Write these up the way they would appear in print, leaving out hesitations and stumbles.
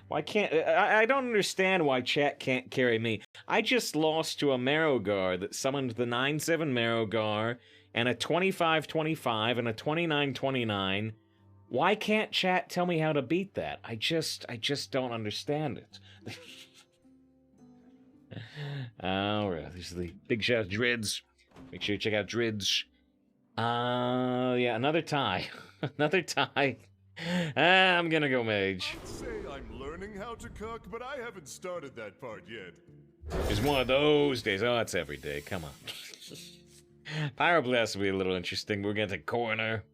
Why can't... I don't understand why chat can't carry me. I just lost to a Marrowgar that summoned the 9/7 Marrowgar and a 25/25 and a 29/29. Why can't chat tell me how to beat that? I just don't understand it. Alright, these are the big shout Drids. Make sure you check out Drids. Yeah, another tie. Another tie. I'm gonna go mage. I'd say I'm learning how to cook, but I haven't started that part yet. It's one of those days. Oh, it's every day. Come on. Pyroblast will be a little interesting. We're gonna take corner.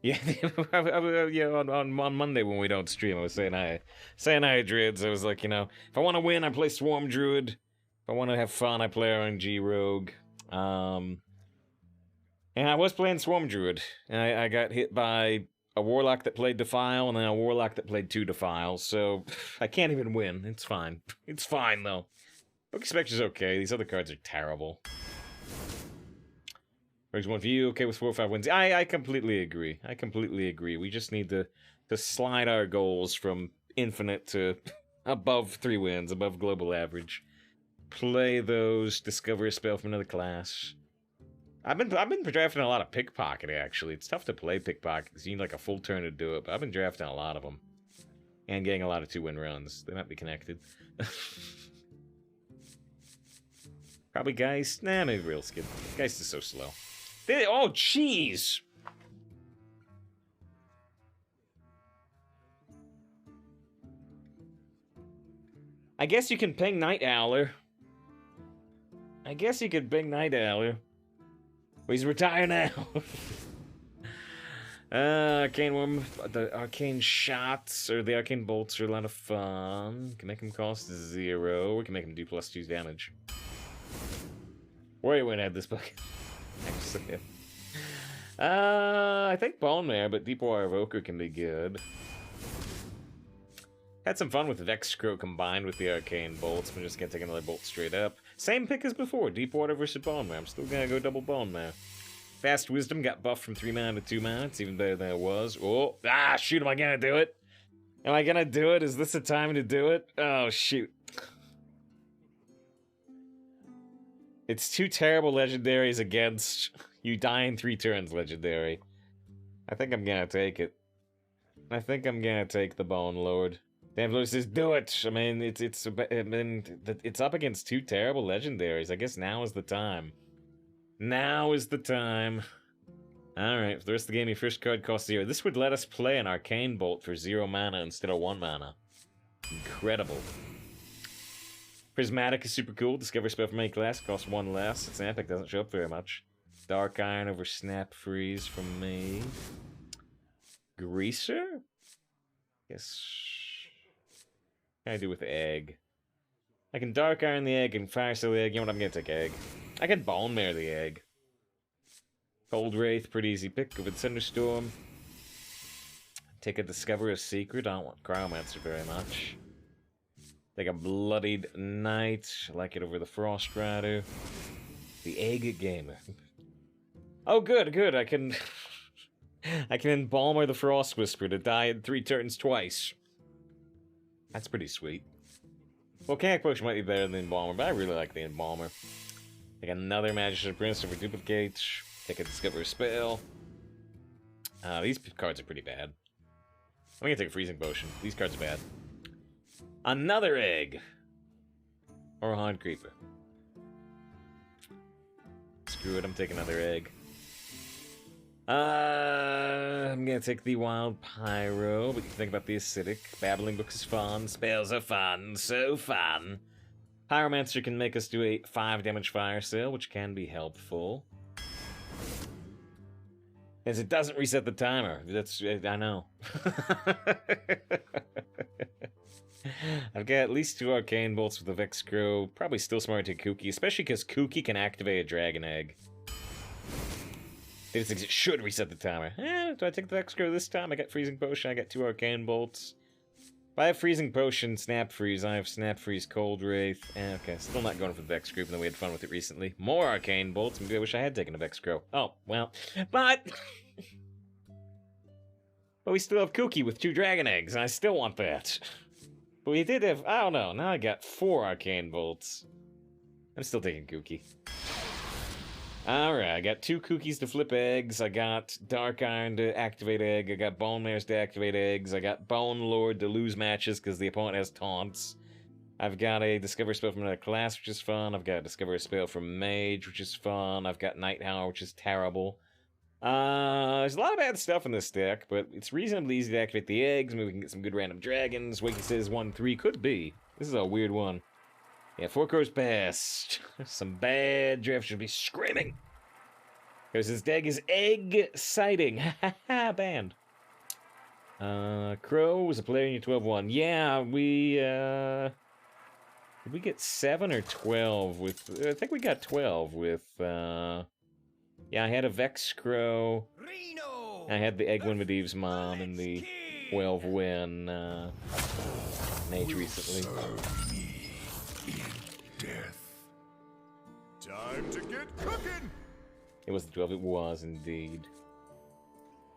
Yeah, yeah. On Monday when we don't stream, I was saying hi, Drids. I was like, you know, if I want to win, I play Swarm Druid. If I want to have fun, I play RNG Rogue. And I was playing Swarm Druid, and I got hit by a Warlock that played Defile, and then a Warlock that played 2 Defile, so I can't even win. It's fine. It's fine, though. Book Spectre's okay. These other cards are terrible. Where's one for you? Okay with 4 or 5 wins. I completely agree. I completely agree. We just need to slide our goals from infinite to above 3 wins, above global average. Play those, discover a spell from another class. I've been drafting a lot of pickpocket, actually. It's tough to play pickpocket because you need like a full turn to do it, but I've been drafting a lot of them. And getting a lot of 2-win runs. They might be connected. Probably Geist. Nah, maybe Real Skid. Geist is so slow. Oh, jeez! I guess you can ping Night Owler. I guess you could ping Night Owler. Well, he's retired now. Arcane Worm, the Arcane Shots, or the Arcane Bolts are a lot of fun. We can make them cost 0. We can make them do +2 damage. Warrior wouldn't have this book. Actually, I think Bone Mare, but Deepwater Evoker can be good. Had some fun with the Dexter combined with the Arcane Bolts. I'm just gonna take another Bolt straight up. Same pick as before, Deepwater versus Bone Mare. I'm still gonna go double Bone Mare. Fast Wisdom got buffed from 3 mana to 2 mana. It's even better than it was. Oh, shoot, am I gonna do it? Am I gonna do it? Is this the time to do it? Oh, shoot. It's 2 terrible legendaries against you die in 3 turns legendary. I think I'm gonna take it. I think I'm gonna take the Bonelord. Damn, Lewis says, do it! I mean, it's up against 2 terrible legendaries. I guess now is the time. Now is the time. Alright, for the rest of the game, your first card costs 0. This would let us play an Arcane Bolt for 0 mana instead of 1 mana. Incredible. Prismatic is super cool. Discover spell from any class. Costs 1 less. It's an epic, doesn't show up very much. Dark Iron over Snap Freeze from me. Greaser? Yes. What can I do with Egg? I can Dark Iron the Egg and Fire Seal the Egg. You know what? I'm gonna take Egg. I can Bone Mare the Egg. Cold Wraith, pretty easy pick. Go with Cinderstorm. Take a Discover a Secret. I don't want Cryomancer very much. Take a Bloodied Knight. I like it over the Frost Rider. The Egg Gamer. Oh, good, good. I can Embalmer the Frostwhisper to die in 3 turns twice. That's pretty sweet. Volcanic Potion might be better than the Embalmer, but I really like the Embalmer. Take another Magister Prince over Duplicate. Take a Discover Spell. These cards are pretty bad. I'm gonna take a Freezing Potion. These cards are bad. Another Egg! Or a Hard Creeper. Screw it, I'm taking another Egg. I'm gonna take the Wild Pyro, but you can think about the Acidic. Babbling Books is fun. Spells are fun. So fun. Pyromancer can make us do a 5 damage Fire Sale, which can be helpful. As it doesn't reset the timer. That's, I know. I've got at least 2 Arcane Bolts with the Vex Crow. Probably still smart to Kooky, especially because Kooky can activate a Dragon Egg. It should reset the timer. Do I take the Vex Crow this time? I got Freezing Potion, I got 2 Arcane Bolts. If I have Freezing Potion, Snap Freeze, I have Snap Freeze, Cold Wraith. Okay, still not going for the Vex Crow, even though we had fun with it recently. More Arcane Bolts, maybe I wish I had taken a Vex Crow. Oh, well. But But we still have Kooky with 2 dragon eggs, and I still want that. But we did have, I don't know, now I got 4 arcane bolts. I'm still taking Kooky. Alright, I got 2 Kookies to flip eggs, I got Dark Iron to activate egg, I got Bone Mares to activate eggs, I got Bonelord to lose matches because the opponent has taunts. I've got a Discover spell from another class, which is fun. I've got a Discover spell from Mage, which is fun. I've got Night Hour, which is terrible. There's a lot of bad stuff in this deck, but it's reasonably easy to activate the eggs. Maybe we can get some good random dragons. Wakey says 1-3 could be. This is a weird one. Yeah, 4 Crows Best. Some bad draft should be screaming. Because his deck is egg sighting. Ha ha, banned. Crow was a player in your 12-1. Yeah, we, did we get 7 or 12 with, I think we got 12 with, yeah, I had a Vex Crow. I had the Egg Win Medivh's mom and the 12-win, Mage recently. Death. Time to get cooking! It was the 12, it was indeed.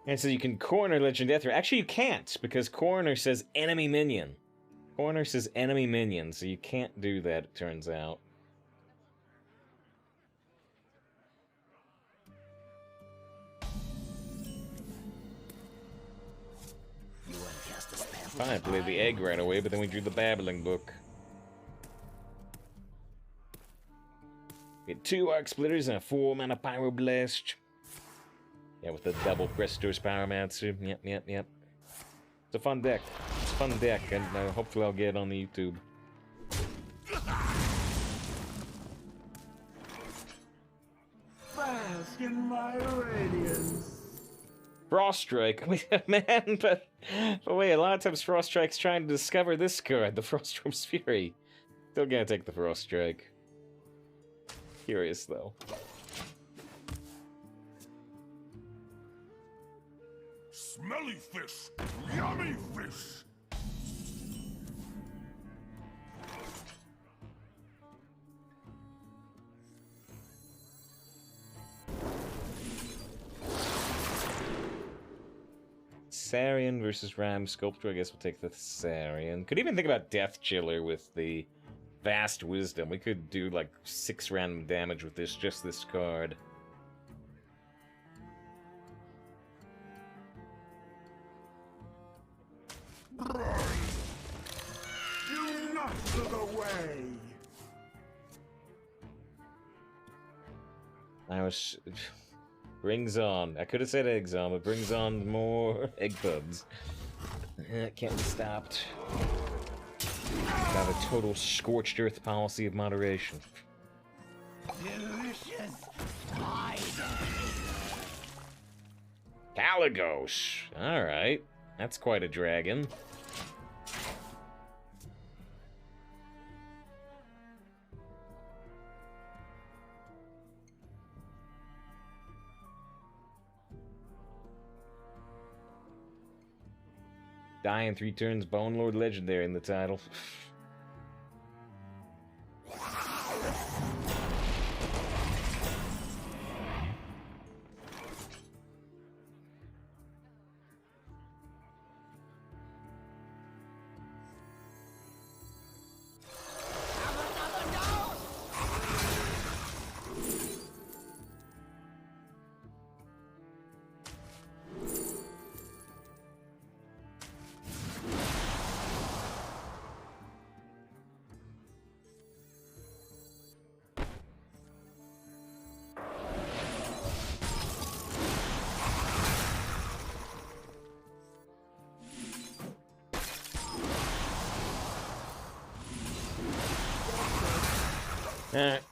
And so you can corner Legend Death. Actually, you can't, because corner says enemy minion. Corner says enemy minion, so you can't do that, it turns out. Fine, played the egg right away, but then we drew the Babbling Book. We had 2 Arc Splitters and a 4-mana Pyroblast. Yeah, with the double Prestos Pyromancer. Yep. It's a fun deck. It's a fun deck, and hopefully I'll get it on the YouTube. Bask in my radiance. Frost Strike, man, but wait, a lot of times Frost Strike's trying to discover this card, the Froststorm's Fury. Still gonna take the Frost Strike. Curious, though. Smelly fish! Yummy fish! Thessarian versus Ram Sculptor. I guess we'll take the Thessarian. Could even think about Death Chiller with the Vast Wisdom. We could do like 6 random damage with this, just this card. You nuts of the way. I was... Brings on. I could have said eggs on, but brings on more egg bugs. Can't be stopped. Got a total scorched earth policy of moderation. Delicious Caligos! Alright. That's quite a dragon. Die in 3 turns, Bonelord Legendary in the title.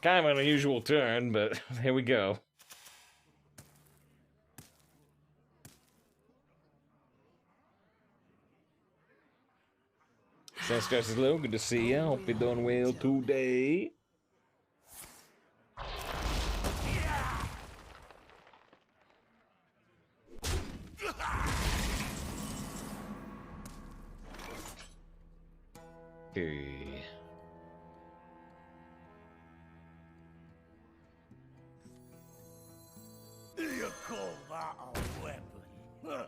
Kind of an unusual turn, but here we go. Sandstress is low, good to see you. Hope you're doing well today. Okay. You call that a weapon? Huh.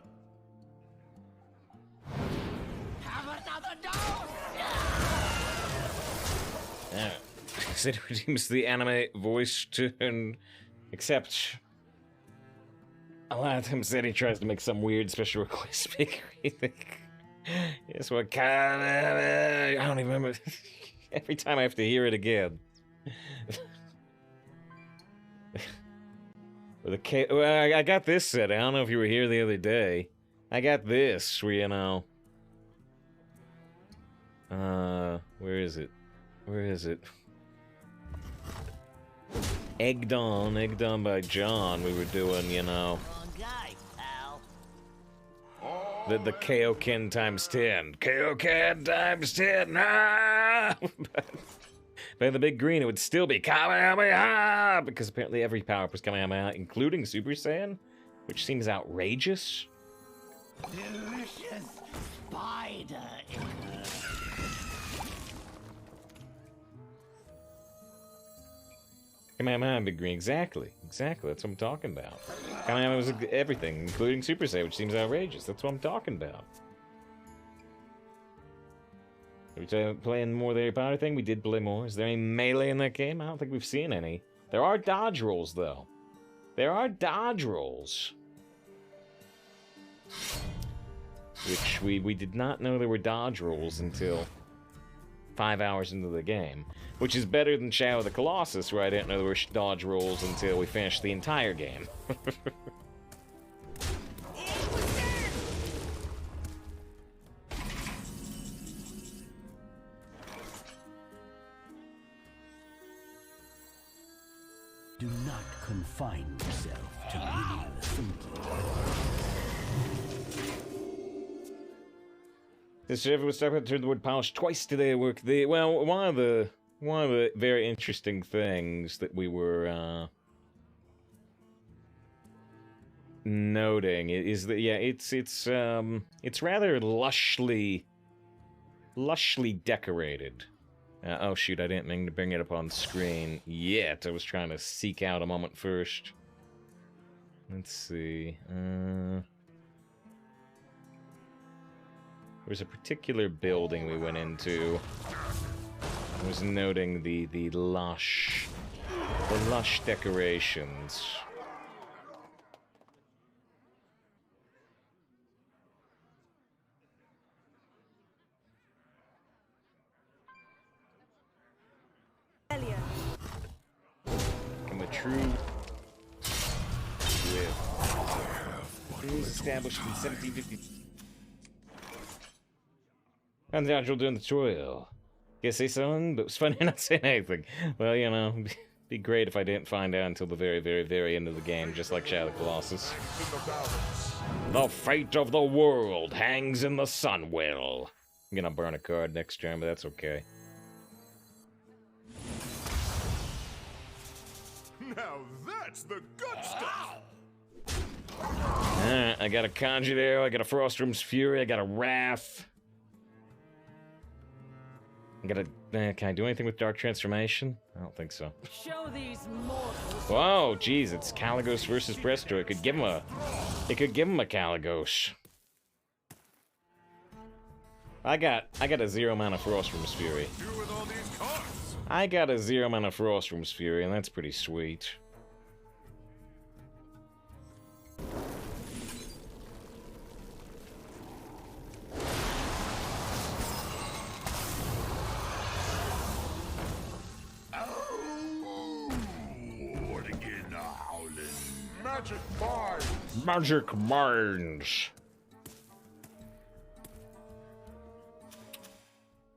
It redeems the anime voice tune, except a lot of times Zeddy tries to make some weird special request speaker. Yes, what kind of... I don't even remember. Every time I have to hear it again. Well, I got this set. I don't know if you were here the other day. I got this, where, you know... where is it? Where is it? Egged On by John. We were doing, you know... The Kaioken times 10. Kaioken times 10! Ah! But in the big green, it would still be Kamehameha! Because apparently every power-up was Kamehameha, including Super Saiyan, which seems outrageous. Delicious spider. Kamehameha and big green, exactly. Exactly, that's what I'm talking about. Kamehameha was everything, including Super Saiyan, which seems outrageous. That's what I'm talking about. Are we playing more of the power thing? We did play more. Is there any melee in that game? I don't think we've seen any. There are dodge rolls, though. There are dodge rolls. Which we did not know there were dodge rolls until 5 hours into the game. Which is better than Shadow of the Colossus, where I didn't know there were dodge rolls until we finished the entire game. Do not confine yourself to linear thinking. This ever was talking about the word polish twice today at work. Well, one of the very interesting things that we were noting is that it's rather lushly decorated. Oh shoot, I didn't mean to bring it up on screen yet. I was trying to seek out a moment first. Let's see. There was a particular building we went into. I was noting the lush decorations. I'm a true established in 1750. And the actual doing the tutorial. Guess say something, but it was funny not saying anything. Well, you know, it'd be great if I didn't find out until the very, very, very end of the game, just like Shadow of the Colossus. The fate of the world hangs in the sunwell. I'm gonna burn a card next turn, but that's okay. Now that's the good stuff! Alright, I got a Conjure Arrow, I got a Frostwhisper's Fury, I got a Wrath. I got a... can I do anything with Dark Transformation? I don't think so. Show these mortals. Whoa, jeez, it's Kaligos versus Presto. It could give him a Kaligos. I got a 0 mana Frostwhisper's Fury. I got a 0 mana Frostwhisper's Fury, and that's pretty sweet. Magic Minds! Magic Minds!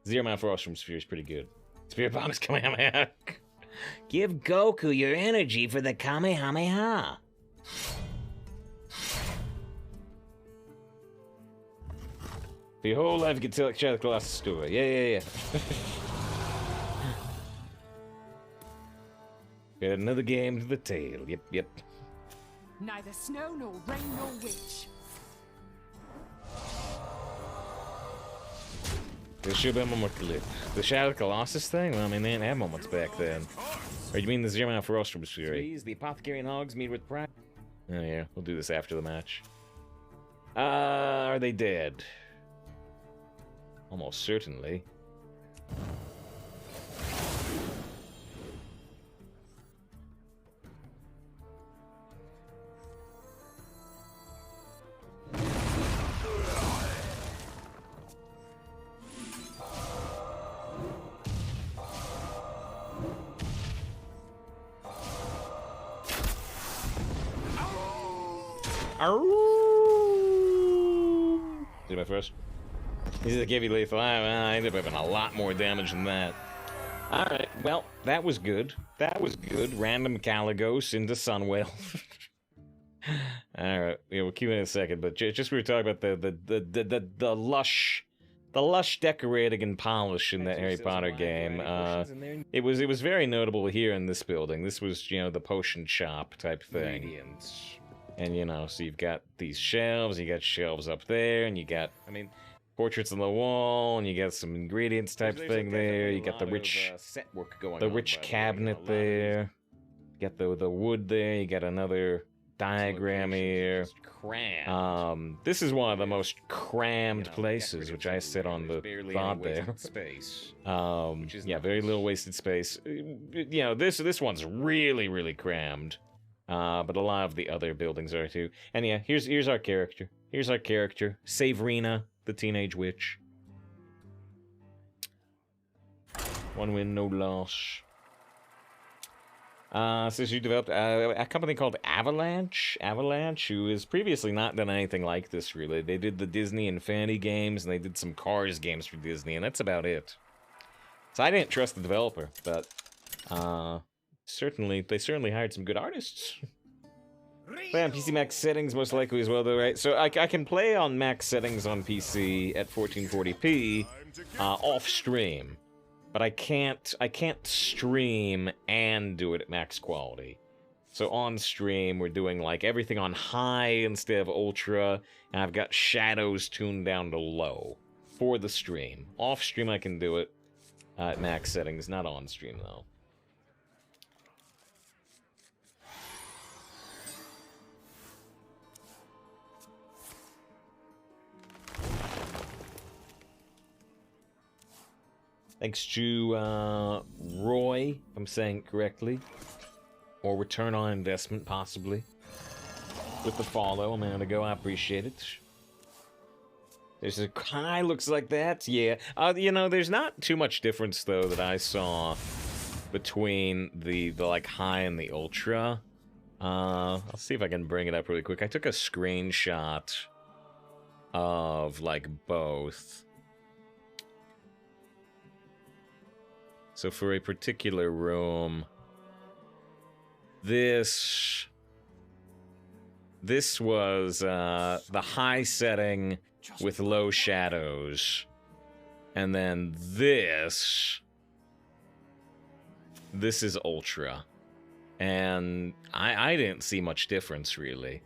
0 mana Frostwhisper's Fury is pretty good. Spirit Bomb is Kamehameha. Give Goku your energy for the Kamehameha. For your whole life, you can tell Shadow of the Colossus story. Yeah. Got another game to the tail. Yep. Neither snow nor rain nor witch. There should have been one more clip. The Shadow of the Colossus thing? Well, I mean, they didn't have moments back then. Or you mean the 0 mana for Frostwhisper's Fury? The Apothecary and Hogs meet with pride. Oh yeah, we'll do this after the match. Are they dead? Almost certainly. Did my first? This is a heavy lethal. I ended up having a lot more damage than that. Alright, well, that was good. That was good. Random Caligos into Sunwell. Alright, yeah, we'll keep it in a second, but just we were talking about the lush decorating and polish in that Harry Potter game. It was very notable here in this building. This was, you know, the potion shop type thing. And, you know, so you've got these shelves, you got shelves up there, and you got, I mean, portraits on the wall, and you got some ingredients type thing there. You got the rich set work going on, rich cabinet there. You got the wood there. You got another diagram here. This is one of the most crammed places, which I said on the thought there. Yeah, very little wasted space. You know, this one's really crammed. But a lot of the other buildings are too. And yeah, here's our character. Here's our character, Savrina, the teenage witch. 1 win, no loss. So she developed a company called Avalanche, who has previously not done anything like this, really. They did the Disney Infinity games, and they did some Cars games for Disney, and that's about it. So I didn't trust the developer, but, they certainly hired some good artists. Play on PC max settings most likely as well, though, right? So I can play on max settings on PC at 1440p off stream, but I can't stream and do it at max quality. So on stream we're doing like everything on high instead of ultra, and I've got shadows tuned down to low for the stream. Off stream I can do it at max settings, not on stream though. Thanks to Roy, if I'm saying it correctly. Or Return on Investment, possibly. With the follow a minute ago, I appreciate it. There's a high looks like that, yeah. You know, there's not too much difference, though, that I saw between the like, high and the ultra. I'll see if I can bring it up really quick. I took a screenshot of, like, both. So for a particular room, this was the high setting with low shadows, and then this is ultra, and I didn't see much difference really.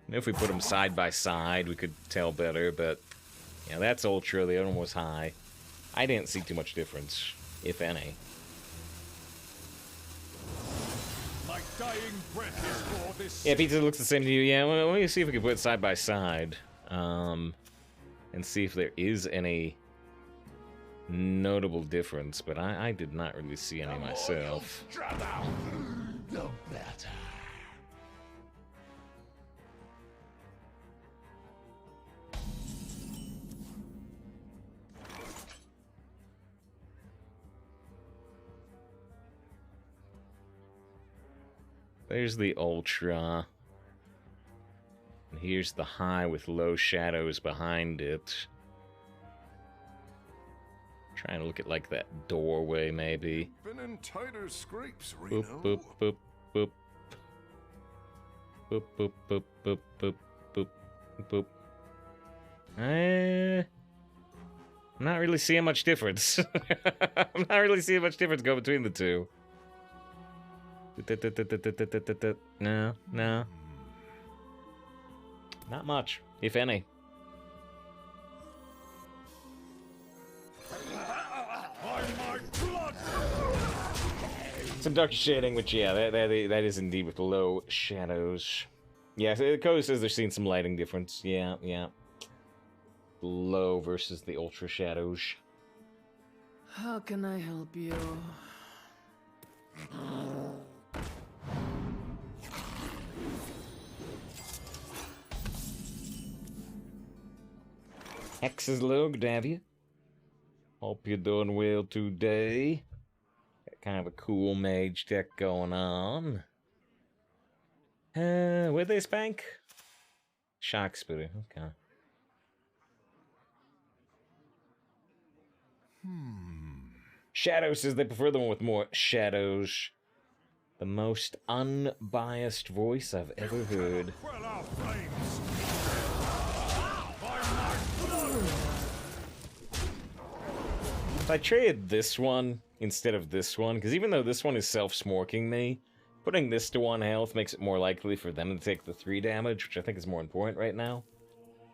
If we put them side by side, we could tell better, but yeah, that's ultra. The other one was high. I didn't see too much difference, if any. My dying breath is for this. Yeah, pizza looks the same to you. Yeah, well, let me see if we can put it side by side, and see if there is any notable difference. But I did not really see any myself. The better. There's the ultra. And here's the high with low shadows behind it. Trying to look at like that doorway, maybe. Been in tighter scrapes, Reno. Boop, boop, boop, boop. Boop, boop, boop, boop, boop, boop, boop. I'm not really seeing much difference. I'm not really seeing much difference go between the two. No. Not much, if any. Some darker shading, which, yeah, that is indeed with low shadows. Yeah, the code says they're seeing some lighting difference. Yeah. low versus the Ultra Shadows. How can I help you? Hex is low, good to have you. Hope you're doing well today. Got kind of a cool mage deck going on. Where'd they spank? Shock Spitter, okay. Shadow says they prefer the one with more shadows. The most unbiased voice I've ever heard. Quell our flames. If I traded this one instead of this one, because even though this one is self-smorking me, putting this to 1 health makes it more likely for them to take the 3 damage, which I think is more important right now.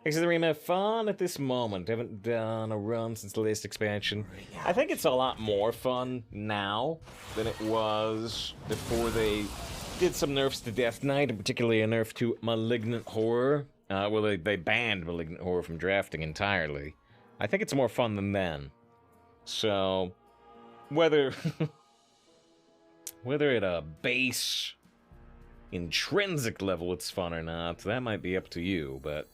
Makes the ream have fun at this moment. Haven't done a run since the latest expansion. I think it's a lot more fun now than it was before they did some nerfs to Death Knight, and particularly a nerf to Malignant Horror. Well, they banned Malignant Horror from drafting entirely. I think it's more fun than then. So, whether at a base intrinsic level it's fun or not, that might be up to you, but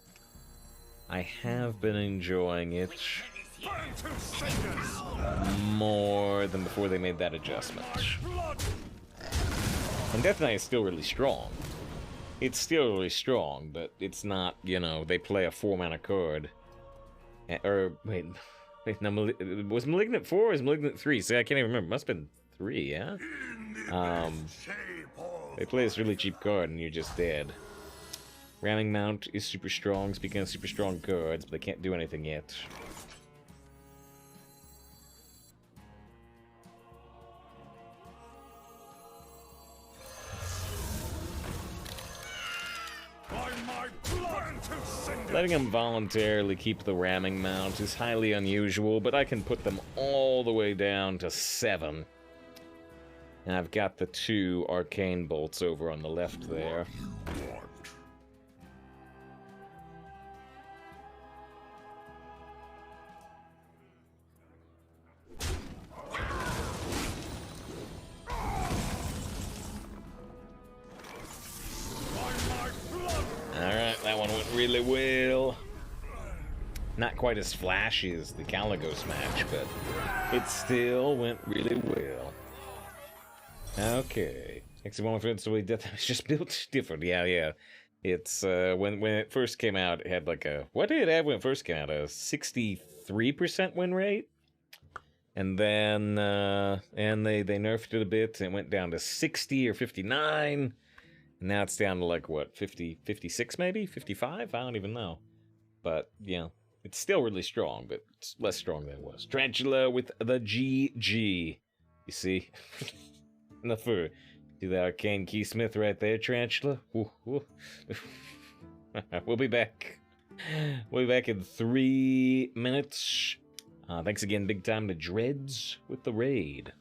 I have been enjoying it more than before they made that adjustment. And Death Knight is still really strong. It's still really strong, but it's not, you know, they play a 4-mana card. Wait, no, was Malignant 4 or was Malignant 3? See, I can't even remember. Must have been 3, yeah? They play this really cheap card and you're just dead. Ramming Mount is super strong, speaking of super strong cards, but they can't do anything yet. Letting them voluntarily keep the ramming mount is highly unusual, but I can put them all the way down to 7. And I've got the 2 arcane bolts over on the left there. Alright, that one went really well. Not quite as flashy as the Caligos match, but it still went really well. Okay. X1 for Death is just built different. Yeah. It's, when it first came out, it had like a... What did it have when it first came out? A 63% win rate? And then, and they nerfed it a bit, and it went down to 60 or 59. And now it's down to like, what, 50, 56 maybe? 55? I don't even know. But, yeah, it's still really strong, but it's less strong than it was. Tarantula with the GG. You see? Enough for... See the arcane keysmith right there, Tarantula? Ooh, ooh. We'll be back. We'll be back in 3 minutes. Thanks again, big time to Dreads with the raid.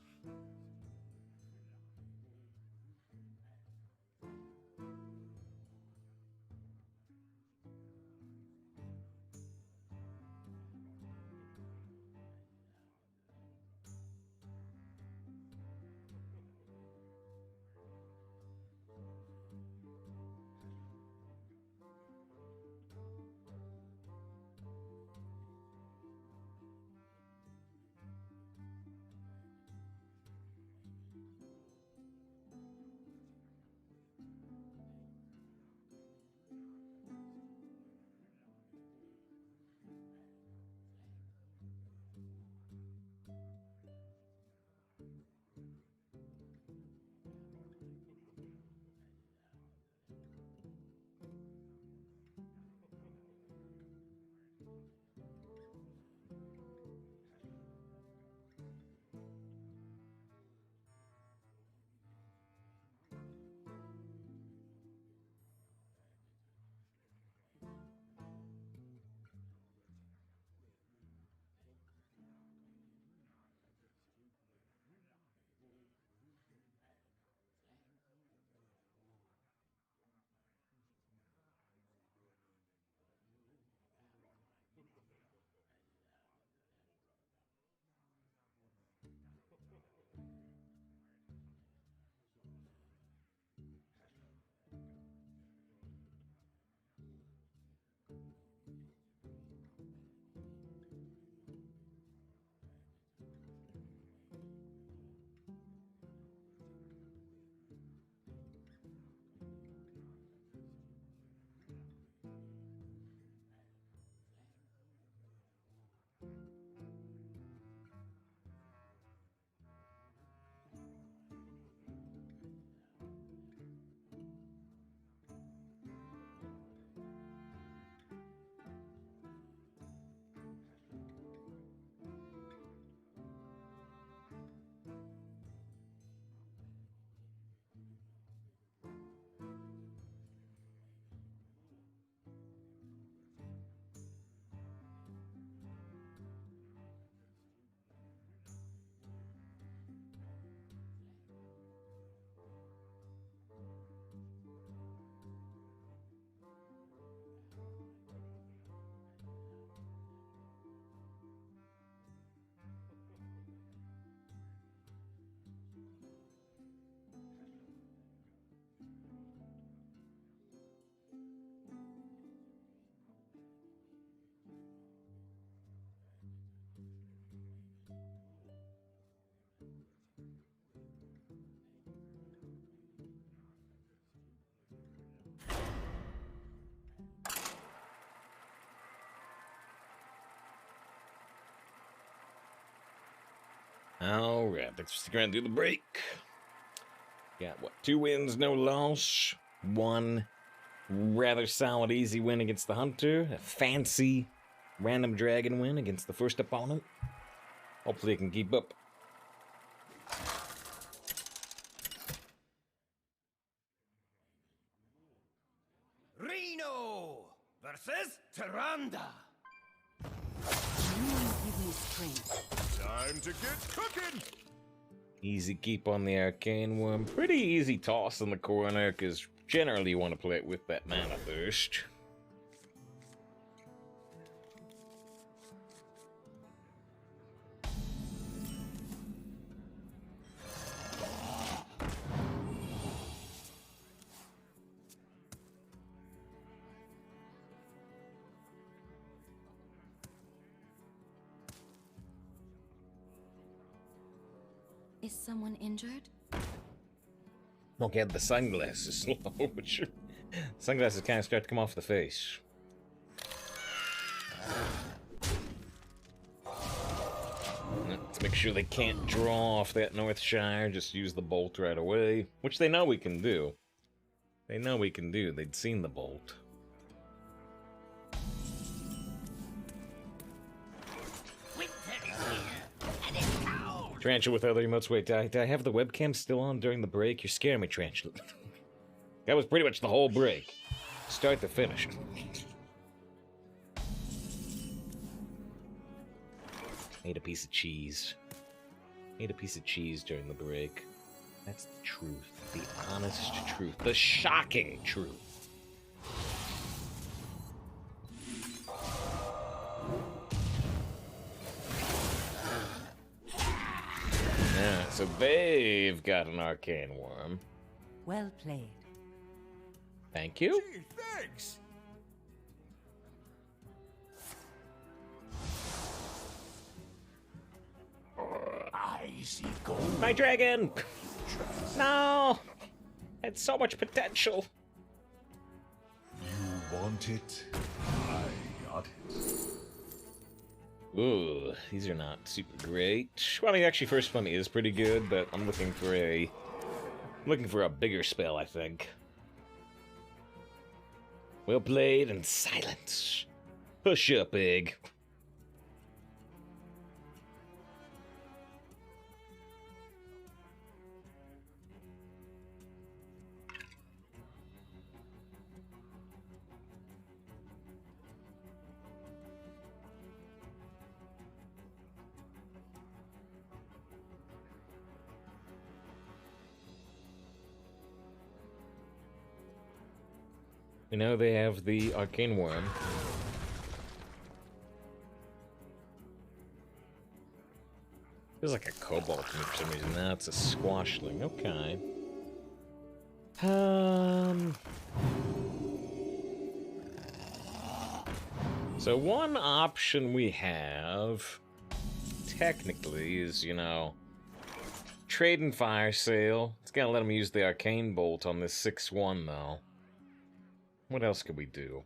Alright, thanks for sticking around through the break. Got, what, 2 wins, no loss. 1 rather solid, easy win against the Hunter. A fancy random dragon win against the first opponent. Hopefully I can keep up. Reno versus Tyrande. Give me strength. Time to get cooking! Easy keep on the Arcane Worm. Pretty easy toss in the corner, because generally you want to play it with that Mana Thirst. Is someone injured? Won't get the sunglasses slow, but sure. Sunglasses kind of start to come off the face. Let's make sure they can't draw off that Northshire, just use the bolt right away. Which they know we can do. They know we can do, they'd seen the bolt. Tarantula with other emotes. Wait, did I have the webcam still on during the break? You're scaring me, Tarantula. That was pretty much the whole break. Start to finish. Ate a piece of cheese. Ate a piece of cheese during the break. That's the truth. The honest truth. The shocking truth. Yeah, so they've got an Arcane Worm. Well played. Thank you. Gee, thanks! I see gold. My dragon! No! Had so much potential. You want it? I got it. Ooh, these are not super great. Well, I mean, actually, First One is pretty good, but I'm looking for a bigger spell, I think. Well played and silence. Push up, egg. You know, they have the Arcane Worm. Feels like a Cobalt to me for some reason. Now it's a Squashling. Okay. So one option we have, technically, is, you know, trade and fire sale. It's gotta let him use the Arcane Bolt on this 6-1, though. What else could we do?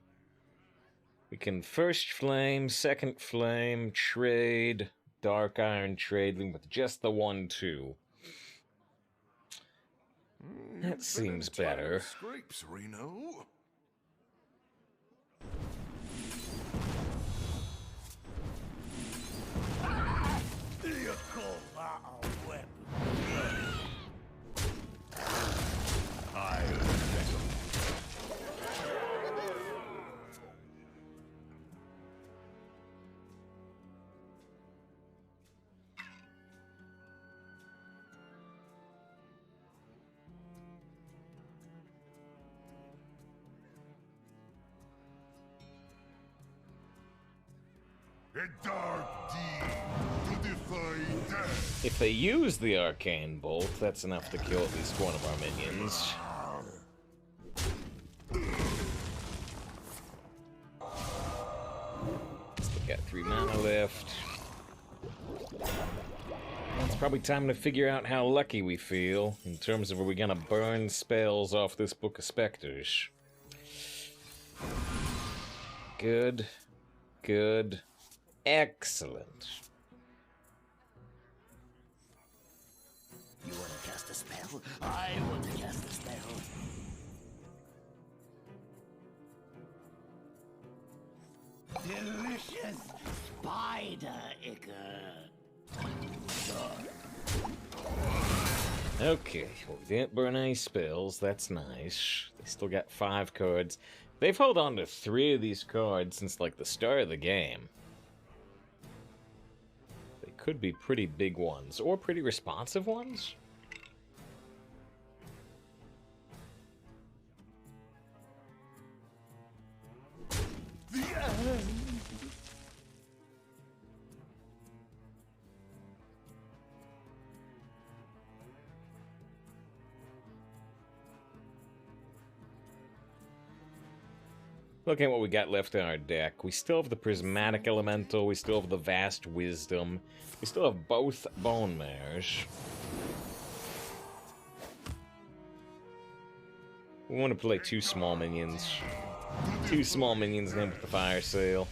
We can first flame, second flame, trade, dark iron trading with just the 1-2. That seems better. Scrapes, Reno. You call that a weapon? A dark deed to defy death. If they use the Arcane Bolt, that's enough to kill at least one of our minions. Still got 3 mana left. It's probably time to figure out how lucky we feel in terms of are we gonna burn spells off this Book of Specters. Good. Good. Excellent. You want to cast a spell? I want to cast a spell. Delicious spider ichor. Okay, well, we didn't burn any spells. That's nice. They still got 5 cards. They've held on to 3 of these cards since, like, the start of the game. They could be pretty big ones, or pretty responsive ones. The end. Looking at what we got left in our deck, we still have the Prismatic Elemental, we still have the Vast Wisdom, we still have both Bone Mares. We want to play 2 small minions. 2 small minions named with the Fire Sale.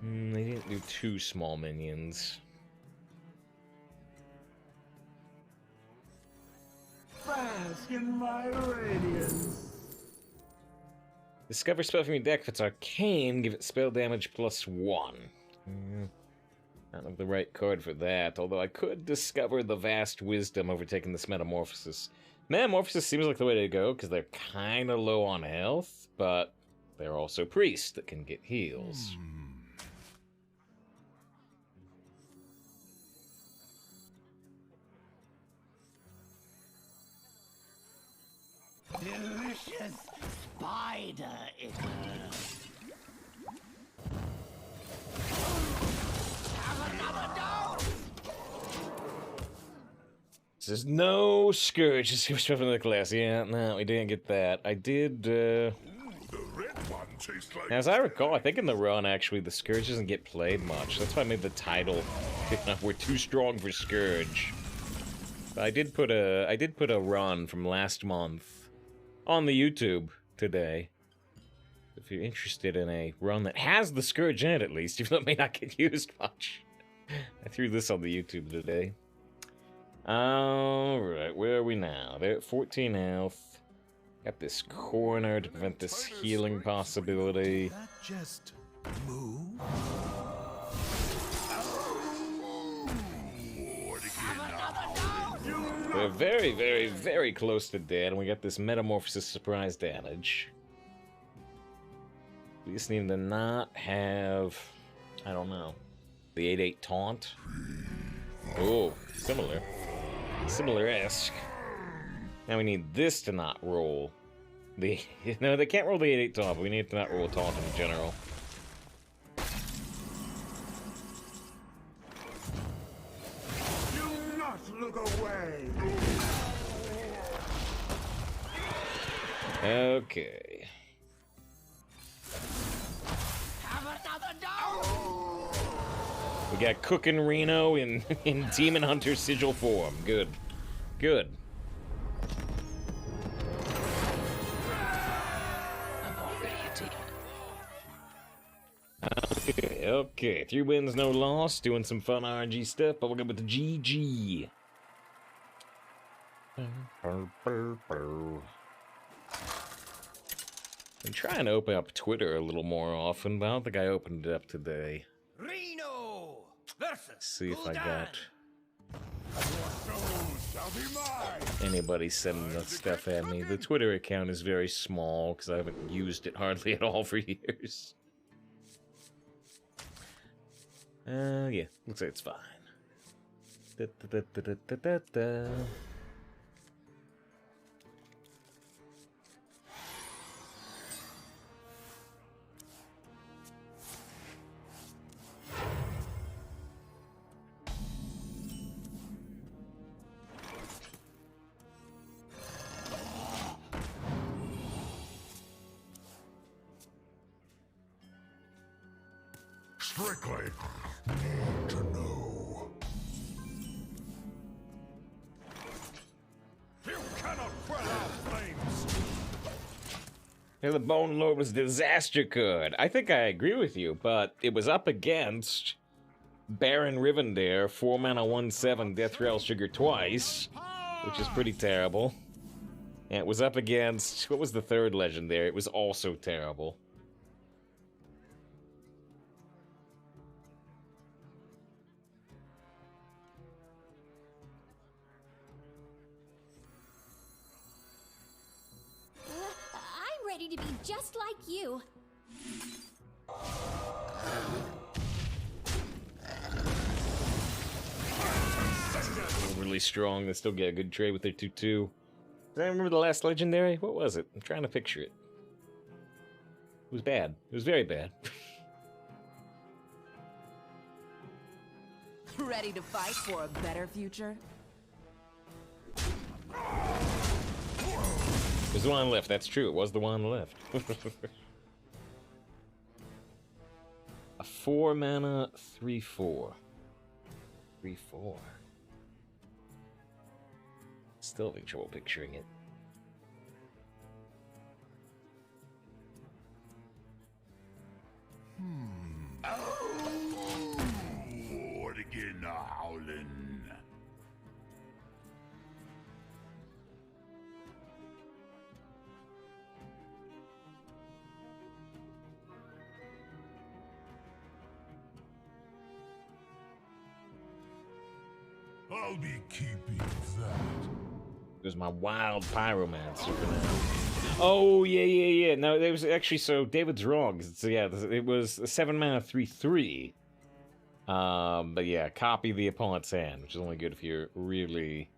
They didn't do 2 small minions. Bask in my radiance. Discover spell from your deck. If it's arcane, give it spell damage +1. Not have the right card for that, although I could discover the Vast Wisdom overtaking this Metamorphosis. Metamorphosis seems like the way to go, because they're kind of low on health, but they're also priests that can get heals. Delicious spider ichor. Have another dose. There's no Scourge. Just from the class. Yeah, no, we didn't get that. I did, The red one tastes like... As I recall, I think in the run, actually, the Scourge doesn't get played much. That's why I made the title, We're Too Strong for Scourge. But I did put a run from last month on the YouTube today. If you're interested in a run that has the Scourge in it, at least, even though it may not get used much. I threw this on the YouTube today. Alright, where are we now? They're at 14 health. Got this corner to prevent this healing possibility. That just move. We're very, very, very close to dead, and we got this Metamorphosis surprise damage. We just need to not have, I don't know, the 8/8 taunt. Oh, similar. Similar-esque. Now we need this to not roll. No, they can't roll the 8/8 taunt, but we need to not roll taunt in general. Do not look away. Okay. Have another dose. We got Cookin' Reno in Demon Hunter Sigil form. Good. Good. Okay, 3 wins, no loss. Doing some fun RNG stuff, but we'll go with the GG. I'm trying to open up Twitter a little more often, but I don't think I opened it up today. Reno versus See if I got shall be mine. anybody sending that stuff at me. The Twitter account is very small because I haven't used it hardly at all for years. Yeah, looks like it's fine. Da, da, da, da, da, da, da. Strictly need to know. You cannot quell our flames. Yeah, the Bonelord was a disaster card. I think I agree with you, but it was up against Baron Rivendare, 4 mana, 1/7, Death Rail Sugar twice, which is pretty terrible. And it was up against, what was the third legendary? It was also terrible. I'm ready to be just like you. Really strong. They still get a good trade with their 2/2. Do I remember the last legendary? What was it? I'm trying to picture it. It was bad. It was very bad. Ready to fight for a better future? There's the one on the left. That's true. It was the one on the left. A 4 mana 3/4. 3/4. Still having trouble picturing it. What again, howlin'? I'll be keeping that. There's my wild pyromancer for now. Oh, yeah. No, it was actually, so David's wrong. So yeah, it was a 7 mana 3/3. But yeah, copy the opponent's hand, which is only good if you're really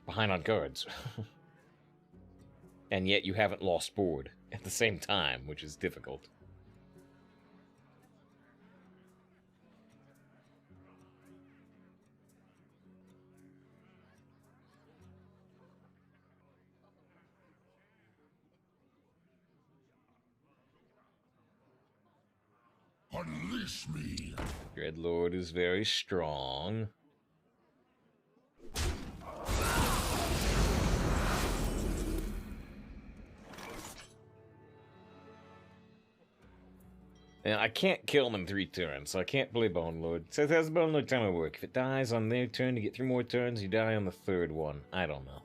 behind on cards. And yet you haven't lost board at the same time, which is difficult. Unleash me. Dreadlord is very strong. And I can't kill him in 3 turns, so I can't play Bonelord. So how's the Bonelord timer work? If it dies on their turn to get 3 more turns, you die on the 3rd one. I don't know.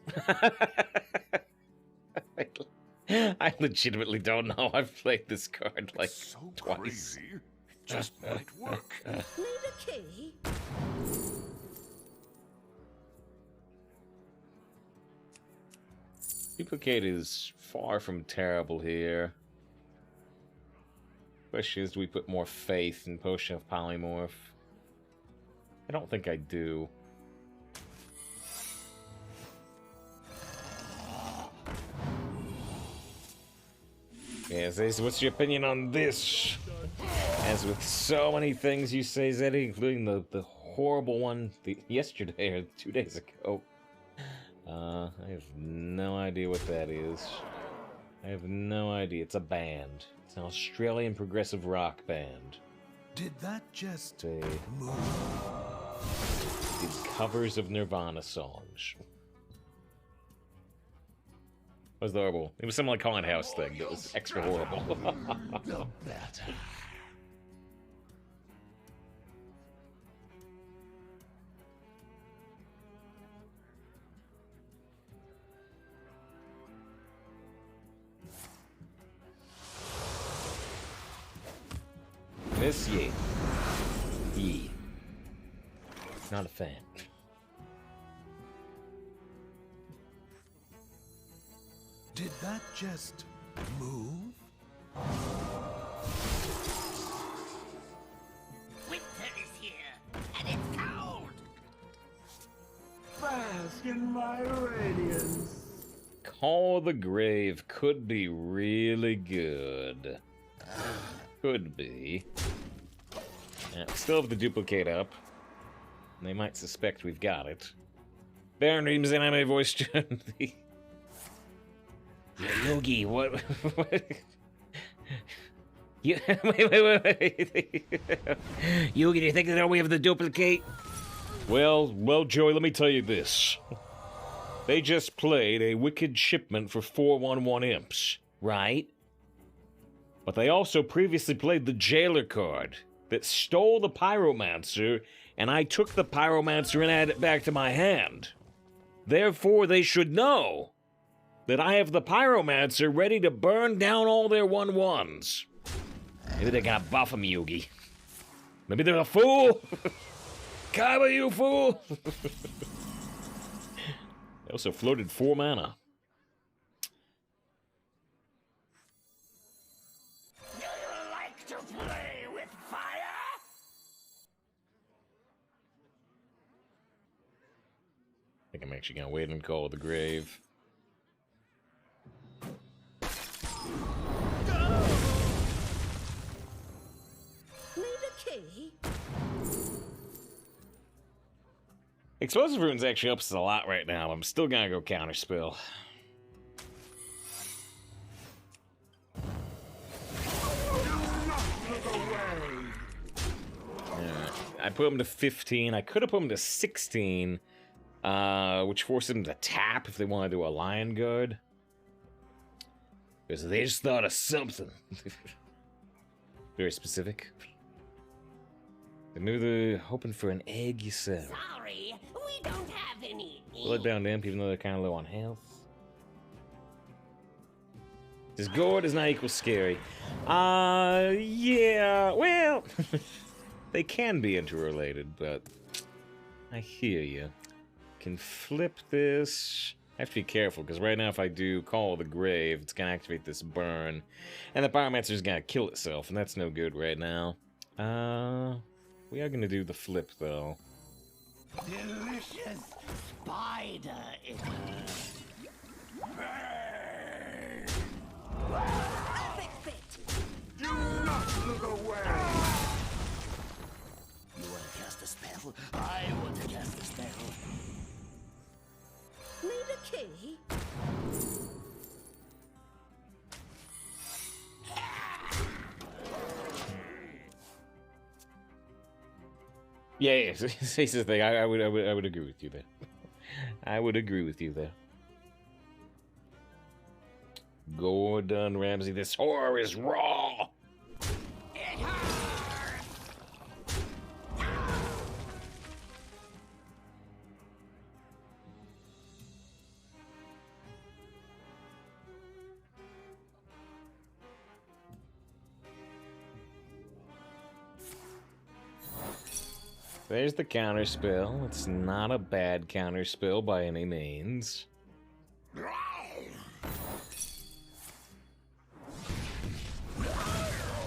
I legitimately don't know. I've played this card like So twice. crazy. It just might work. Need a key? Duplicate is far from terrible here. Question is, do we put more faith in Potion of Polymorph? I don't think I do. Yes, what's your opinion on this? As with so many things you say, Zeddy, including the horrible one yesterday or 2 days ago. I have no idea what that is. I have no idea. It's a band. It's an Australian progressive rock band. Did that just They move? did covers of Nirvana songs. It was horrible. It was some like Haunted House thing that was extra horrible. The better. This ye. Not a fan. Did that just move? Winter is here, and it's cold. Bask in my radiance. Call the Grave could be really good. Could be. Still have the duplicate up. They might suspect we've got it. Baron Reams and anime voice the Yogi, what? You, wait. Yogi, do you think that we have the duplicate? Well, Joey, let me tell you this. They just played a wicked shipment for 4/1/1 imps, right? But they also previously played the Jailer card that stole the Pyromancer, and I took the Pyromancer and added it back to my hand. Therefore, they should know that I have the Pyromancer ready to burn down all their 1/1s. Maybe they're gonna buff him, Yugi. Maybe they're a fool. Kaiba, you fool. They also floated 4 mana. Do you like to play with fire? I think I'm actually gonna wait and call the grave. Need a key? Explosive Rune's actually ups us a lot right now. I'm still gonna go counterspell. I put him to 15. I could have put him to 16, which forced them to tap if they want to do a Lion Guard. Because they just thought of something. Very specific. Maybe they're hoping for an egg, you said. Sorry, we don't have any. Bloodbound Imp, even though they're kind of low on health. This Gourd is not equal scary. Yeah, well, they can be interrelated, but I hear you. Can flip this. I have to be careful, because right now if I do Call of the Grave, it's going to activate this burn. And the Pyromancer is going to kill itself, and that's no good right now. We are going to do the flip, though. Delicious spider Epic fit! Do not look away! You want to cast a spell? I want to cast a spell. Need a key? Yeah, it's the thing. I would agree with you there. I would agree with you there. Gordon Ramsay, this horror is raw. It hurts! There's the counter spell. It's not a bad counter spell by any means.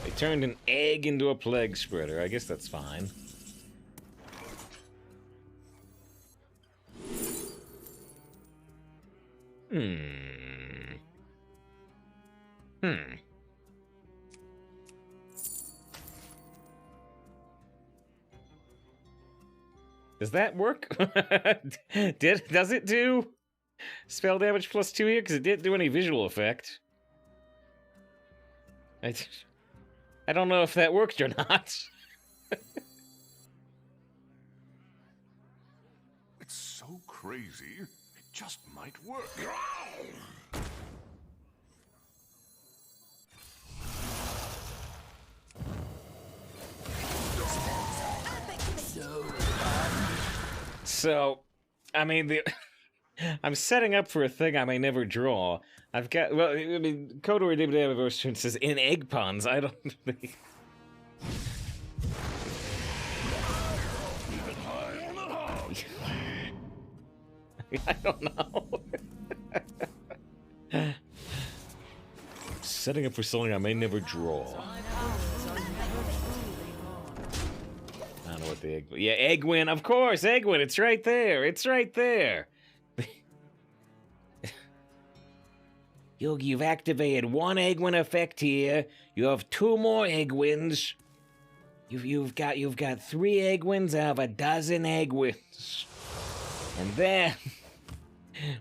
They turned an egg into a plague spreader. I guess that's fine. Does that work? Does it do spell damage +2 here? Because it didn't do any visual effect. I don't know if that worked or not. It's so crazy, it just might work. So, I mean, I'm setting up for a thing I may never draw. I've got, well, I mean, Kodor Dibdab says, in egg puns, I don't think... I don't know. Setting up for something I may never draw. I don't know what the egg... Yeah, Eggwin, of course, Eggwin, it's right there. It's right there. You've activated one Eggwin effect here. You have 2 more Eggwins. You've got 3 Eggwins out of a dozen Eggwins. And then,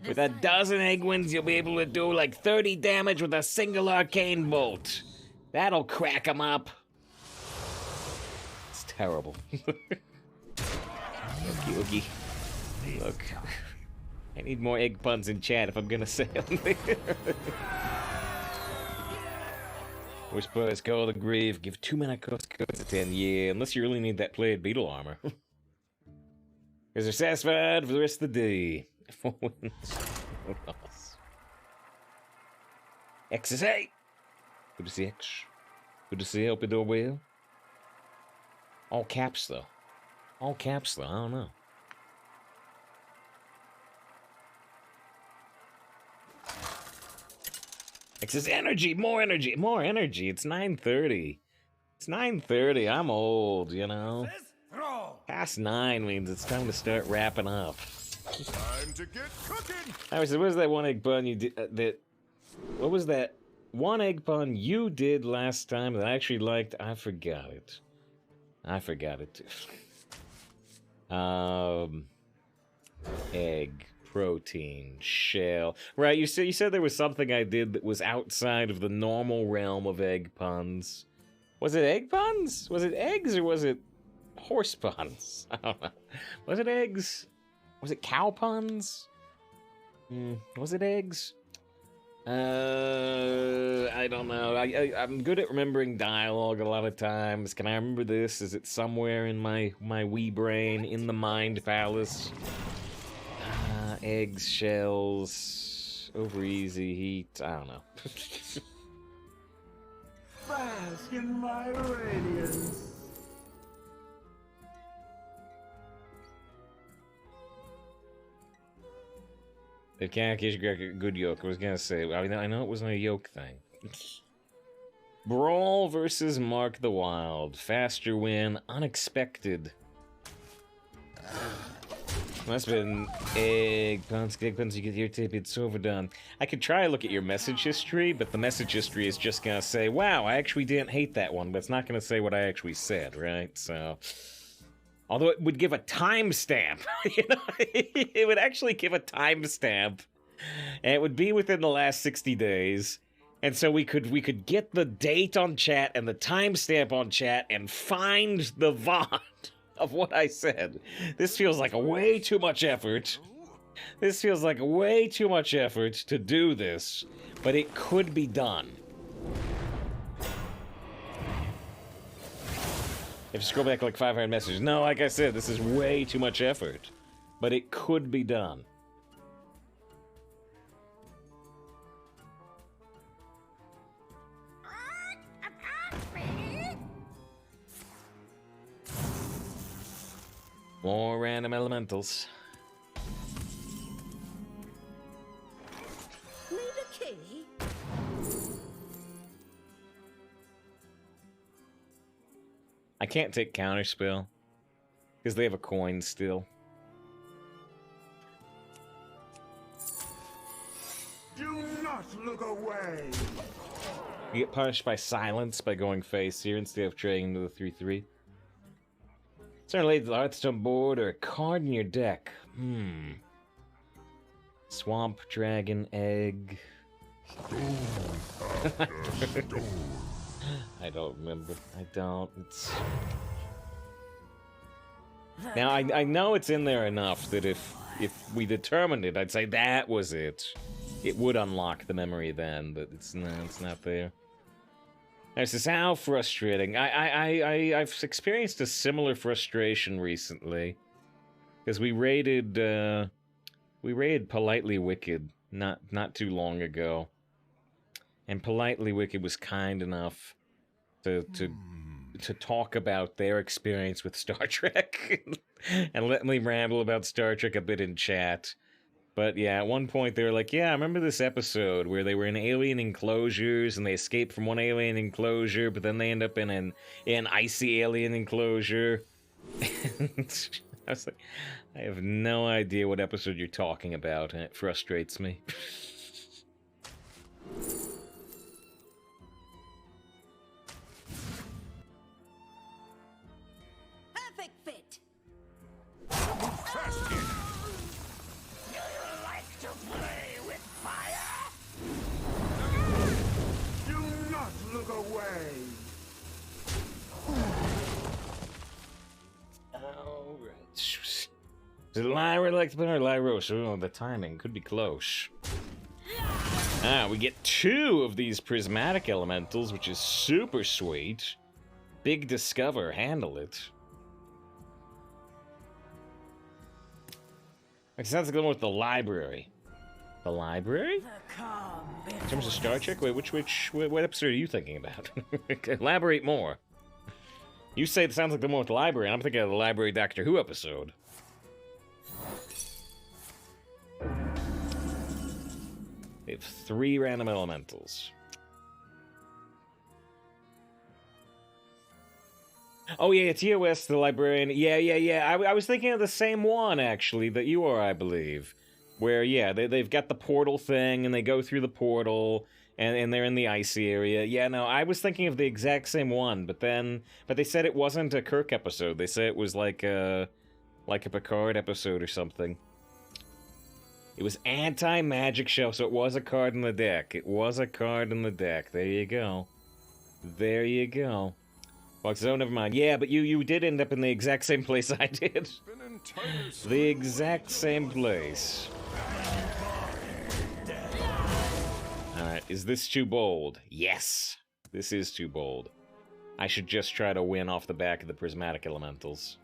with a dozen Eggwins, you'll be able to do like 30 damage with a single arcane bolt. That'll crack 'em up. It's terrible. Oogie, oogie. Look, I need more egg puns in chat if I'm gonna say them. Whisper, go to the grave, give 2 mana cost codes to 10. Yeah, unless you really need that played beetle armor. Because they're satisfied for the rest of the day. 4 wins. No loss. X is 8. Good to see X. Good to see. Hope you're doing well. All caps though. All caps though. I don't know. X says energy, more energy, more energy. It's 9:30. It's 9:30. I'm old, you know. Past 9 means it's time to start wrapping up. Time to get cooking. I was. What was that one egg pun you did? What was that one egg pun you did last time that I actually liked? I forgot it. I forgot it too. Egg. Protein, shell. Right, you said there was something I did that was outside of the normal realm of egg puns. Was it egg puns? Was it eggs or was it horse puns? I don't know. Was it eggs? Was it cow puns? Was it eggs? I don't know. I'm good at remembering dialogue a lot of times. Can I remember this? Is it somewhere in my wee brain, in the mind palace? Eggs, shells, over easy heat, I don't know. Bask in my radiance. If Catfish got a good yoke, I was gonna say, I mean, I know it wasn't a yoke thing. Brawl versus Mark the Wild. Faster win, unexpected. Must have been egg puns, you get your tip, it's overdone. I could try to look at your message history, but the message history is just gonna say, wow, I actually didn't hate that one, but it's not gonna say what I actually said, right? So, although it would give a timestamp, you know, it would actually give a timestamp, and it would be within the last 60 days. And so we could get the date on chat and the timestamp on chat and find the VOD of what I said. This feels like a way too much effort. This feels like way too much effort to do this, but it could be done. If you scroll back like 500 messages, no, like I said, this is way too much effort, but it could be done. More random elementals. Need a key? I can't take counterspell because they have a coin still. Do not look away. You get punished by silence by going face here instead of trading into the 3/3. Certainly the Hearthstone board or a card in your deck. Swamp, dragon, egg. I don't remember. I don't. It's... Now, I know it's in there enough that if we determined it, I'd say that was it. It would unlock the memory then, but it's not there. This is how frustrating. I've experienced a similar frustration recently, because we raided Politely Wicked not too long ago, and Politely Wicked was kind enough to talk about their experience with Star Trek and let me ramble about Star Trek a bit in chat. But yeah, at one point they were like, yeah, I remember this episode where they were in alien enclosures and they escaped from one alien enclosure, but then they end up in an icy alien enclosure. I was like, I have no idea what episode you're talking about, and it frustrates me. Perfect fit. Look away. Alright. Is it Lyra like to put her Lyros? Oh, the timing could be close. Ah, we get 2 of these prismatic elementals, which is super sweet. Big discover, handle it. It sounds like the one with the library. The library? In terms of Star Trek? Wait, what episode are you thinking about? Elaborate more. You say it sounds like the one with the library, and I'm thinking of the Library Doctor Who episode. We have 3 random elementals. Oh yeah, TOS, the librarian. Yeah. I was thinking of the same one, actually, that you are, I believe. Where, yeah, they've got the portal thing, and they go through the portal, and they're in the icy area. Yeah, no, I was thinking of the exact same one, but they said it wasn't a Kirk episode. They said it was like a Picard episode or something. It was anti-magic show, so it was a card in the deck. It was a card in the deck. There you go. There you go. Well, so never mind. Yeah, but you did end up in the exact same place I did. The exact same place. Alright, is this too bold? Yes. This is too bold. I should just try to win off the back of the prismatic elementals.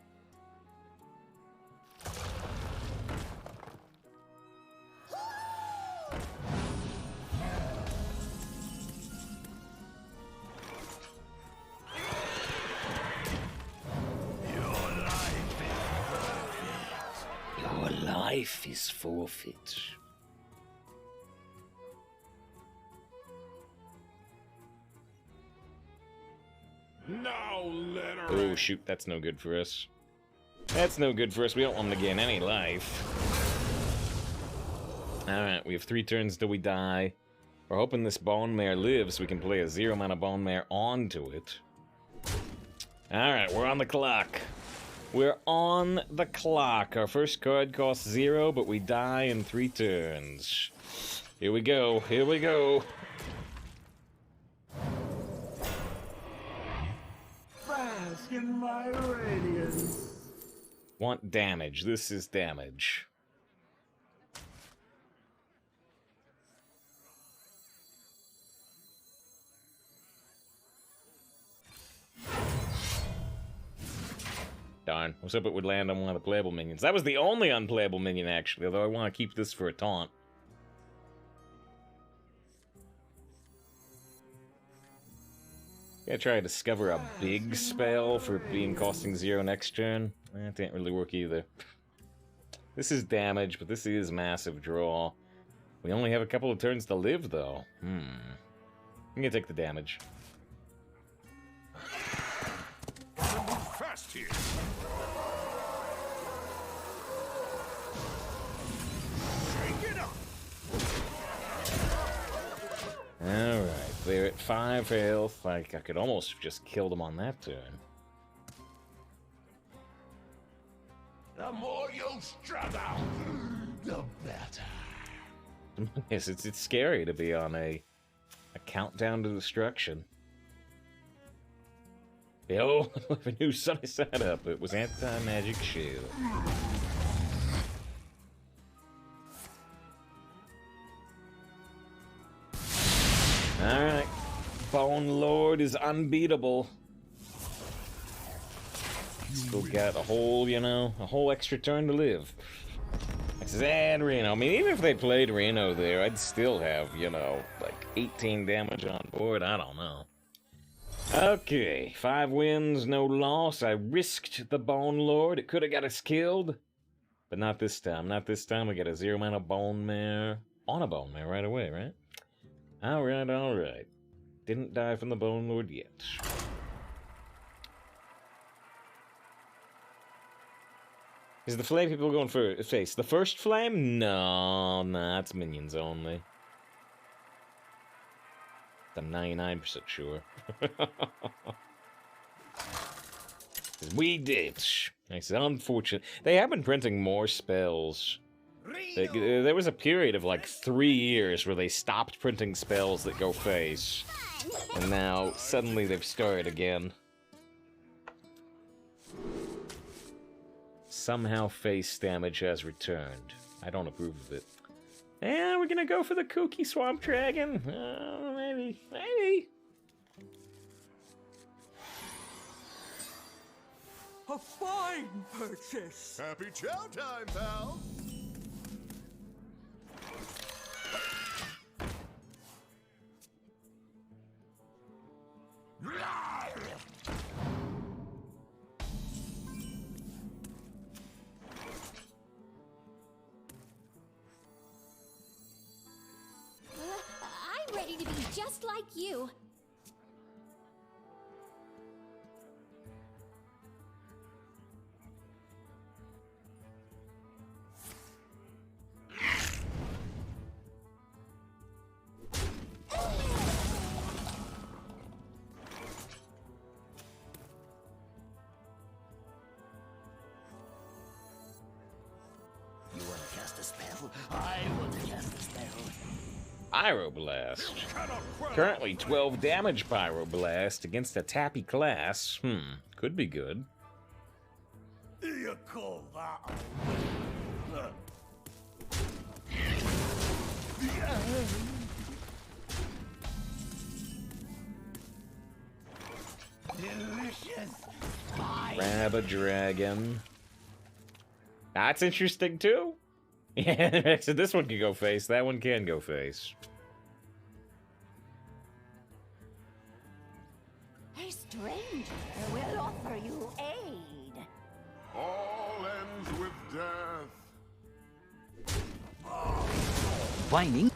Life is forfeit. Now let her. Oh shoot, that's no good for us. That's no good for us. We don't want them to gain any life. Alright, we have 3 turns till we die. We're hoping this Bone Mare lives so we can play a 0 mana Bone Mare onto it. Alright, we're on the clock. We're on the clock. Our first card costs 0, but we die in 3 turns. Here we go. Here we go. Bask in my radiance. Want damage. This is damage. Darn. I was hoping it would land on one of the playable minions. That was the only unplayable minion, actually, although I want to keep this for a taunt. Gotta try to discover a big spell for being costing 0 next turn. That didn't really work either. This is damage, but this is massive draw. We only have a couple of turns to live, though. I'm gonna take the damage. Fast here. Shake it up. Alright, they're at 5 health. Like, I could almost have just killed them on that turn. The more you struggle, the better. Yes, it's scary to be on a countdown to destruction. Oh, a new sunny side up. It was anti-magic shield. Alright. Bonelord is unbeatable. Still got a whole, you know, a whole extra turn to live. And Reno. I mean, even if they played Reno there, I'd still have, you know, like 18 damage on board. I don't know. Okay, 5 wins, no loss. I risked the Bonelord. It could have got us killed. But not this time. Not this time. We get a 0 mana Bone Mare. On a Bone Mare right away, right? Alright, alright. Didn't die from the Bonelord yet. Is the flame people going for face? The first flame? No, nah, it's minions only. I'm 99% sure. We did. It's unfortunate. They have been printing more spells. There was a period of like 3 years where they stopped printing spells that go face. And now, suddenly they've started again. Somehow face damage has returned. I don't approve of it. Yeah, we're gonna go for the kooky swamp dragon. Maybe. A fine purchase. Happy chow time, pal. I'm ready to be just like you. You want to cast a spell? I want to cast a spell. Pyroblast. Currently 12 damage Pyroblast against a tappy class. Could be good. You call that Delicious. Grab a dragon. That's interesting too. Yeah, so this one can go face, that one can go face. A stranger will offer you aid. All ends with death. Whining.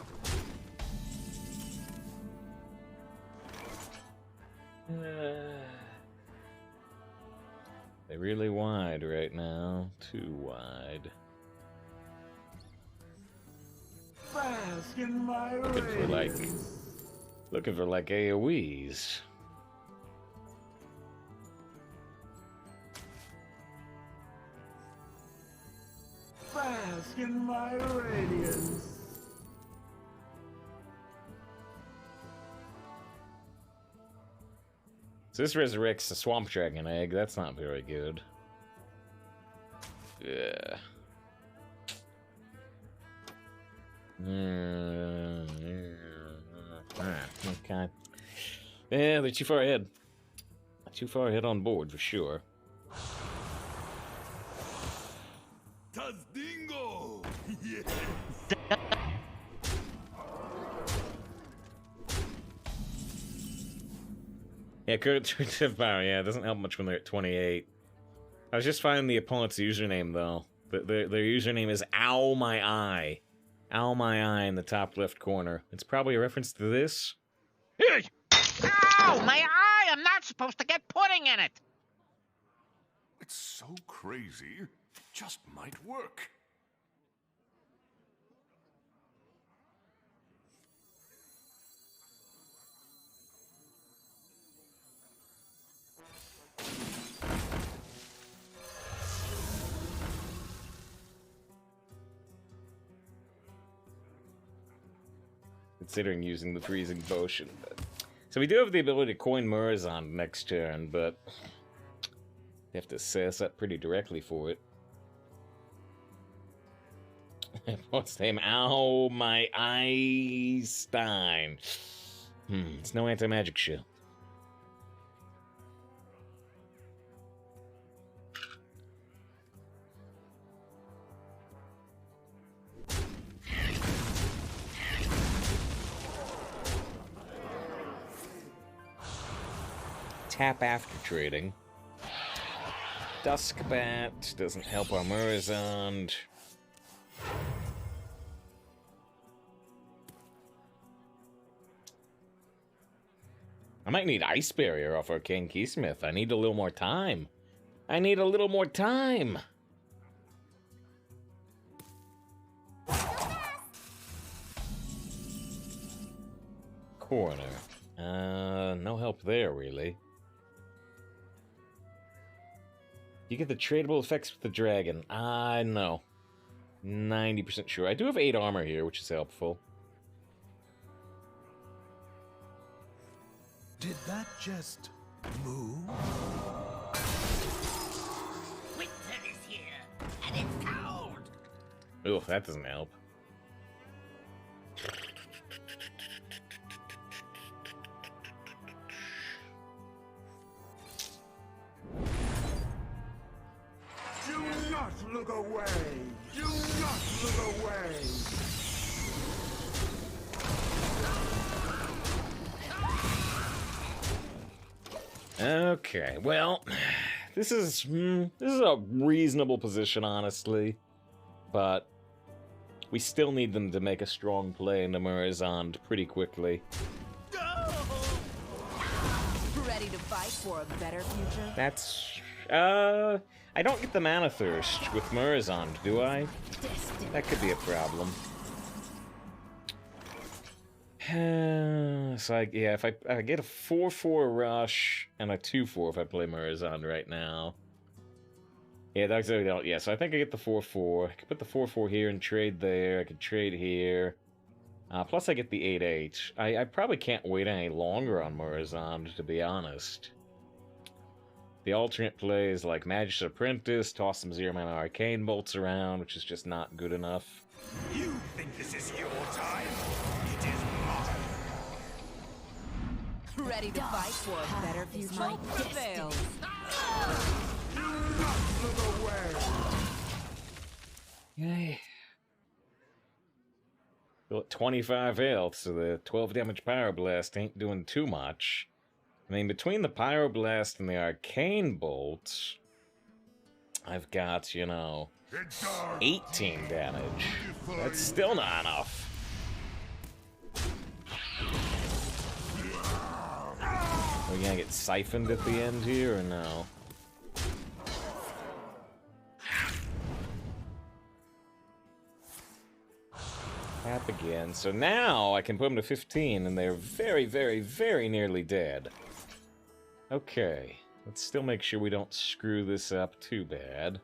They're really wide right now. Too wide. bask in my Looking for like AoEs. Bask in my radiance. So this resurrects the swamp dragon egg. That's not very good. Yeah. Okay. Yeah, they're too far ahead. Too far ahead on board for sure. Tazdingo! Yes! Yeah, current power. Yeah, it doesn't help much when they're at 28. I was just finding the opponent's username though. Their username is Ow My Eye. Ow My Eye in the top left corner. It's probably a reference to this. Ow! My eye! I'm not supposed to get pudding in it! It's so crazy. It just might work. Considering using the freezing potion. So we do have the ability to coin Murazond next turn, but you have to sass up pretty directly for it. What's the name? Ow My Einstein. It's no anti-magic shield. Tap after trading. Duskbat doesn't help our Murazond. I might need Ice Barrier off our King Keysmith. I need a little more time. I need a little more time. Corner. No help there, really. You get the tradable effects with the dragon. No. 90% sure. I do have 8 armor here, which is helpful. Did that just move? Winter is here! And it's cold. Ugh, that doesn't help. Do not look away. Do not look away. Okay, well, this is a reasonable position, honestly, but we still need them to make a strong play into Murazond pretty quickly. Ready to fight for a better future? That's I don't get the Mana Thirst with Murazond, do I? That could be a problem. So yeah, if I get a 4/4 rush and a 2/4 if I play Murazond right now. Yeah, that's yeah. So I think I get the 4/4. I could put the 4/4 here and trade there. I could trade here. Plus I get the 8/8. I probably can't wait any longer on Murazond, to be honest. The alternate play is like Magic's Apprentice, toss some 0-mana Arcane Bolts around, which is just not good enough. You think this is your time? It is mine. Ready to fight for a better future? Hope prevails. Do not look away. Yay. Still at 25 health, so the 12 damage Pyroblast ain't doing too much. I mean, between the Pyroblast and the Arcane Bolt, I've got, you know, 18 damage. That's still not enough. Are we gonna get siphoned at the end here, or no? Tap again. So now I can put them to 15, and they're very, very, very nearly dead. Okay. Let's still make sure we don't screw this up too bad.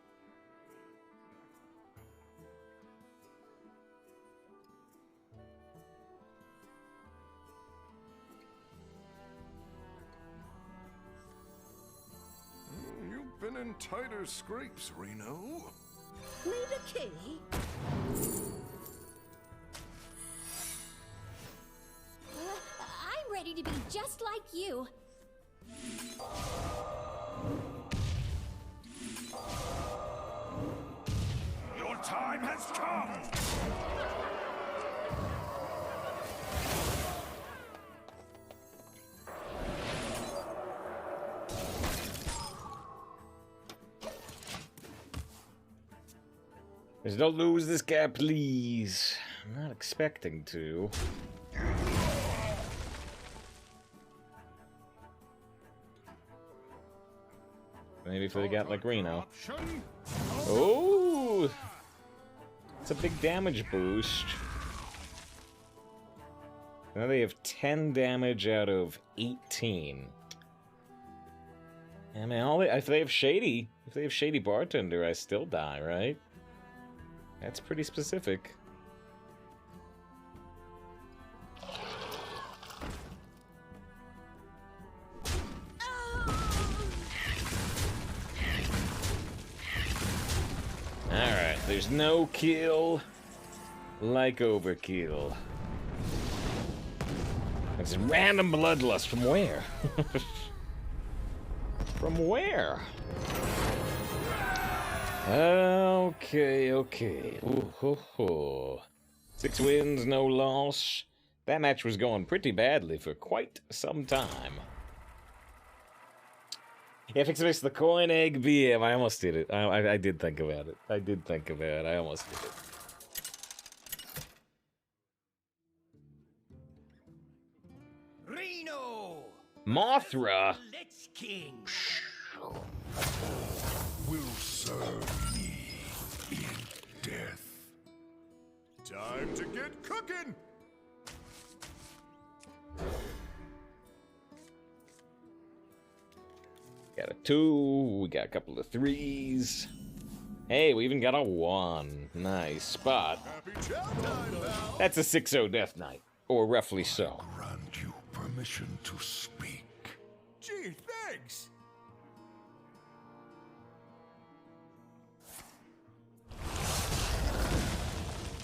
You've been in tighter scrapes, Reno. Need a key? I'm ready to be just like you. Your time has come. Just don't lose this guy, please. I'm not expecting to. Maybe if they got like Reno. Oh! It's a big damage boost. Now they have 10 damage out of 18. I mean, if they have Shady Bartender, I still die, right? That's pretty specific. Alright, there's no kill like overkill. It's random bloodlust from where? From where? Okay. Ooh, ho, ho. 6 wins, no loss. That match was going pretty badly for quite some time. Yeah, fix the coin egg BM. I almost did it. I did think about it. I almost did it. Reno! Mothra! Lich King! Will serve me in death. Time to get cooking! Got a 2, we got a couple of 3s. Hey, we even got a 1. Nice spot. Happy chow time, pal! That's a 6-0 Death Knight. Or roughly so. Grant you permission to speak. Gee, thanks!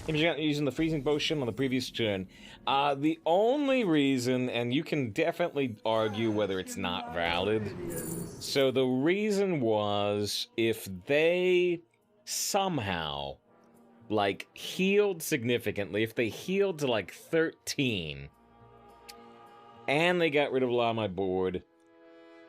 Using the freezing potion on the previous turn. The only reason, and you can definitely argue whether it's not valid. So the reason was if they somehow, like, healed significantly, if they healed to like 13, and they got rid of a lot of my board,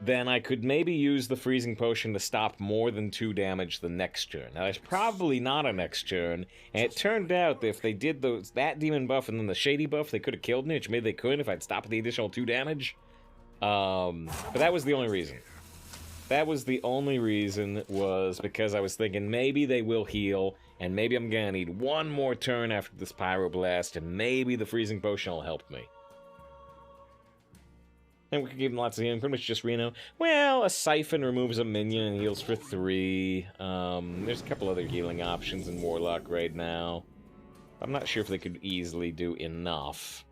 then I could maybe use the freezing potion to stop more than 2 damage the next turn. Now, there's probably not a next turn, and it turned out that if they did that demon buff and then the shady buff, they could have killed me, which maybe they could if I'd stopped the additional 2 damage. But that was the only reason. That was the only reason, was because I was thinking maybe they will heal, and maybe I'm gonna need 1 more turn after this Pyroblast, and maybe the freezing potion will help me. And we could give him lots of healing, pretty much just Reno. Well, a Siphon removes a minion and heals for 3. There's a couple other healing options in Warlock right now. I'm not sure if they could easily do enough.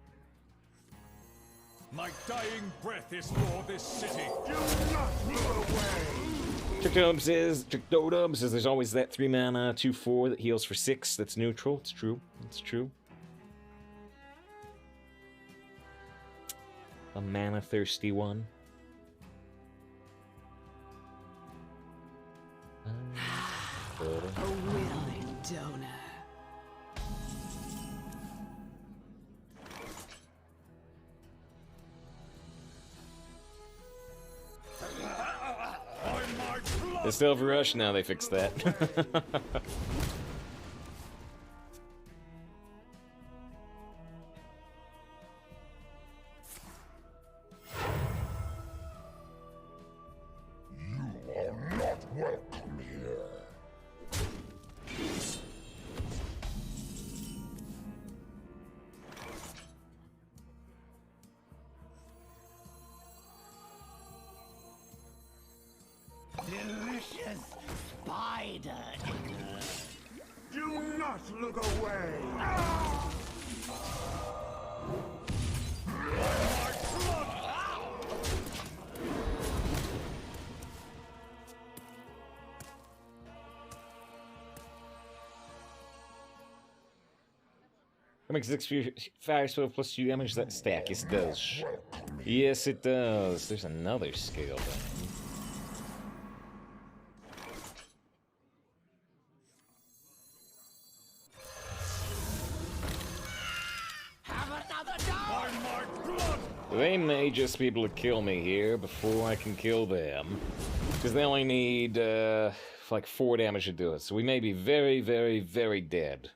My dying breath is for this city. Do not move away. Tricktotem says there's always that 3 mana, 2/4 that heals for 6. That's neutral. It's true. It's true. A mana-thirsty one. A willing donor. They still have a rush now, they fixed that. Welcome here. Delicious spider. Do not look away. That makes 6 fire spell plus 2 damage that stack. Yes, it does. Yes, it does. There's another scale down. They may just be able to kill me here before I can kill them. Because they only need, like 4 damage to do it. So we may be very, very, very dead.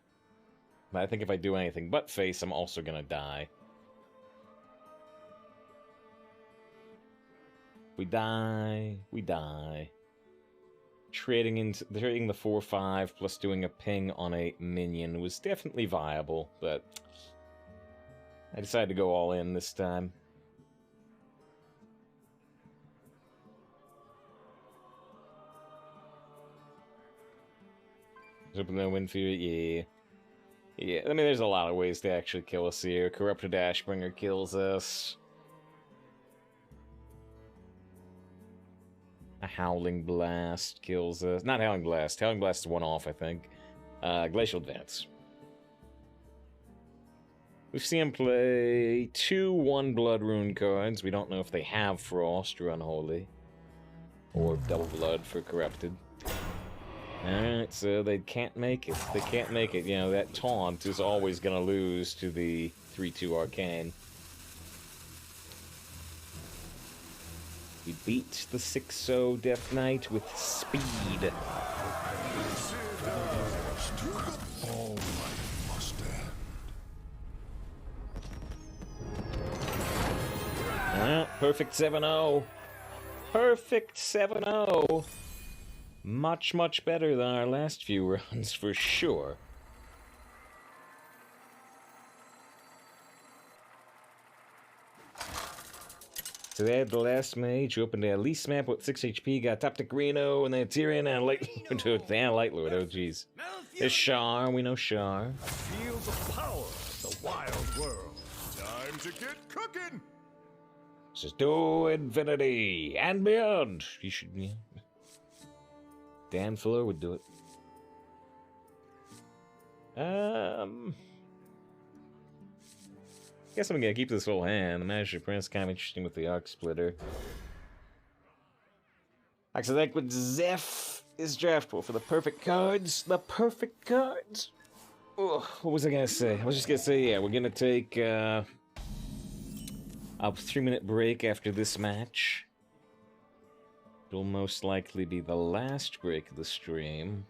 But I think if I do anything but face, I'm also gonna die. We die. We die. Trading the 4/5 plus doing a ping on a minion was definitely viable, but I decided to go all in this time. Open the wind fear, yeah. Yeah, I mean, there's a lot of ways to actually kill us here. Corrupted Ashbringer kills us. A Howling Blast kills us. Not Howling Blast. Howling Blast is one-off, I think. Glacial Advance. We've seen him play 2 1-Blood rune cards. We don't know if they have Frost or Unholy. Or Double Blood for Corrupted. Alright, so they can't make it. They can't make it. You know, that taunt is always going to lose to the 3/2 Arcane. We beat the 6-0 Death Knight with speed. Perfect 7-0. Perfect 7-0. Much, much better than our last few runs, for sure. So they had the last mage, who opened a lease map with 6 HP, got top to Reno, and then Tyrion and Light Lord. Damn, Light Lord, oh jeez. There's Shar, we know Shar. Feel the power of the wild world. Time to get cooking! Says to infinity and beyond. You should, yeah. Dan Fuller would do it. Guess I'm gonna keep this whole hand. The Master Prince kind of interesting with the Arc Splitter. Like, so that with Zeph is draft pool for the perfect cards. The perfect cards. Oh, what was I gonna say? I was just gonna say, yeah, we're gonna take a 3-minute break after this match. It'll most likely be the last break of the stream.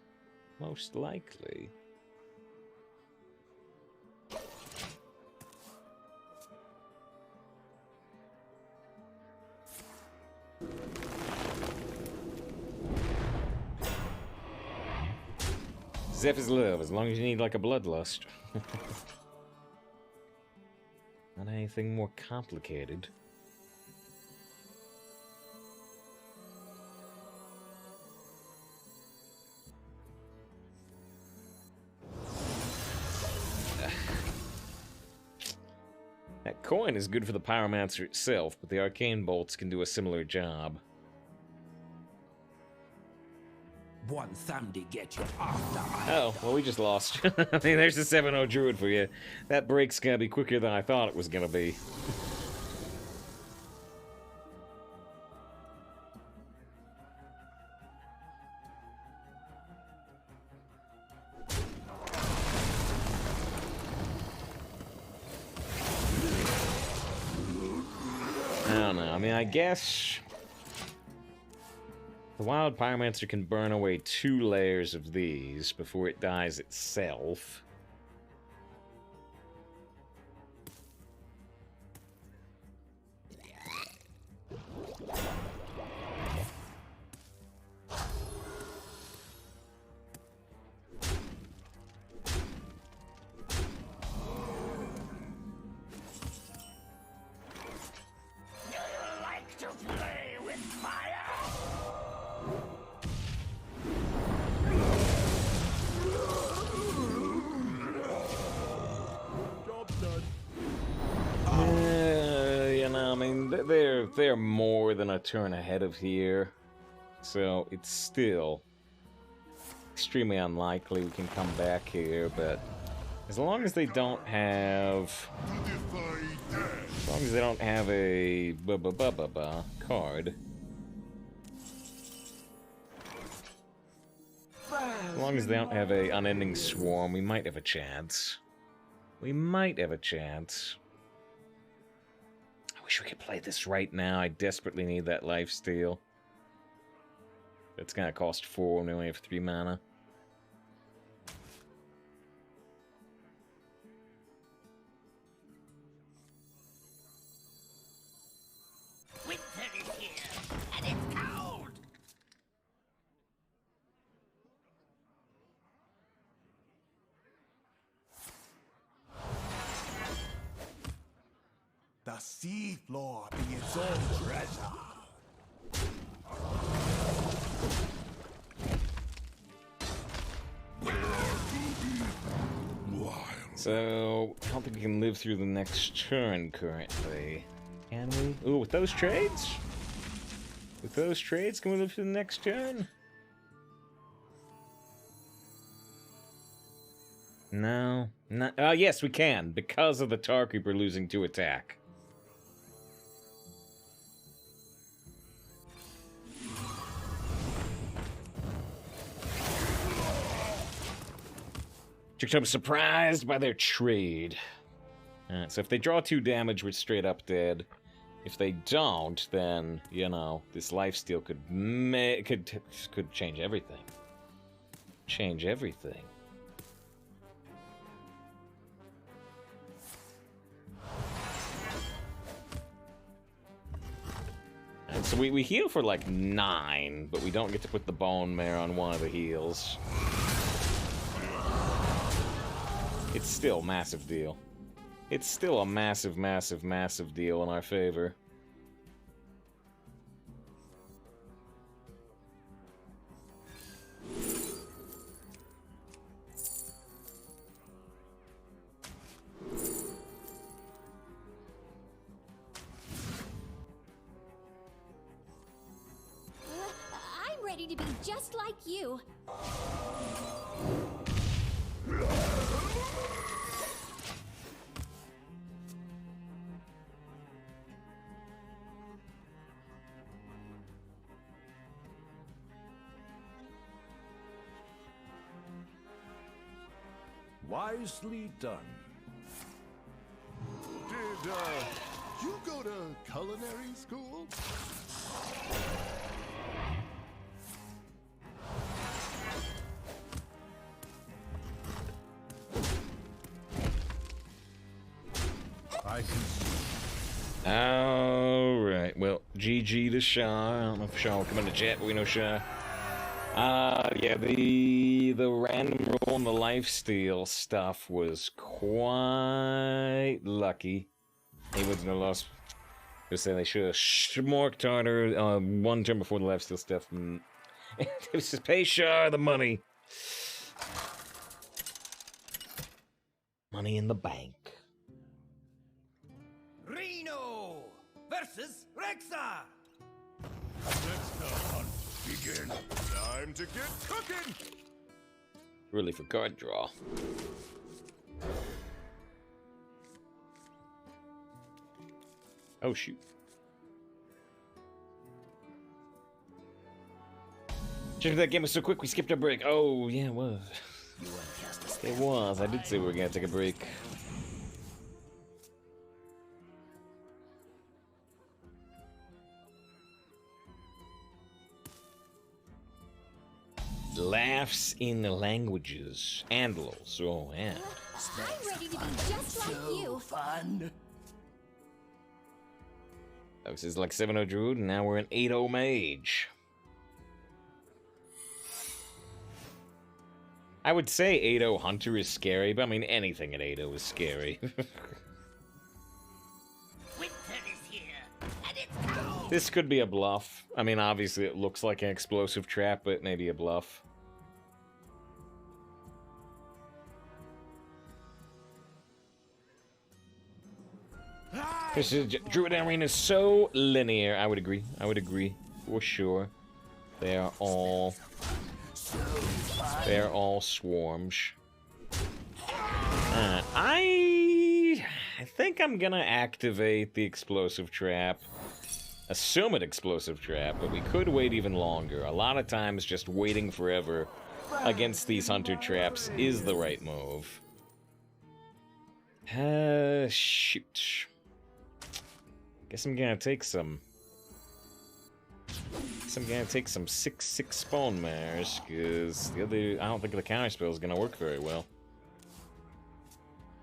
Most likely. Zeph is love, as long as you need like a bloodlust. Not anything more complicated. That coin is good for the Pyromancer itself, but the Arcane Bolts can do a similar job. One Sunday get you after. Oh, well, we just lost. I mean, there's the 7-0 Druid for you. That break's gonna be quicker than I thought it was gonna be. I don't know. I mean, I guess the Wild Pyromancer can burn away 2 layers of these before it dies itself. They're more than a turn ahead of here, so it's still extremely unlikely we can come back here, but as long as they don't have a card, as long as they don't have a unending swarm, we might have a chance. We might have a chance. I wish we could play this right now. I desperately need that lifesteal. It's gonna cost 4 and we only have 3 mana. Winter is here, and it's cold. The sea floor be its own treasure. So, I don't think we can live through the next turn currently. Can we? Ooh, with those trades? With those trades, can we live through the next turn? No. Not, yes, we can, because of the Tar Creeper losing 2 attack. I'm surprised by their trade. So if they draw 2 damage, we're straight up dead. If they don't, then, you know, this lifesteal could change everything. Change everything. And so we heal for like 9, but we don't get to put the bone mare on one of the heals. It's still a massive deal. It's still a massive, massive, massive deal in our favor. I'm ready to be just like you. Wisely done. Did you go to culinary school? I can see. Alright, well, GG to Shah. I don't know if Shah will come into chat, but we know Shah. Yeah, the random roll and the lifesteal stuff was quite lucky. He wouldn't have lost. Just saying they should have schmorked harder one turn before the lifesteal stuff. It was just pay Shah the money. Money in the bank. Reno versus Rexa. Let the hunt begin. Time to get cooking. Really for card draw. Oh shoot. Just that game was so quick we skipped a break. Oh yeah, it was. It was. I did say we were gonna take a break. Laughs in the languages. Andals. Oh, yeah. I'm ready to be just like you. Fun. This is like 7-0 Druid, and now we're an 8-0 Mage. I would say 8-0 Hunter is scary, but I mean, anything at 8-0 is scary. Winter is here, and it's cold. This could be a bluff. I mean, obviously it looks like an explosive trap, but maybe a bluff. This is, Druid Arena is so linear. I would agree. I would agree for sure. They are all swarms. I think I'm gonna activate the explosive trap. Assume an explosive trap, but we could wait even longer. A lot of times just waiting forever against these hunter traps is the right move. Shoot. Guess I'm gonna take some. I'm gonna take some 6/6 spawn mares, because the other, I don't think the counter spell is gonna work very well.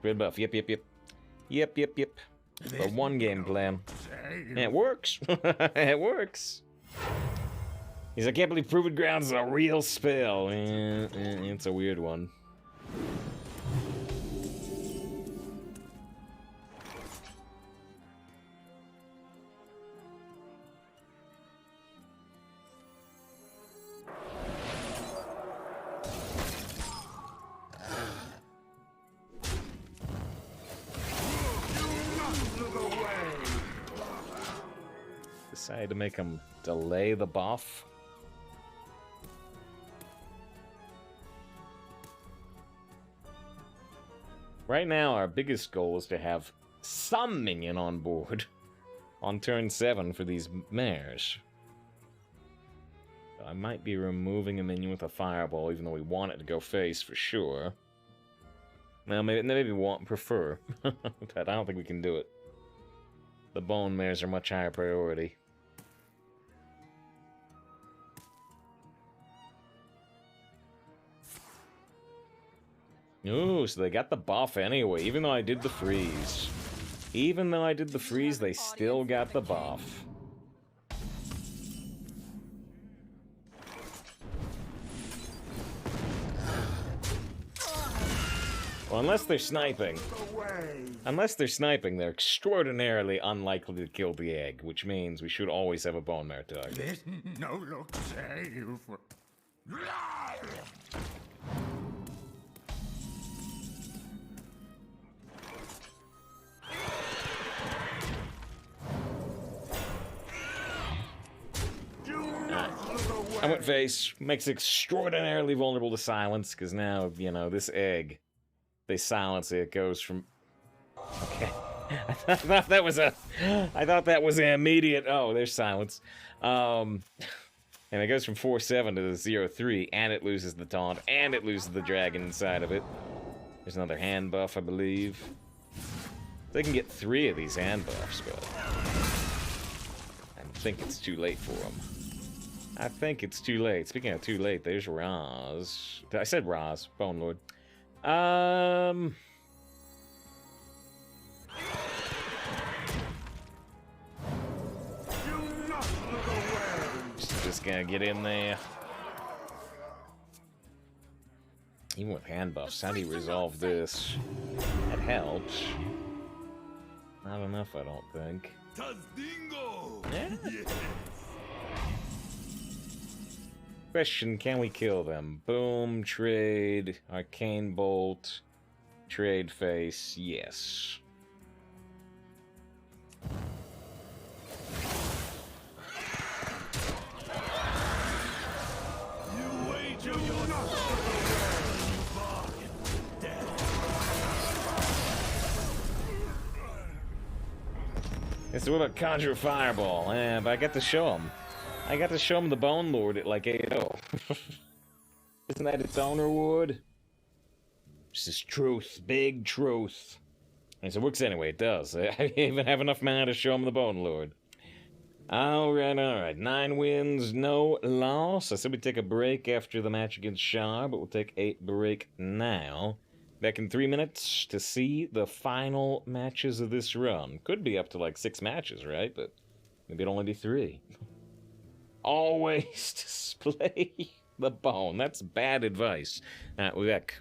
Red buff, yep. The one game plan. It works. It works. He's like, I can't believe Proven Grounds is a real spell. It's a weird one. Decided to make him delay the buff. Right now, our biggest goal is to have some minion on board on turn 7 for these mares. So I might be removing a minion with a fireball, even though we want it to go face for sure. Well, maybe we prefer, but I don't think we can do it. The bone mares are much higher priority. Ooh, so they got the buff anyway, even though I did the freeze. Even though I did the freeze, they still got the buff. Well, unless they're sniping. Unless they're sniping, they're extraordinarily unlikely to kill the egg, which means we should always have a bone mare target. This no look safe. I went face. Makes it extraordinarily vulnerable to silence, because now, you know, this egg, they silence it. It goes from... Okay. I thought that was an immediate... Oh, there's silence. And it goes from 4/7 to 0/3, and it loses the taunt, and it loses the dragon inside of it. There's another hand buff, I believe. They can get 3 of these hand buffs, but I think it's too late for them. I think it's too late. Speaking of too late, there's Raz. I said Raz, Bonelord. Just gonna get in there. Even with hand buffs, how do you resolve this? That helps. Not enough, I don't think. Yeah. Question, can we kill them? Boom, trade, arcane bolt, trade face, yes. So what about Conjure Fireball? But I got to show him. I got to show him the Bonelord at like 8-0. Isn't that its own reward? This is truth. Big truth. And so it works anyway, it does. I even have enough mana to show him the Bonelord. Alright. 9 wins, no loss. I said we'd take a break after the match against Shar, but we'll take a break now. Back in 3 minutes to see the final matches of this run. Could be up to like 6 matches, right? But maybe it'll only be 3. Always display the bone. That's bad advice. We're back.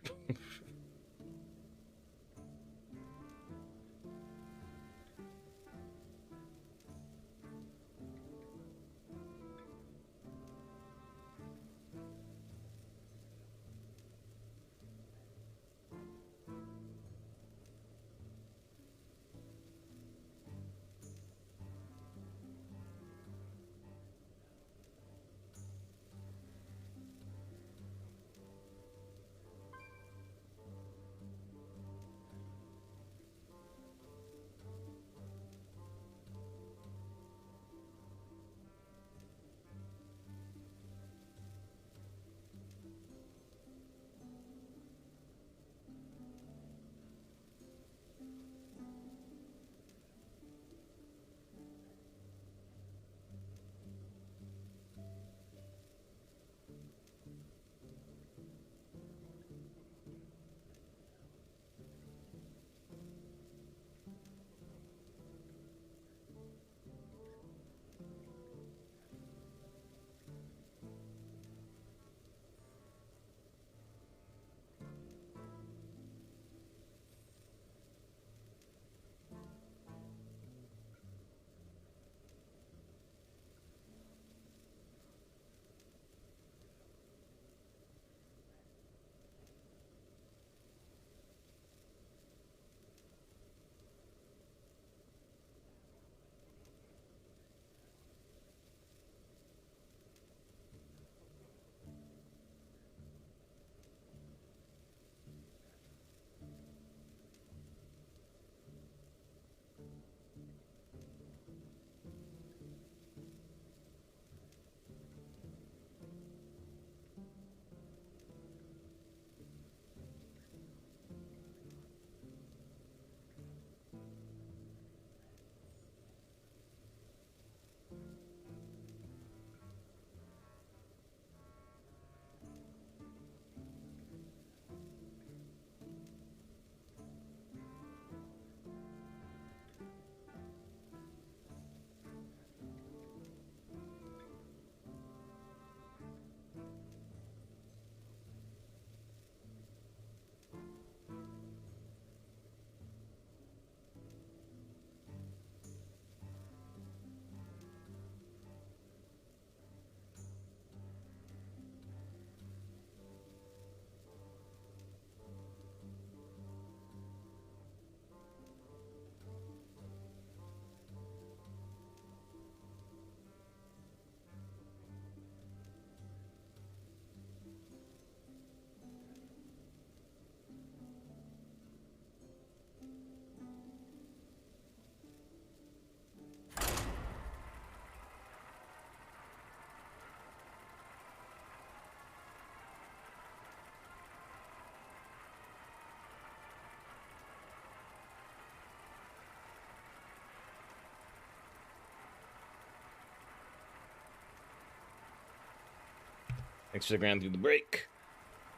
Thanks for the ground through the break.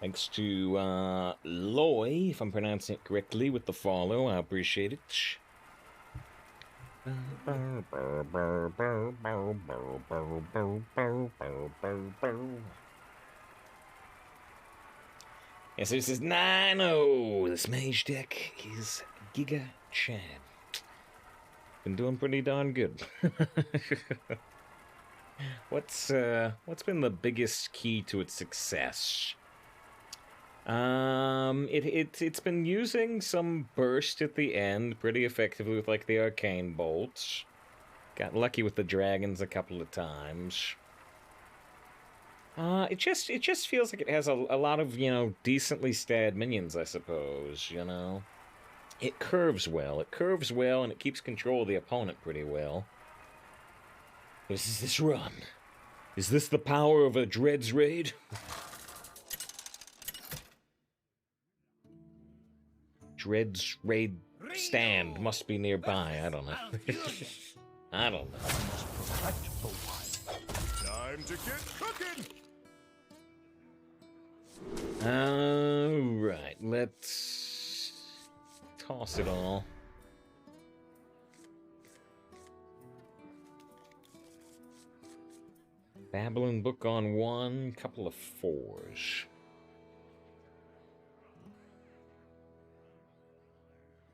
Thanks to Loy, if I'm pronouncing it correctly, with the follow. I appreciate it. Yes, this is 9-0. This mage deck is Giga Chad. Been doing pretty darn good. What's been the biggest key to its success? It's been using some burst at the end pretty effectively with like the arcane bolts. Got lucky with the dragons a couple of times. It just feels like it has a lot of, you know, decently stad minions, I suppose, you know. It curves well, and it keeps control of the opponent pretty well. This is this run. Is this the power of a Dreads raid? Dreads raid stand must be nearby, I don't know. I don't know. Time to get cooking! Alright, let's toss it all. Babylon book on 1, couple of 4s.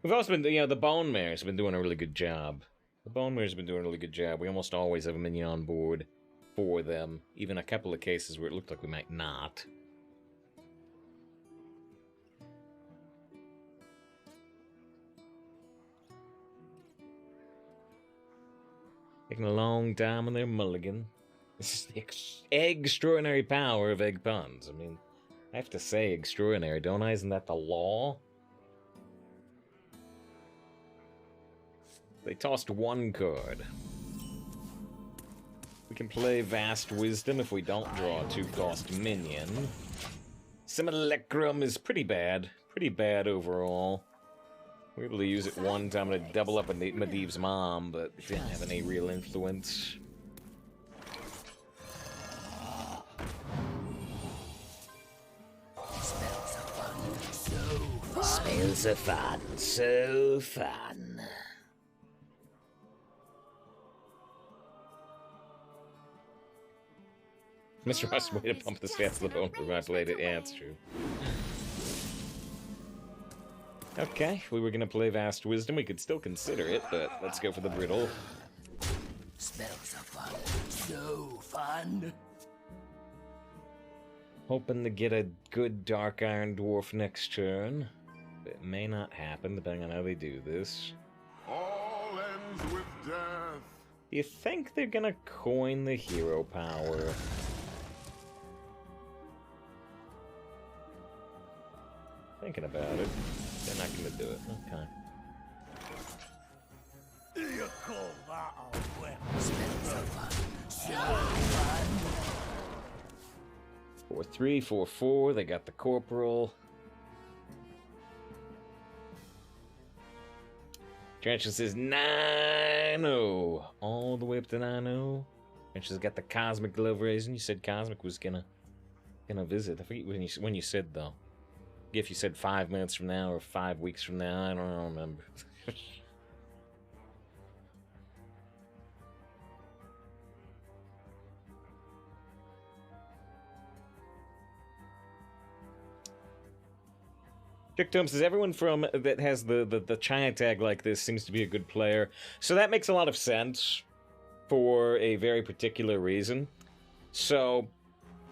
We've also been, you know, the Bone Mare's been doing a really good job. The Bone Mare's been doing a really good job. We almost always have a minion on board for them. Even a couple of cases where it looked like we might not. Taking a long time on their mulligan. This is the extraordinary power of egg puns. I mean, I have to say extraordinary, don't I? Isn't that the law? They tossed 1 card. We can play Vast Wisdom if we don't draw a 2-cost minion. Simulacrum is pretty bad. Pretty bad overall. We were able to use it one time to double up a Medivh's mom, but it didn't have any real influence. Spells are fun, so fun. Mr. Ross, way to pump the stats of the bone when I played it. Yeah, it's true. Okay, we were gonna play Vast Wisdom. We could still consider it, but let's go for the Brittle. Spells are fun. So fun. Hoping to get a good Dark Iron Dwarf next turn. It may not happen, depending on how they do this. All ends with death. Do you think they're gonna coin the hero power? Thinking about it. They're not gonna do it. Okay. You call that a weapon? Spells are fun. So fun. 4-3, 4-4. They got the Corporal. Trenches says 9-0. All the way up to 9-0. Trenches got the Cosmic Glove raising. You said Cosmic was gonna visit. I forget when you said though. If you said 5 minutes from now or 5 weeks from now, I don't remember. Tricktom says everyone from that has the China tag like this seems to be a good player. So that makes a lot of sense for a very particular reason. So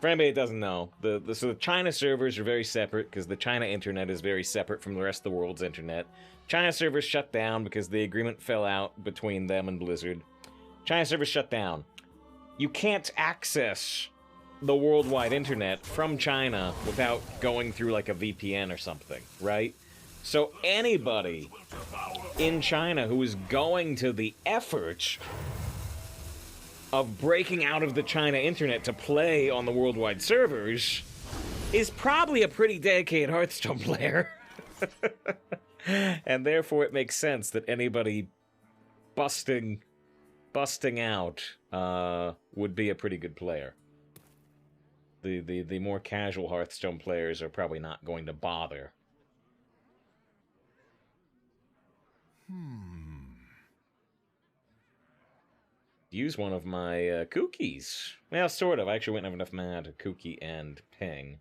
for anybody that doesn't know, so the China servers are very separate because the China internet is very separate from the rest of the world's internet. China servers shut down because the agreement fell out between them and Blizzard. China servers shut down. You can't access the worldwide internet from China without going through like a VPN or something, right? So anybody in China who is going to the effort of breaking out of the China internet to play on the worldwide servers is probably a pretty dedicated Hearthstone player. And therefore it makes sense that anybody busting out would be a pretty good player. the more casual Hearthstone players are probably not going to bother. Use one of my kookies. Well, sort of. I actually wouldn't have enough mana to kooky and ping.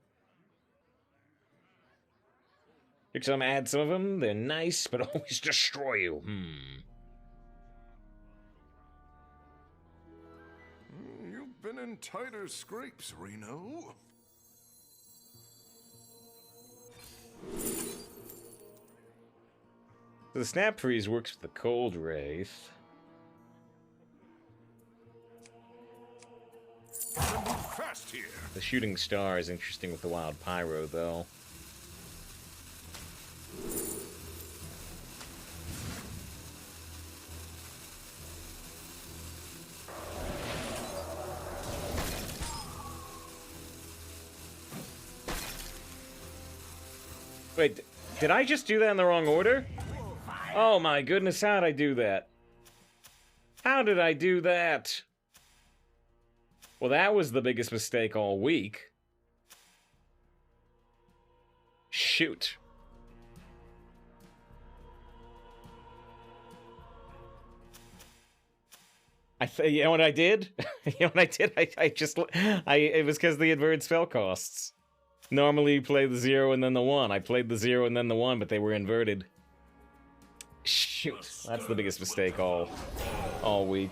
Because I'm add some of them. They're nice, but always destroy you. You've been in tighter scrapes, Reno. The Snap Freeze works with the Cold Wraith. Fast here. The Shooting Star is interesting with the Wild Pyro, though. Wait, did I just do that in the wrong order? Oh my goodness, how did I do that? How did I do that? Well, that was the biggest mistake all week. Shoot. You know what I did? You know what I did? It was because the inverted spell costs. Normally you play the 0 and then the 1. I played the 0 and then the 1, but they were inverted. Shoot. That's the biggest mistake all week.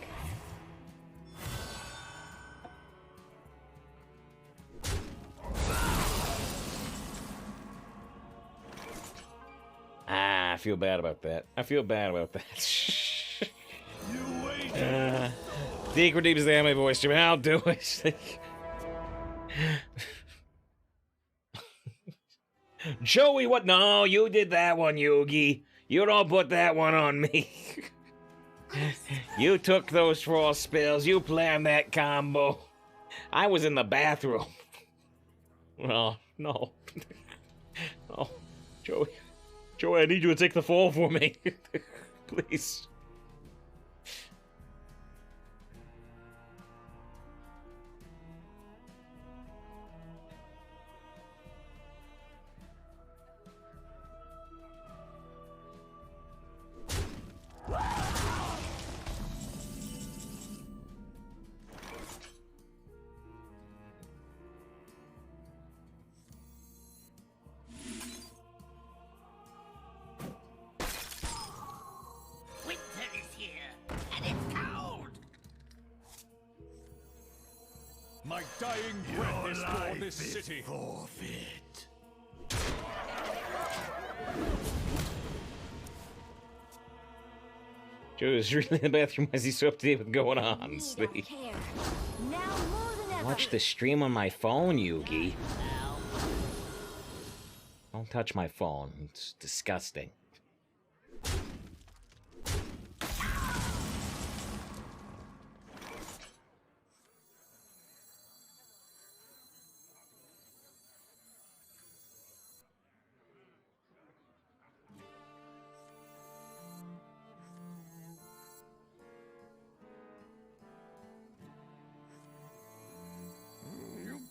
I feel bad about that. I feel bad about that. Deke redeems the anime voice, Jimmy. I'll do it. Joey, what? No, you did that one, Yugi. You don't put that one on me. You took those frost spells. You planned that combo. I was in the bathroom. Oh, no. Oh, Joey. Joey, I need you to take the fall for me. Please. My dying breath is for this city. Forfeit. Joe is really in the bathroom as he's so up to date with going on. Watch the stream on my phone, Yugi. Don't touch my phone. It's disgusting.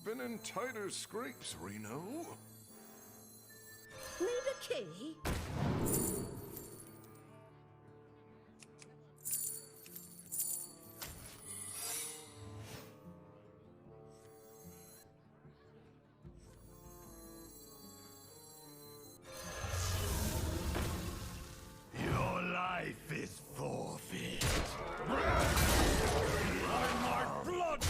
Been in tighter scrapes, Reno. Need a key? Your life is forfeit. My blood!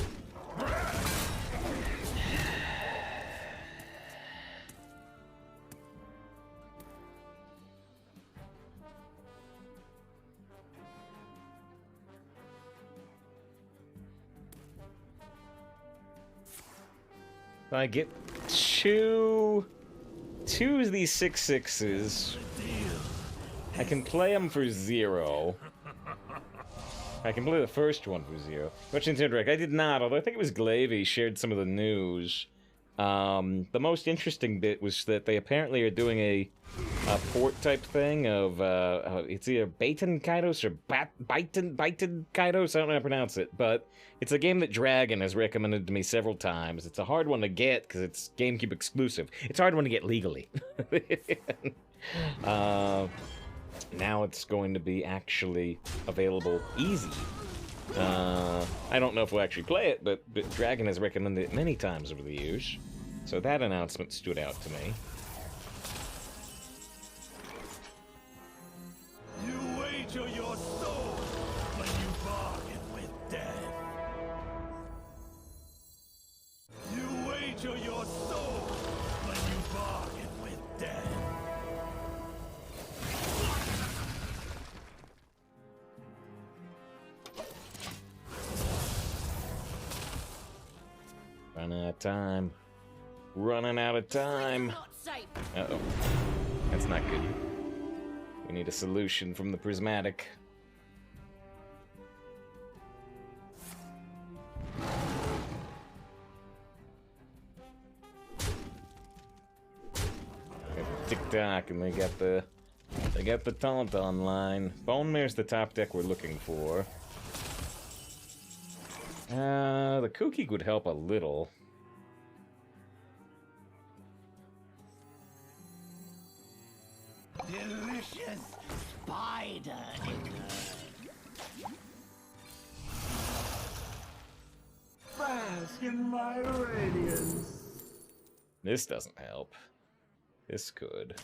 I get two of these 6/6s. I can play them for 0. I can play the first one for 0. Much Nintendo Direct. I did not, although I think it was Glavy shared some of the news. The most interesting bit was that they apparently are doing a port type thing of, it's either Baiten Kaidos or Baiten Kaidos, I don't know how to pronounce it, but it's a game that Dragon has recommended to me several times. It's a hard one to get because it's GameCube exclusive. It's a hard one to get legally. Now it's going to be actually available easy. I don't know if we'll actually play it, but Dragon has recommended it many times over the years. So that announcement stood out to me. You wager your soul when you bargain with death. You wager your soul when you bargain with death. Running out of time. Running out of time. Not safe. Uh-oh. That's not good. We need a solution from the prismatic. Got the TikTok, and they got the taunt online. Bone Mare's the top deck we're looking for. The Kooky would help a little. Delicious spider Bask in my radiance. This doesn't help. This could.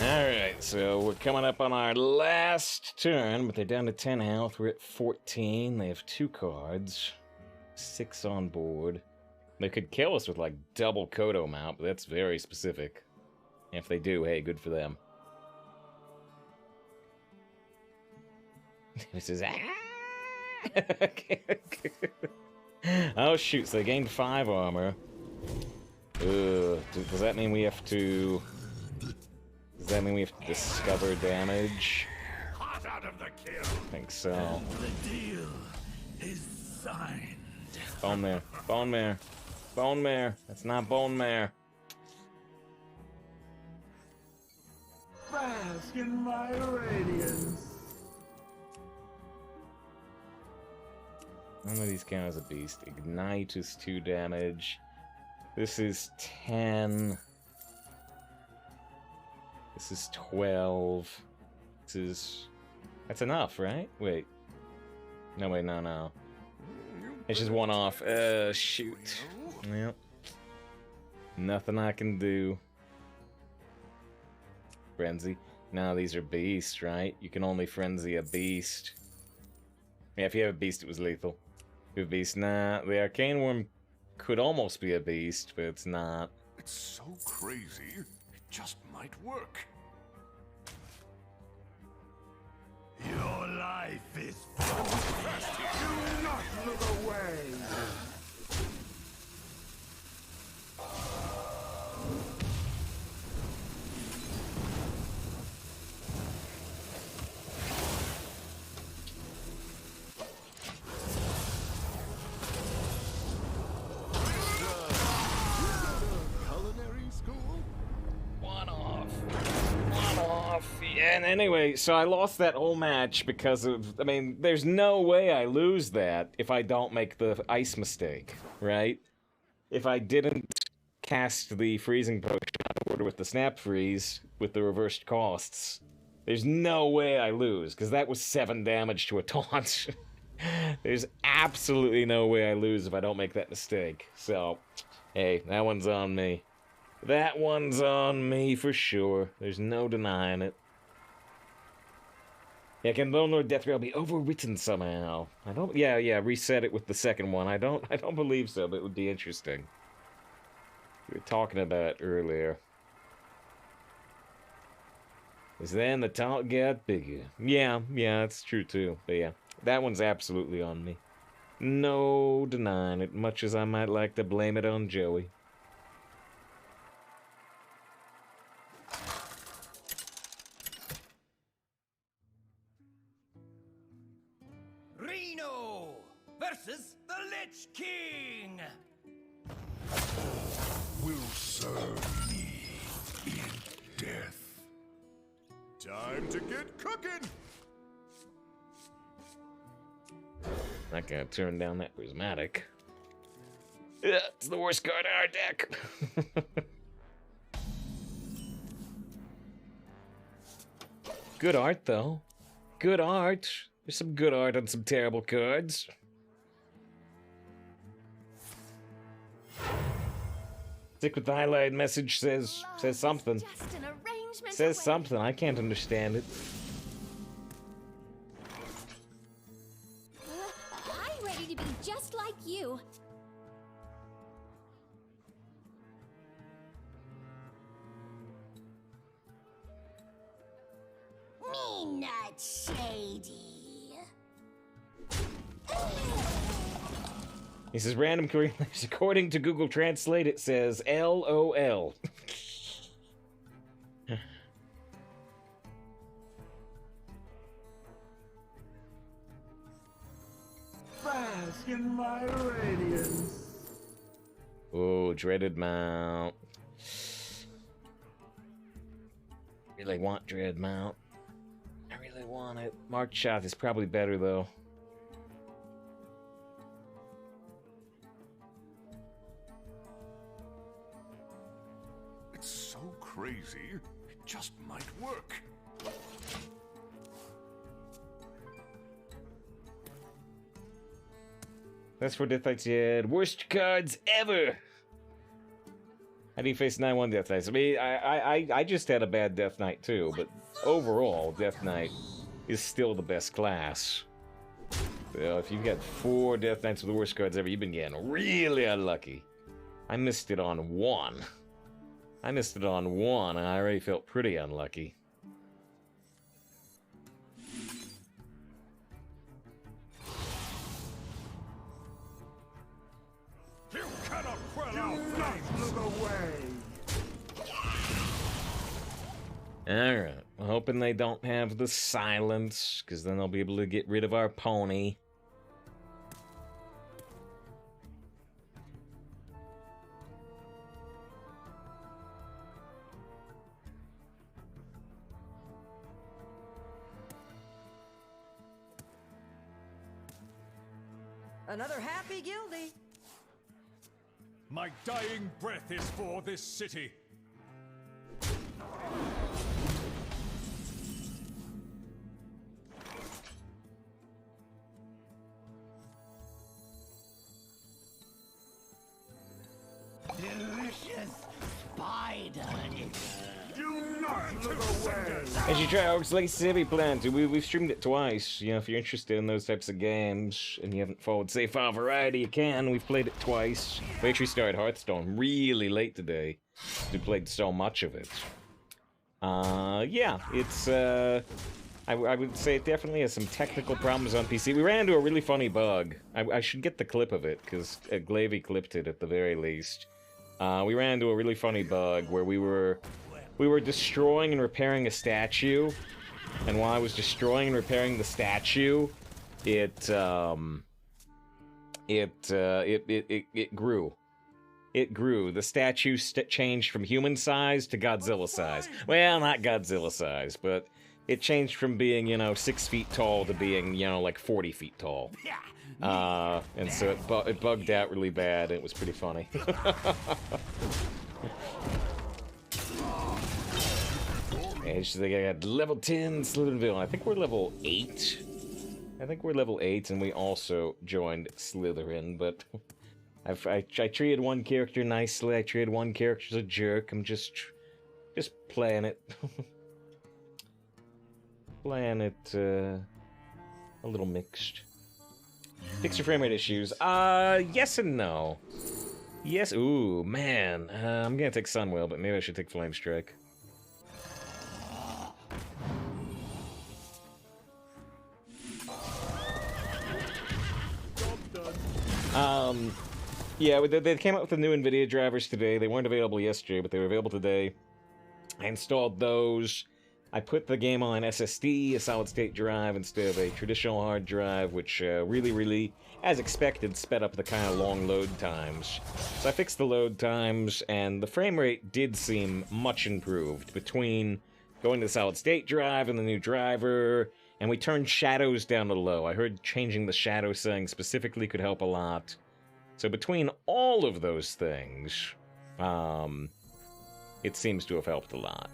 Alright, so we're coming up on our last turn, but they're down to 10 health. We're at 14. They have 2 cards. 6 on board. They could kill us with, like, double Kodo mount, but that's very specific. And if they do, hey, good for them. This is... Oh, shoot, so they gained 5 armor. Does that mean we have to... Does that mean we have to discover damage? hot out of the kill. I think so. The deal is signed. Bone Mare. Bone Mare. Bone Mare. That's not Bone Mare. Bask in my radiance. None of these count as a beast. Ignite is 2 damage. This is 10. This is 12. This is... That's enough, right? Wait. No, wait, no. It's just 1 off. Shoot. Yep. Nothing I can do. Frenzy. No, these are beasts, right? You can only frenzy a beast. Yeah, if you have a beast, it was lethal. If you have a beast, nah. The Arcane Worm could almost be a beast, but it's not. It's so crazy, it just might work. Your life is Do not look away. Culinary school? 1 off. 1 off. Yeah, and anyway, so I lost that whole match because of... I mean, there's no way I lose that if I don't make the ice mistake, right? If I didn't cast the freezing potion out of order with the snap freeze with the reversed costs, there's no way I lose, because that was 7 damage to a taunt. There's absolutely no way I lose if I don't make that mistake. So, hey, that one's on me. That one's on me for sure. There's no denying it. Yeah, can Bonelord Death Rail be overwritten somehow? I don't. Yeah, reset it with the second one. I don't believe so, but it would be interesting. We were talking about it earlier. Because then the talk got bigger. Yeah, that's true too. But yeah, that one's absolutely on me. No denying it, much as I might like to blame it on Joey. Reno versus the Lich King. Will serve me in death. Time to get cooking! Not gonna turn down that prismatic. Yeah, it's the worst card in our deck. Good art, though. Good art. There's some good art on some terrible cards. Stick with the highlighted message says something. Just an arrangement Says away. something. I can't understand it. I'm ready to be just like you. Me not shady. He says random Korean letters. According to Google Translate, it says LOL. Bask in my radiance. Oh, dreaded mount. Really want dread mount. I really want it. Mark shot is probably better though. It's so crazy, it just might work. That's for Death Knights yet. Worst cards ever! How do you face 9-1 Death Knights? I mean, I just had a bad Death Knight too, but overall, Death Knight is still the best class. So if you've got 4 Death Knights with the worst cards ever, you've been getting really unlucky. I missed it on 1. And I already felt pretty unlucky. You cannot quell Do our not flames! look away. Alright, I'm hoping they don't have the silence, because then they'll be able to get rid of our pony. Another happy guildie. My dying breath is for this city. Delicious spider. Do not look away. As you try Orcs Legacy Heavy Plan, we've streamed it twice. You know, if you're interested in those types of games and you haven't followed Safe File Variety, you can. We've played it twice. We actually started Hearthstone really late today. We played so much of it. Yeah, it's, I would say it definitely has some technical problems on PC. We ran into a really funny bug. I should get the clip of it, because Glavy clipped it at the very least. We ran into a really funny bug where we were destroying and repairing a statue, and while I was destroying and repairing the statue, it grew. It grew. The statue changed from human size to Godzilla size. Well, not Godzilla size, but it changed from being, 6 feet tall to being, like 40 feet tall. And so it bugged out really bad, and it was pretty funny. I got level 10 Slytherinville. I think we're level 8. And we also joined Slytherin, but I treated one character nicely. I treated one character as a jerk. I'm just playing it. playing it a little mixed. Fix your frame rate issues. Yes and no. Yes. Ooh, man. I'm gonna take Sunwheel, but maybe I should take Flame Strike. Yeah, they came out with the new NVIDIA drivers today. They weren't available yesterday, but they were available today. I installed those. I put the game on SSD, a solid-state drive, instead of a traditional hard drive, which really, as expected, sped up the kind of long load times. So I fixed the load times, and the frame rate did seem much improved between going to the solid-state drive and the new driver, and we turned shadows down to low. I heard changing the shadow setting specifically could help a lot. So between all of those things, it seems to have helped a lot.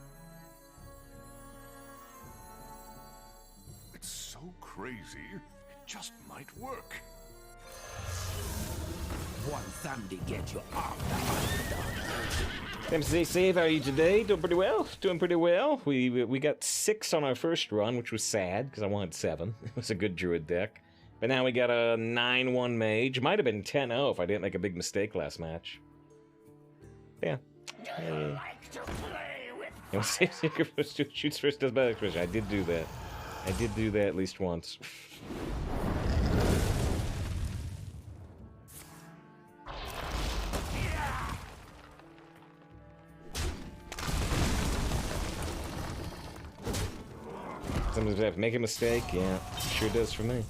It's so crazy, it just might work. One Sunday get you off TrumpSC save, how are you today? Doing pretty well. Doing pretty well. We got 6 on our first run, which was sad, because I wanted 7. It was a good druid deck. But now we got a 9-1 mage. Might have been 10-0 if I didn't make a big mistake last match. Yeah. like to play with Shoots first, does better expression. I did do that. I did do that at least once. Sometimes I have to make a mistake. Yeah, sure does for me.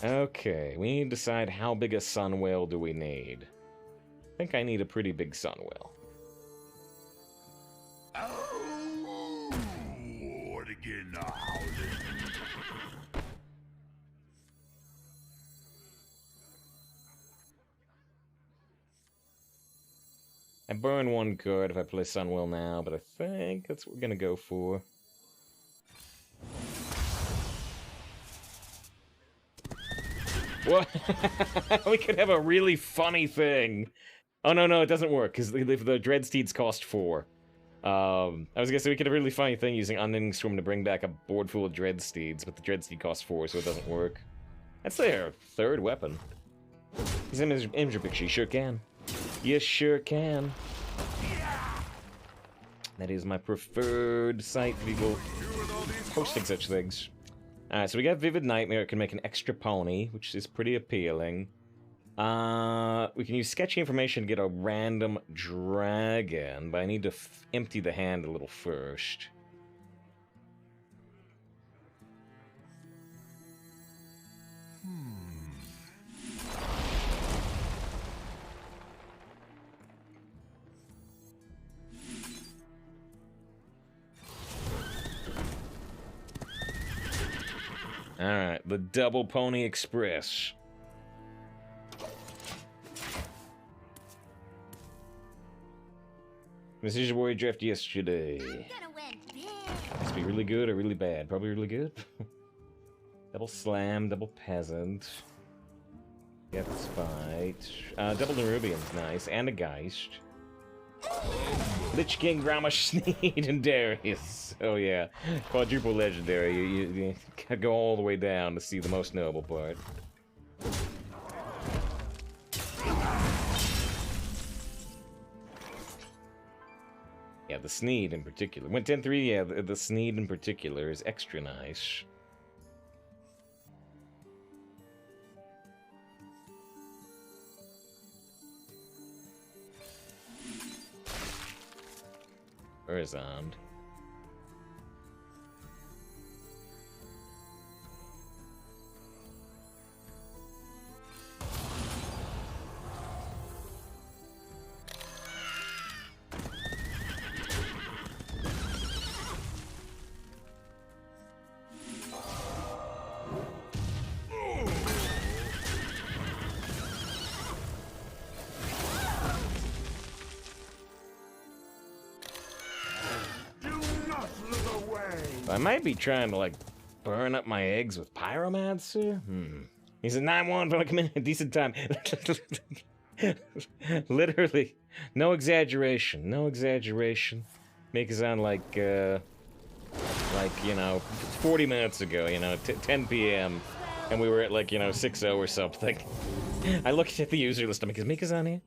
Okay, we need to decide how big a sun whale do we need. I think I need a pretty big sun whale. Oh, what again now? I burn 1 card if I play Sunwheel now, but I think that's what we're gonna go for. What? We could have a really funny thing. Oh, no, it doesn't work, because the Dreadsteeds cost 4. I was gonna say we could have a really funny thing using Unending Storm to bring back a board full of Dreadsteeds, but the Dreadsteed costs 4, so it doesn't work. That's their 3rd weapon. He's in his image picture, you sure can. You sure can. That is my preferred site for people posting such things. Alright, so we got Vivid Nightmare. It can make an extra pony, which is pretty appealing. We can use sketchy information to get a random dragon, but I need to empty the hand a little first. Alright, the Double Pony Express. Message Warrior draft yesterday. I'm gonna win big. Must be really good or really bad. Probably really good. Double Slam, Double Peasant. Get Spite. Double Nerubian's nice, and a Geist. Lich King, Gramash, Sneed, and Darius. Oh yeah, quadruple legendary. You gotta go all the way down to see the most noble part. Yeah, the Sneed in particular. Went 10-3, yeah, the Sneed in particular is extra nice. Verizon. I might be trying to, like, burn up my eggs with Pyromancer? He's a 9-1, but I come in a decent time. Literally. No exaggeration. No exaggeration. Make it sound like, like, you know, 40 minutes ago, you know, 10 p.m., and we were at, like, you know, 6-0 or something. I looked at the user list, I'm like, is Mikazan here?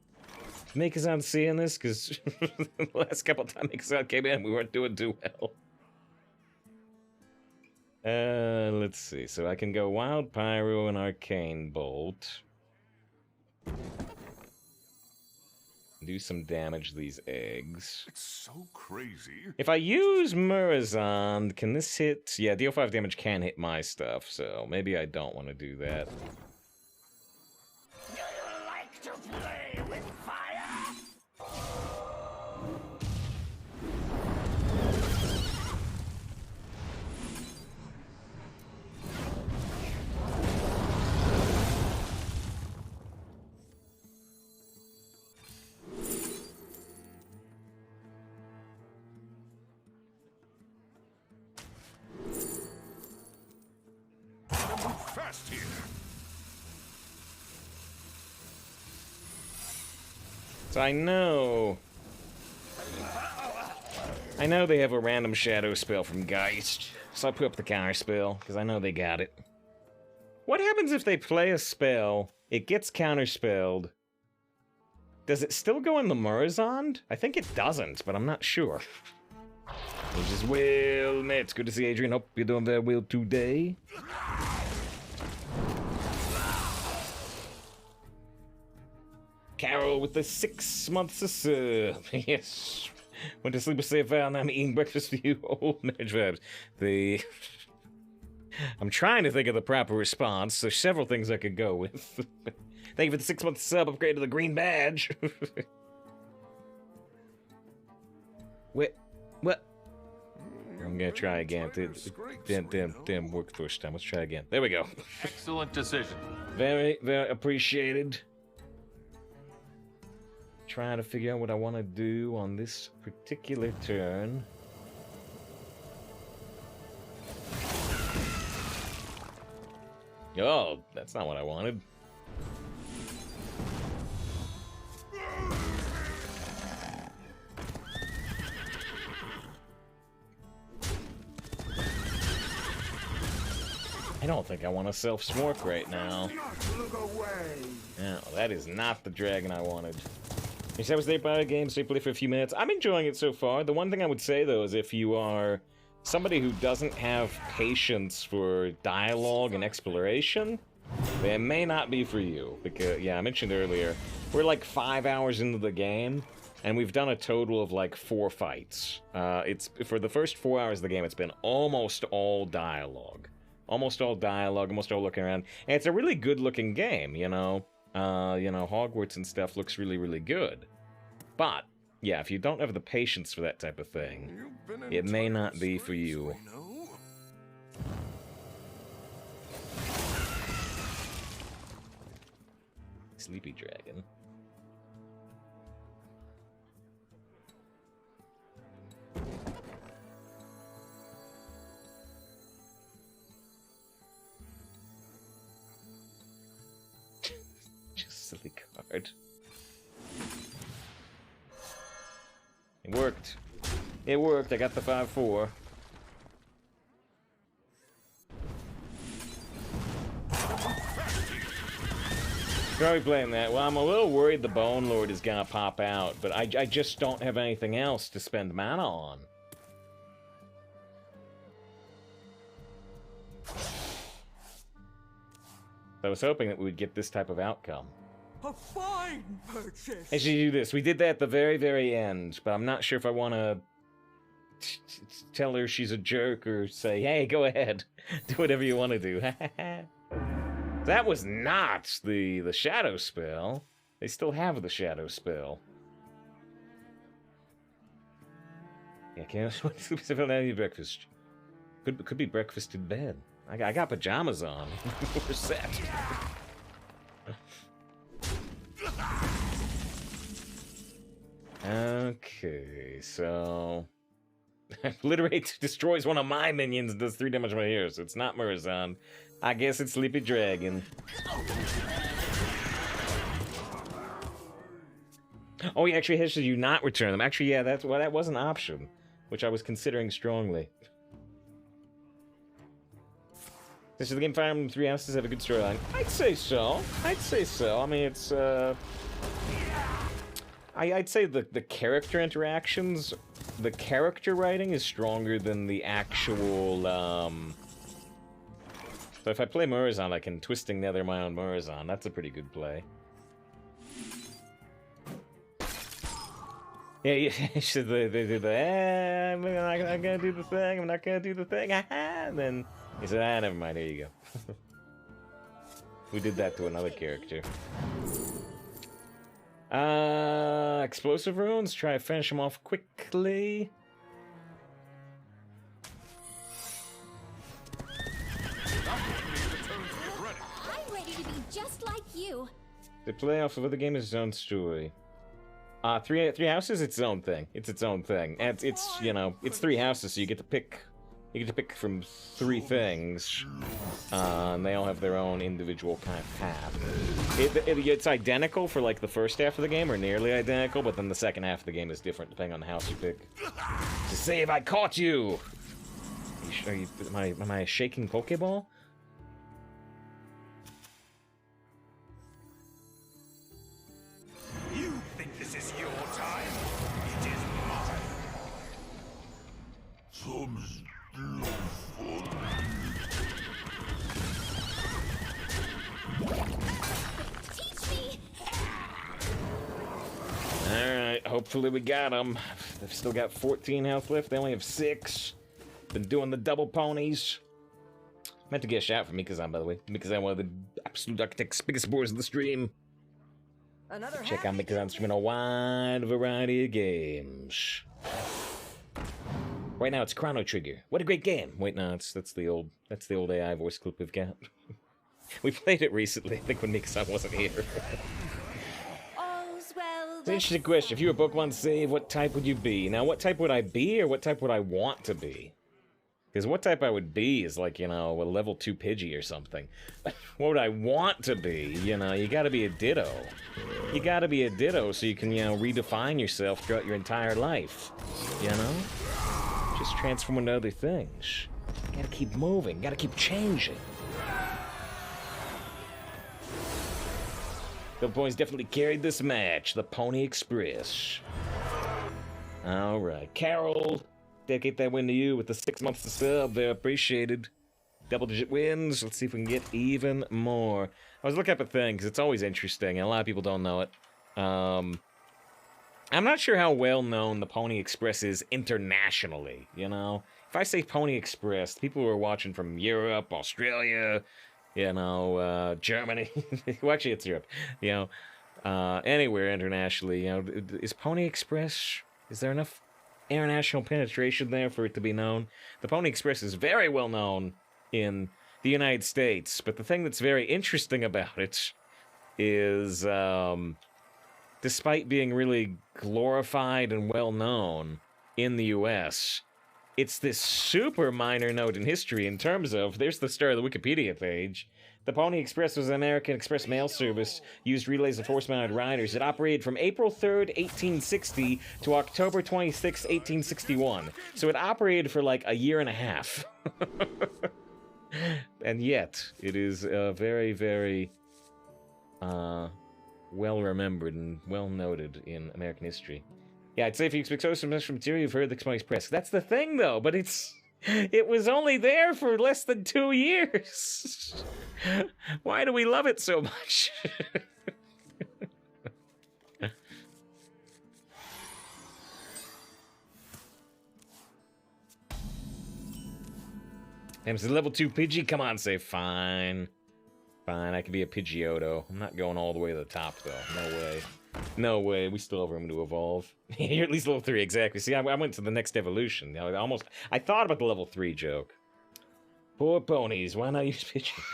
Is Mikazan seeing this? Because the last couple of times Mikazan came in, we weren't doing too well. Let's see. So I can go Wild Pyro and Arcane Bolt. Do some damage to these eggs. It's so crazy. If I use Murazond, can this hit? Yeah, deal 5 damage can hit my stuff, so maybe I don't want to do that. Do you like to play with fire? Fast here. So I know they have a random shadow spell from Geist, so I put up the counter spell, because I know they got it. What happens if they play a spell, it gets counterspelled? Does it still go in the Murazond? I think it doesn't, but I'm not sure. Which is well met. Good to see Adrian. Hope you're doing very well today. Carol with the 6 months of sub. Yes. Went to sleep with safe and I'm eating breakfast for you. Old marriage vibes. I'm trying to think of the proper response. There's several things I could go with. Thank you for the 6 month sub. Upgrade to the green badge. What? I'm gonna try again. Damn worked first time. Let's try again. There we go. Excellent decision. Very, very appreciated. Trying to figure out what I want to do on this particular turn. Oh, that's not what I wanted. I don't think I want to self-smork right now. No, that is not the dragon I wanted. I was there by a game, so I played for a few minutes. I'm enjoying it so far. The one thing I would say, though, is if you are somebody who doesn't have patience for dialogue and exploration, then it may not be for you. Because, yeah, I mentioned earlier, we're like 5 hours into the game, and we've done a total of like 4 fights. It's for the first 4 hours of the game, it's been almost all dialogue. Almost all dialogue, almost all looking around. And it's a really good-looking game, you know? Hogwarts and stuff looks really, really good. But, yeah, if you don't have the patience for that type of thing, it may not be for you. Sleepy Dragon. Silly card. It worked. It worked. I got the 5-4. Probably playing that. Well, I'm a little worried the Bonelord is gonna pop out, but I just don't have anything else to spend mana on. I was hoping that we would get this type of outcome. A fine purchase. I should do this. We did that at the very, very end, but I'm not sure if I want to tell her she's a jerk or say, hey, go ahead. Do whatever you want to do. That was not the shadow spell. They still have the shadow spell. Yeah, can't sleep any breakfast. Could be breakfast in bed. I got pajamas on. We're set. Okay, so obliterate destroys one of my minions and does 3 damage right here, so it's not Murazond. I guess it's Sleepy Dragon. Oh, he actually has to not return them. Actually, yeah, that was an option, which I was considering strongly. Does the game Fire Emblem 3 Houses have a good storyline? I'd say so. I'd say so. I mean, it's, I'd say the character interactions, the character writing is stronger than the actual, So if I play Murazan, I can Twisting Nether my own Murazan. That's a pretty good play. Yeah, they do the, I'm not gonna do the thing, I'm not gonna do the thing, and then he said, never mind, here you go. We did that to another character. Explosive runes, try to finish them off quickly. I'm ready to be just like you. The playoff of the game is its own story. Three houses, it's its own thing. It's its own thing. And it's, you know, it's 3 houses, so you get to pick from 3 things. And they all have their own individual kind of path. It's identical for like the first half of the game, or nearly identical, but then the second half of the game is different depending on the house you pick. To save, I caught you! Am I a shaking Pokeball? You think this is your time? It is mine. Teach me. Alright, hopefully we got them. They've still got 14 health left, they only have 6. Been doing the double ponies. Meant to get a shout from Mikazan, by the way. Mikazan, one of the absolute architect's biggest boards of the stream. Another Check out happy Mikazan streaming a wide variety of games. Right now it's Chrono Trigger. What a great game! Wait, no, that's the old AI voice clip we've got. We played it recently, I think when Mikazan wasn't here. All's well. It's an interesting question. If you were Pokemon Save, what type would you be? Now, what type would I be, or what type would I want to be? Because what type I would be is like, you know, a level 2 Pidgey or something. What would I want to be? You know, you gotta be a Ditto. You gotta be a Ditto so you can, you know, redefine yourself throughout your entire life. You know? Just transform into other things. You gotta keep moving, gotta keep changing. The boys definitely carried this match. The Pony Express. Alright, Carol. Dedicate that win to you with the 6 months to sub. They're appreciated. Double-digit wins. Let's see if we can get even more. I was looking up a thing, because it's always interesting, and a lot of people don't know it. I'm not sure how well-known the Pony Express is internationally, you know? If I say Pony Express, people who are watching from Europe, Australia, you know, Germany. Well, actually, it's Europe. You know, anywhere internationally, you know, is Pony Express... Is there enough international penetration there for it to be known? The Pony Express is very well known in the United States, but the thing that's very interesting about it is, despite being really glorified and well known in the US, it's this super minor note in history in terms of, there's the start of the Wikipedia page. The Pony Express was an American express mail service, used relays of horse-mounted riders. It operated from April 3rd, 1860 to October 26th, 1861. So it operated for like a year and a half. And yet, it is very, very well-remembered and well-noted in American history. Yeah, I'd say if you expect so much material, you've heard the Pony Express. That's the thing, though, but it was only there for less than 2 years. Why do we love it so much? It's a level 2 Pidgey. Come on, say fine. Fine, I can be a Pidgeotto. I'm not going all the way to the top, though. No way. No way. We still have room to evolve. You're at least level 3, exactly. See, I went to the next evolution. I thought about the level 3 joke. Poor ponies. Why not use pigeons?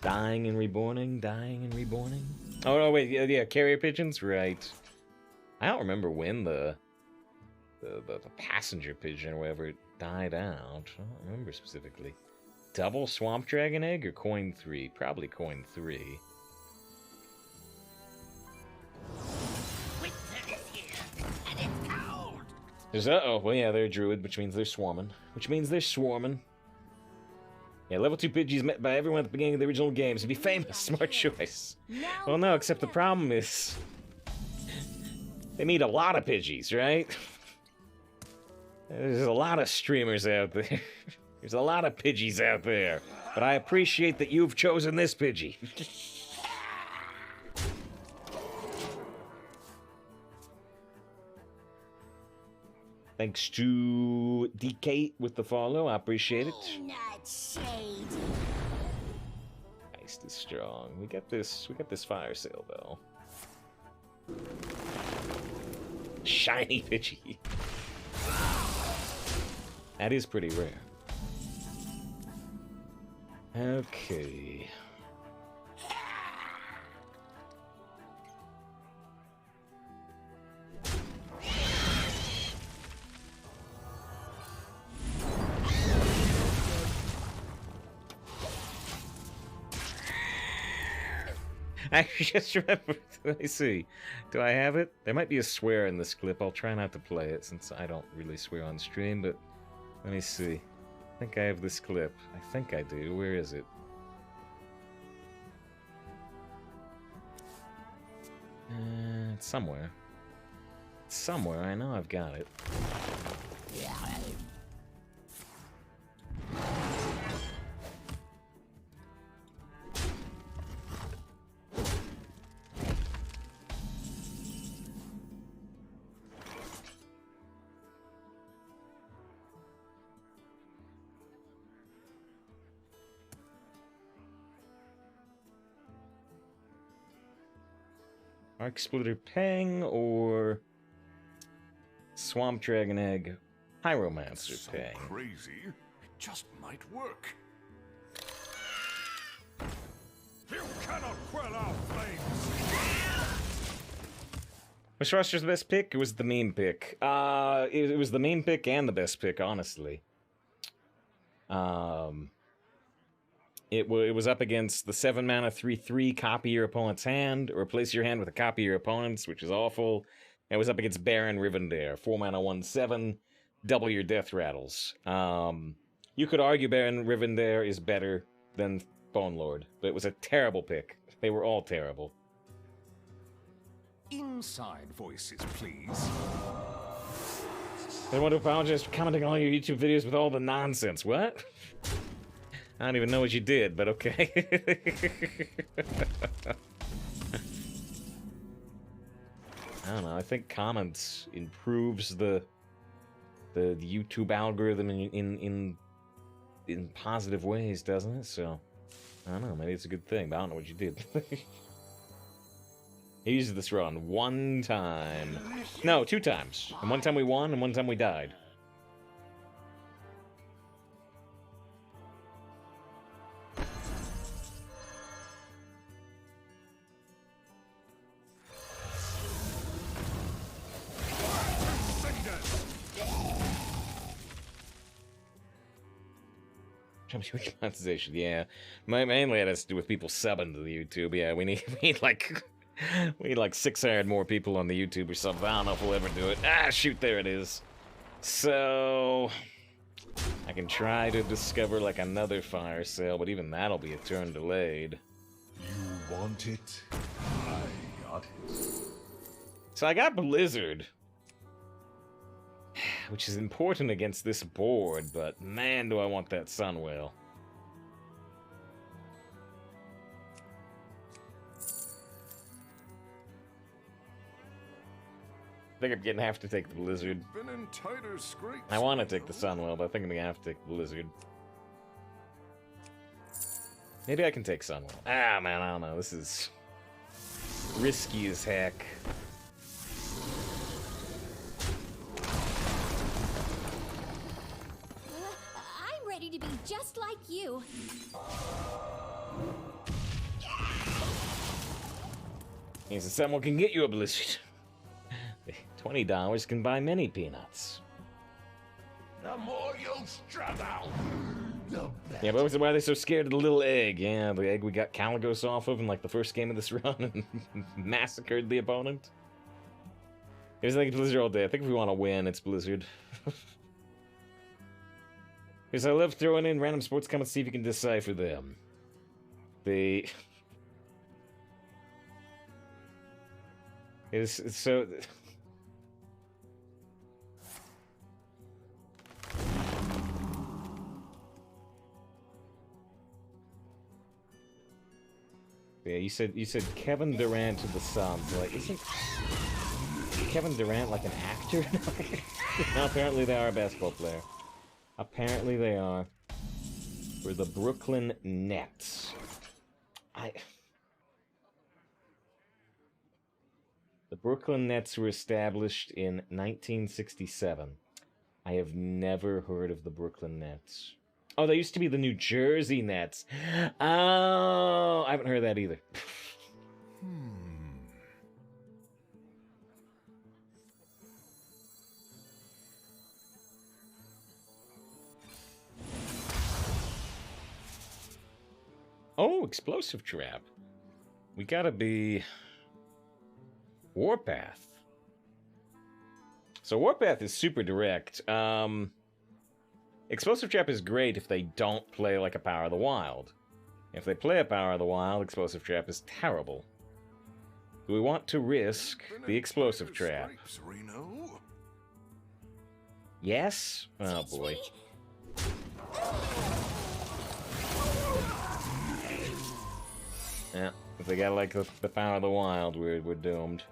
Dying and reborning, dying and reborning. Oh, no, wait. Yeah, carrier pigeons? Right. I don't remember when the passenger pigeon or whatever died out. I don't remember specifically. Double swamp dragon egg or coin 3? Probably coin 3. Winter is here, and it's cold. There's, uh-oh, well, yeah, they're a druid, which means they're swarming. Yeah, level 2 Pidgeys met by everyone at the beginning of the original games to be famous. Smart choice. Well, no, except the problem is... they need a lot of Pidgeys, right? There's a lot of streamers out there. There's a lot of Pidgeys out there. But I appreciate that you've chosen this Pidgey. Thanks to DK with the follow. I appreciate it. Not shady. Nice is strong. We got this fire sale though. Shiny Pidgey. That is pretty rare. Okay. I just remembered. Let me see. Do I have it? There might be a swear in this clip. I'll try not to play it since I don't really swear on stream, but let me see. I think I have this clip. I think I do. Where is it? It's somewhere. It's somewhere. I know I've got it. Arc Splitter Pang or Swamp Dragon Egg Pyromancer So Pang. crazy, it just might work. You cannot quell our flames. Was Thruster's the best pick? It was the meme pick. It was the meme pick and the best pick, honestly. It was up against the 7-mana 3/3 copy your opponent's hand, or replace your hand with a copy of your opponent's, which is awful. It was up against Baron Rivendare, 4-mana 1/7, double your death rattles. You could argue Baron Rivendare is better than Bonelord, but it was a terrible pick. They were all terrible. Inside voices, please. I want to apologize for commenting on all your YouTube videos with all the nonsense. What? I don't even know what you did, but okay. I don't know. I think comments improves the YouTube algorithm in positive ways, doesn't it? So I don't know. Maybe it's a good thing, but I don't know what you did. He used this run one time. No, 2 times. And one time we won, and one time we died. Which monetization? Yeah, mainly it has to do with people subbing to the YouTube. Yeah, we need like 600 more people on the YouTube or something. I don't know if we'll ever do it. Ah, shoot, there it is. So I can try to discover like another fire sale, but even that'll be a turn delayed. You want it? I got it. So I got Blizzard, which is important against this board, but man, do I want that Sunwhale. I think I'm gonna have to take the Blizzard. Been in tighter scrapes. I want to take the Sunwhale, but I think I'm gonna have to take the Blizzard. Maybe I can take Sunwhale. Ah, man, I don't know. This is risky as heck. I'm ready to be just like you. Means that someone can get you a Blizzard. $20 can buy many peanuts. The more you struggle, the better. Yeah, but why are they so scared of the little egg? Yeah, the egg we got Caligos off of in like the first game of this run and massacred the opponent. It was like Blizzard all day. I think if we want to win, it's Blizzard. Because I love throwing in random sports comments, see if you can decipher them. They... It's so... Yeah, you said Kevin Durant to the Suns. Like, isn't Kevin Durant like an actor? No, apparently they are a basketball player. Apparently they are. For the Brooklyn Nets. The Brooklyn Nets were established in 1967. I have never heard of the Brooklyn Nets. Oh, they used to be the New Jersey Nets. Oh, I haven't heard that either. Oh, explosive trap. We gotta be Warpath. So Warpath is super direct. Explosive Trap is great if they don't play like a Power of the Wild. If they play a Power of the Wild, Explosive Trap is terrible. Do we want to risk the Explosive Trap? Yes? Oh boy. Yeah, if they got like the Power of the Wild, we're doomed.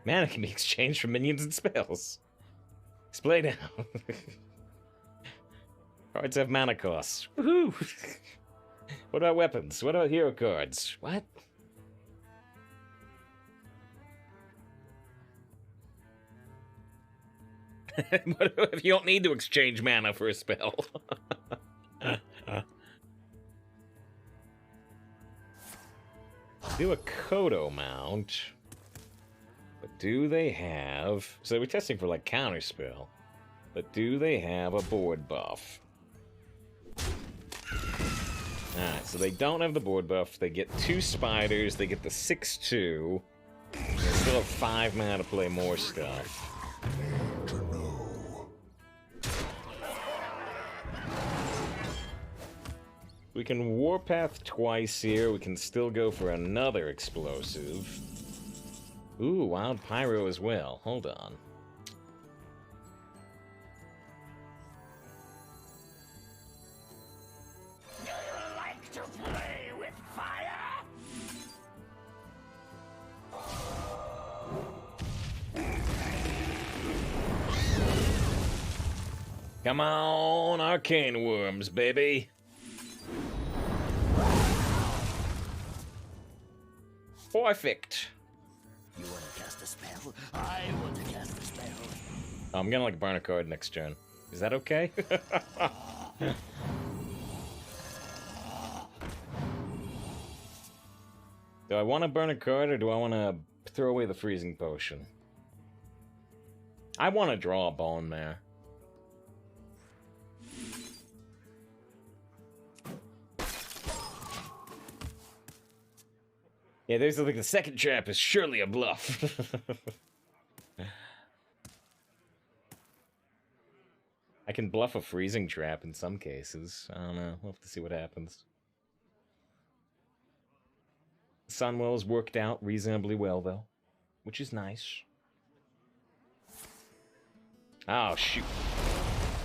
Mana can be exchanged for minions and spells. Display now. Cards have mana costs. Woohoo! What about weapons? What about hero cards? What? What if you don't need to exchange mana for a spell? Do a Kodo mount. But do they have... So we're testing for, like, counterspell. But do they have a board buff? Alright, so they don't have the board buff. They get 2 spiders. They get the 6/2. They still have 5 mana to play more stuff. We can Warpath twice here. We can still go for another explosive. Ooh, Wild Pyro as well. Hold on. Do you like to play with fire? Come on, Arcane Worms, baby. Perfect. You want to cast a spell? I want to cast a spell. Oh, I'm gonna like burn a card next turn. Is that okay? Do I want to burn a card or do I want to throw away the freezing potion? I want to draw a Bone Mare. Yeah, there's like the second trap is surely a bluff. I can bluff a freezing trap in some cases. I don't know. We'll have to see what happens. Sunwell's worked out reasonably well, though, which is nice. Oh, shoot.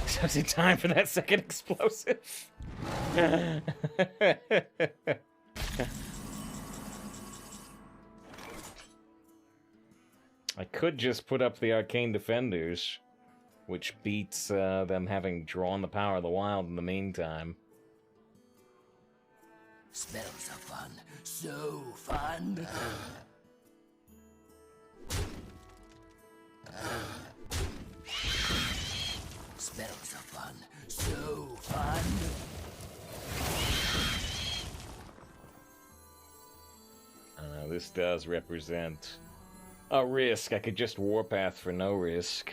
Just in time for that second explosive. I could just put up the Arcane Defenders, which beats them having drawn the Power of the Wild in the meantime. Spells are fun. So fun. Spells are fun. So fun. I don't know, this does represent a risk. I could just Warpath for no risk.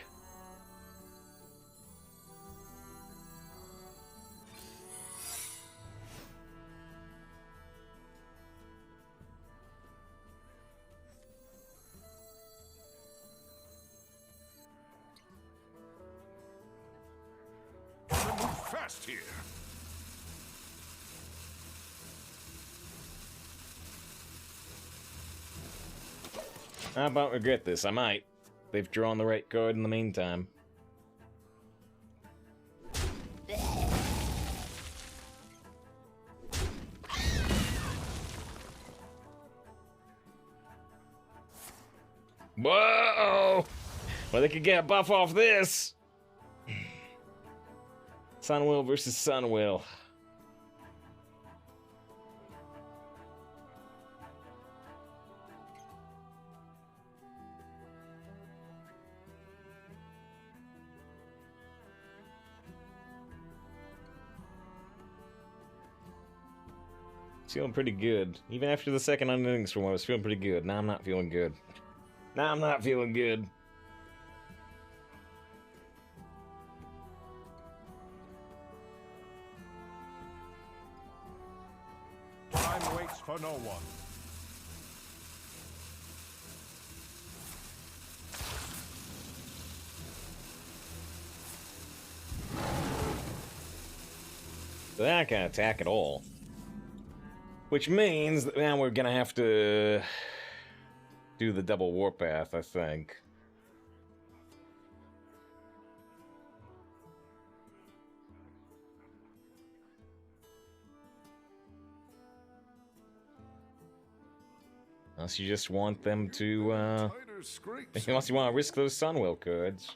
How about regret this? I might. They've drawn the right card in the meantime. Whoa! Well, they could get a buff off this! Sunwill versus Sunwill. Feeling pretty good. Even after the second unending storm, I was feeling pretty good. Now I'm not feeling good. Now I'm not feeling good. Time waits for no one. So they're not gonna attack at all. Which means that now we're gonna have to do the double warpath, I think. Unless you just want them to, unless you want to risk those Sunwill cards.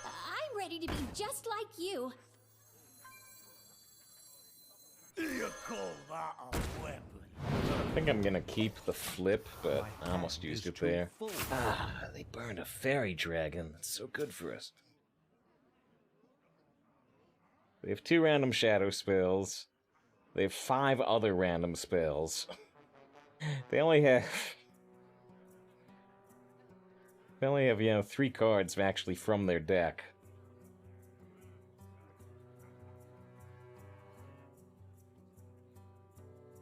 I'm ready to be just like you. You call that a weapon? I think I'm gonna keep the flip, but I almost used it there. Ah, they burned a fairy dragon. That's so good for us. They have 2 random shadow spells. They have 5 other random spells. They only have, you know, 3 cards actually from their deck.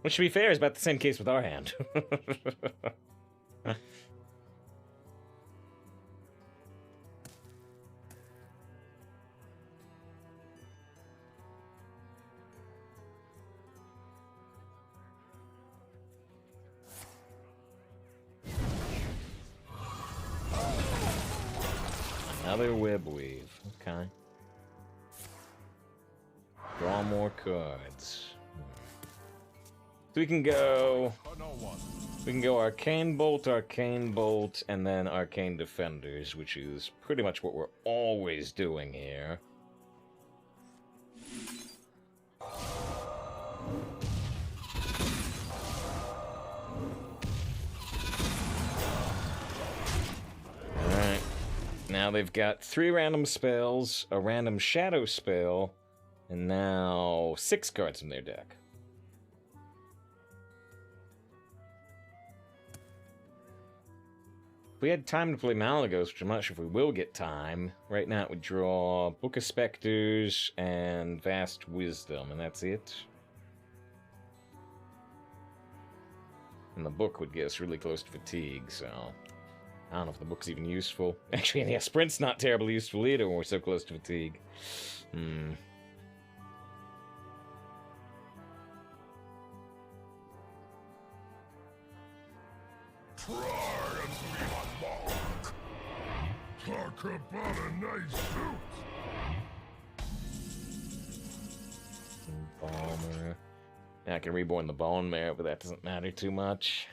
Which, to be fair, is about the same case with our hand. Another web weave. Okay. Draw more cards. So we can go Arcane Bolt, and then Arcane Defenders, which is pretty much what we're always doing here. Alright. Now they've got 3 random spells, a random shadow spell, and now 6 cards in their deck. If we had time to play Malagos, which I'm not sure if we will get time, right now it would draw Book of Specters and Vast Wisdom, and that's it. And the book would get us really close to fatigue, so I don't know if the book's even useful. Actually, yeah, Sprint's not terribly useful either when we're so close to fatigue. Talk about a nice suit. Balmer. Yeah, I can reborn the Bone Mare, but that doesn't matter too much.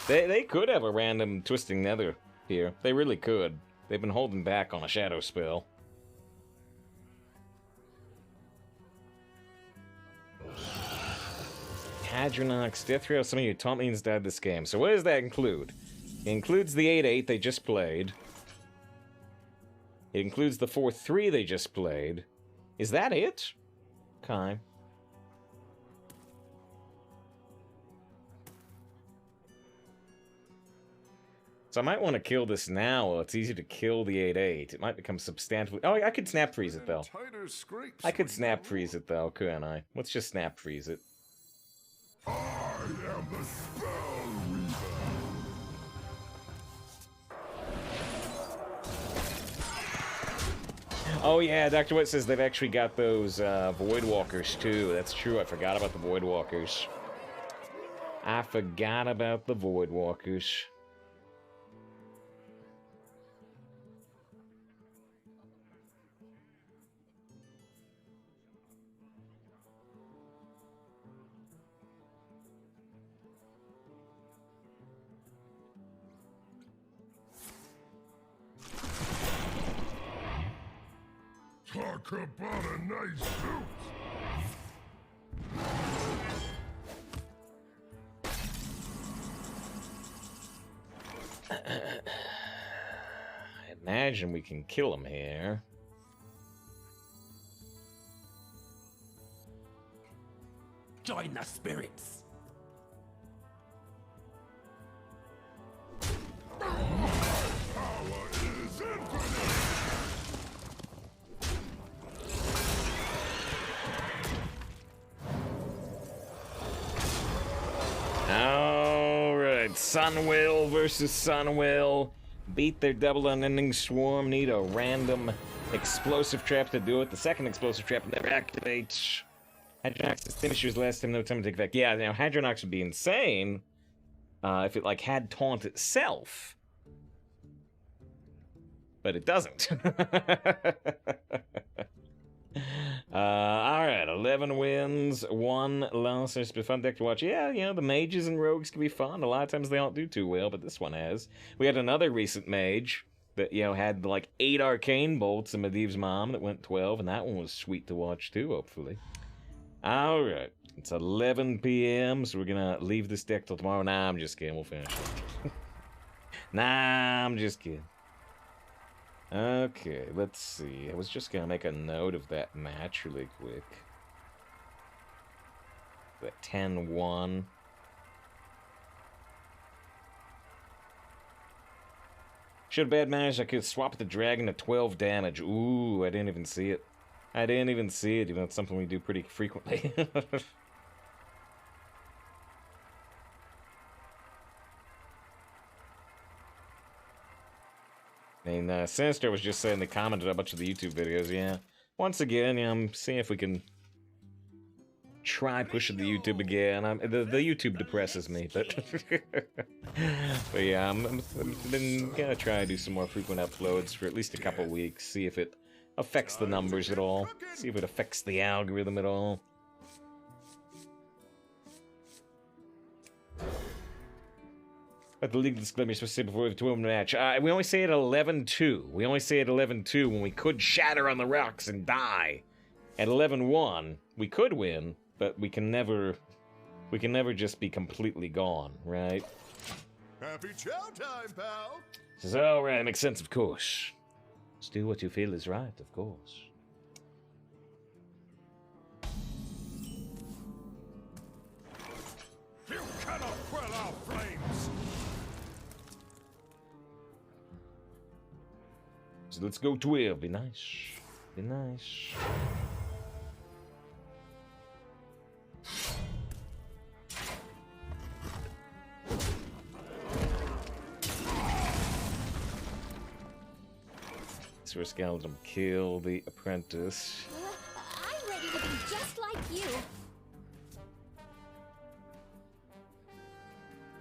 They could have a random Twisting Nether here. They really could. They've been holding back on a shadow spell. Hadronox, Death Rail, some of your taunt means died this game. So what does that include? It includes the 8-8 they just played. It includes the 4-3 they just played. Is that it? Okay. So I might want to kill this now. Well, it's easy to kill the 8/8. It might become substantially... Oh, I could snap freeze it, though. Tighter scrapes. I could snap freeze it, though, couldn't I? Let's just snap freeze it. I am the spell weaver. Oh, yeah, Dr. Witt says they've actually got those Voidwalkers, too. That's true. I forgot about the Voidwalkers. I forgot about the Voidwalkers. Talk about a nice suit. I imagine we can kill him here. Join the spirits. Power is infinite. Alright, Sunwell versus Sunwell. Beat their double unending swarm. Need a random explosive trap to do it. The second explosive trap never activates. Hadronox's finishers last time, no time to take effect. Yeah, now Hadronox would be insane if it like had taunt itself. But it doesn't. Alright, 11 wins, 1 loss. It's been a fun deck to watch. Yeah, you know, the mages and rogues can be fun. A lot of times they don't do too well, but this one has. We had another recent mage that, you know, had like 8 arcane bolts in Medivh's mom that went 12, and that one was sweet to watch too, hopefully. Alright, it's 11 p.m., so we're gonna leave this deck till tomorrow. Nah, I'm just kidding, we'll finish it. Nah, I'm just kidding. Okay, let's see. I was just gonna make a note of that match really quick. That 10-1. Should have bad managed. I could swap the dragon to 12 damage. Ooh, I didn't even see it. I didn't even see it, even though it's something we do pretty frequently. I mean, Sinister was just saying they commented on a bunch of the YouTube videos, yeah. Once again, yeah, I'm seeing if we can try pushing the YouTube again. The YouTube depresses me, but... but yeah, I've been gonna try to do some more frequent uploads for at least a couple weeks, see if it affects the numbers at all, see if it affects the algorithm at all. But the league disclaimer is supposed to say before we have a 12 match. We only say it 11-2. We only say it 11-2 when we could shatter on the rocks and die. At 11-1, we could win, but we can never just be completely gone, right? Happy chow time, pal. Says, all right, makes sense, of course. Just do what you feel is right, of course. You cannot quell our flames. So let's go 12. Be nice. Be nice. So Skeleton kill the apprentice. I'm ready to be just like you.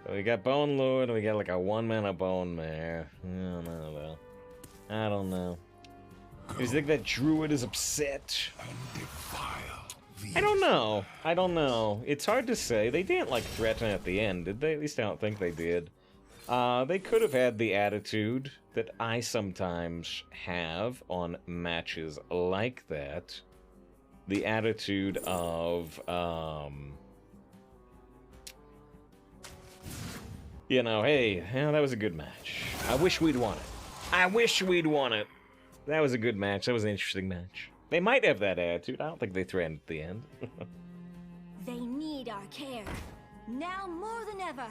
So we got Bonelord and we got like a 1-mana Bone Mare. I don't know though. I don't know. You think that druid is upset? I don't know. I don't know. It's hard to say. They didn't like threaten at the end, did they? At least I don't think they did. They could have had the attitude that I sometimes have on matches like that. The attitude of, you know, hey, yeah, that was a good match. I wish we'd won it. I wish we'd won it. That was a good match. That was an interesting match. They might have that attitude. I don't think they threatened at the end. They need our care. Now more than ever.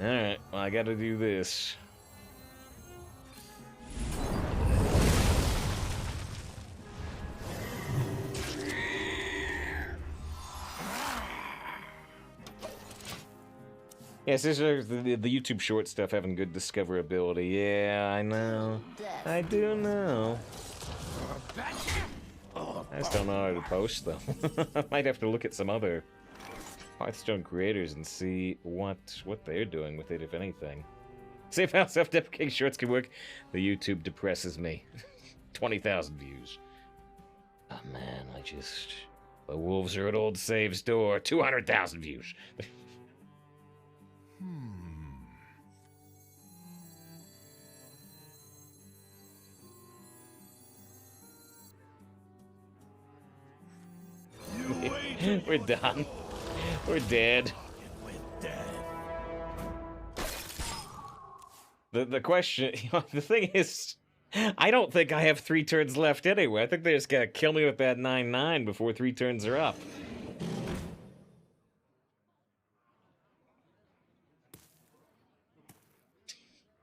Alright, well, I gotta do this. Yes, this is the YouTube short stuff having good discoverability. Yeah, I know. I do know. I just don't know how to post them. I might have to look at some other Hearthstone creators and see what they're doing with it, if anything. See how self-deprecating shorts can work. The YouTube depresses me. 20,000 views. Oh man, the wolves are at old Save's door. 200,000 views. We're done. We're dead. The question, the thing is, I don't think I have 3 turns left anyway. I think they just gotta kill me with that 9/9 before 3 turns are up.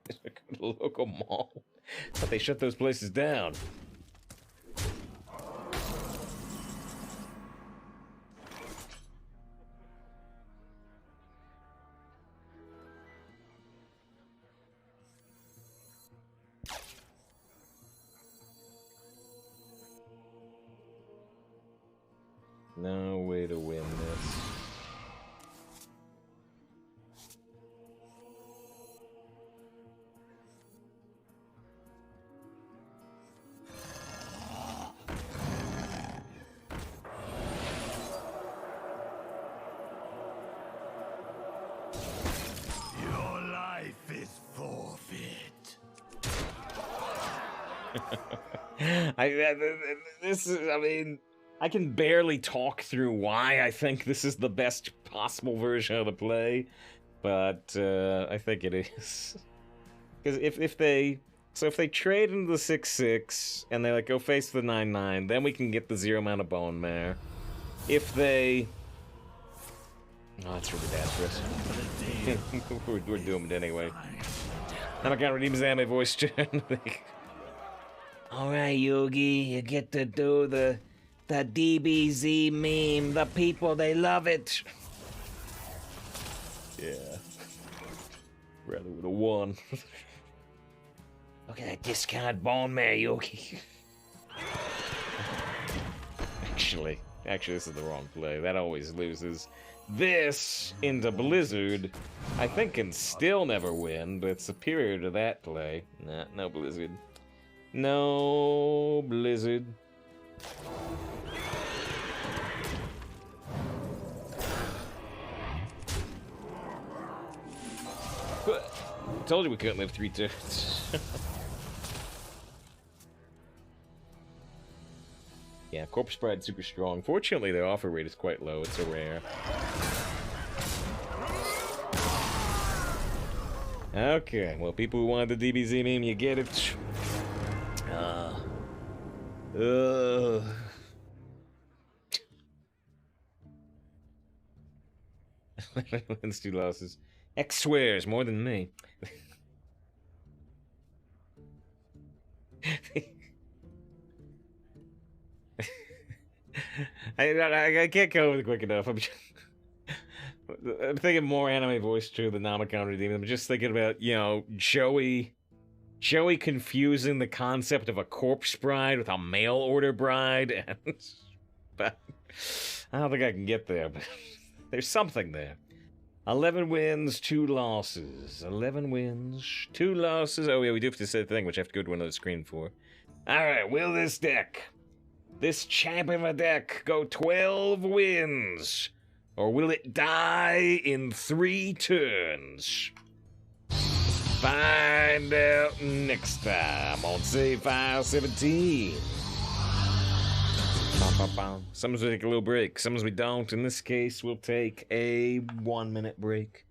Go to the local mall. Thought they shut those places down. No way to win this. Your life is forfeit. I mean, I can barely talk through why I think this is the best possible version of the play, but I think it is. Because if they trade into the 6/6 and they like go face the 9/9, then we can get the 0 amount of bone mare. If they, oh, that's really bad for us. we're doomed anyway. I'm not gonna redeem his anime voice turn. All right, Yugi, you get to do the DBZ meme. The people, they love it. Yeah. Rather would have won. Look at that discount bone mare, Yugi. Actually, this is the wrong play. That always loses. This into Blizzard, I think can still never win, but it's superior to that play. Nah, no Blizzard. No Blizzard. Told you we couldn't live 3 turns. Yeah, Corpse Bride's super strong. Fortunately, their offer rate is quite low. It's a rare. Okay, well, people who wanted the DBZ meme, you get it. Wins 2 losses. X swears more than me. I can't come over it quick enough. I'm thinking more anime voice to the Nomicon redeem. I'm just thinking about, you know, Joey confusing the concept of a corpse bride with a mail order bride, and but I don't think I can get there. But there's something there. 11 wins, 2 losses. 11 wins, 2 losses. Oh yeah, we do have to say the thing, which I have to go to another screen for. Alright, will this deck, this champion of a deck, go 12 wins? Or will it die in 3 turns? Find out next time on Save File 17. Sometimes we take a little break, sometimes we don't. In this case, we'll take a 1-minute break.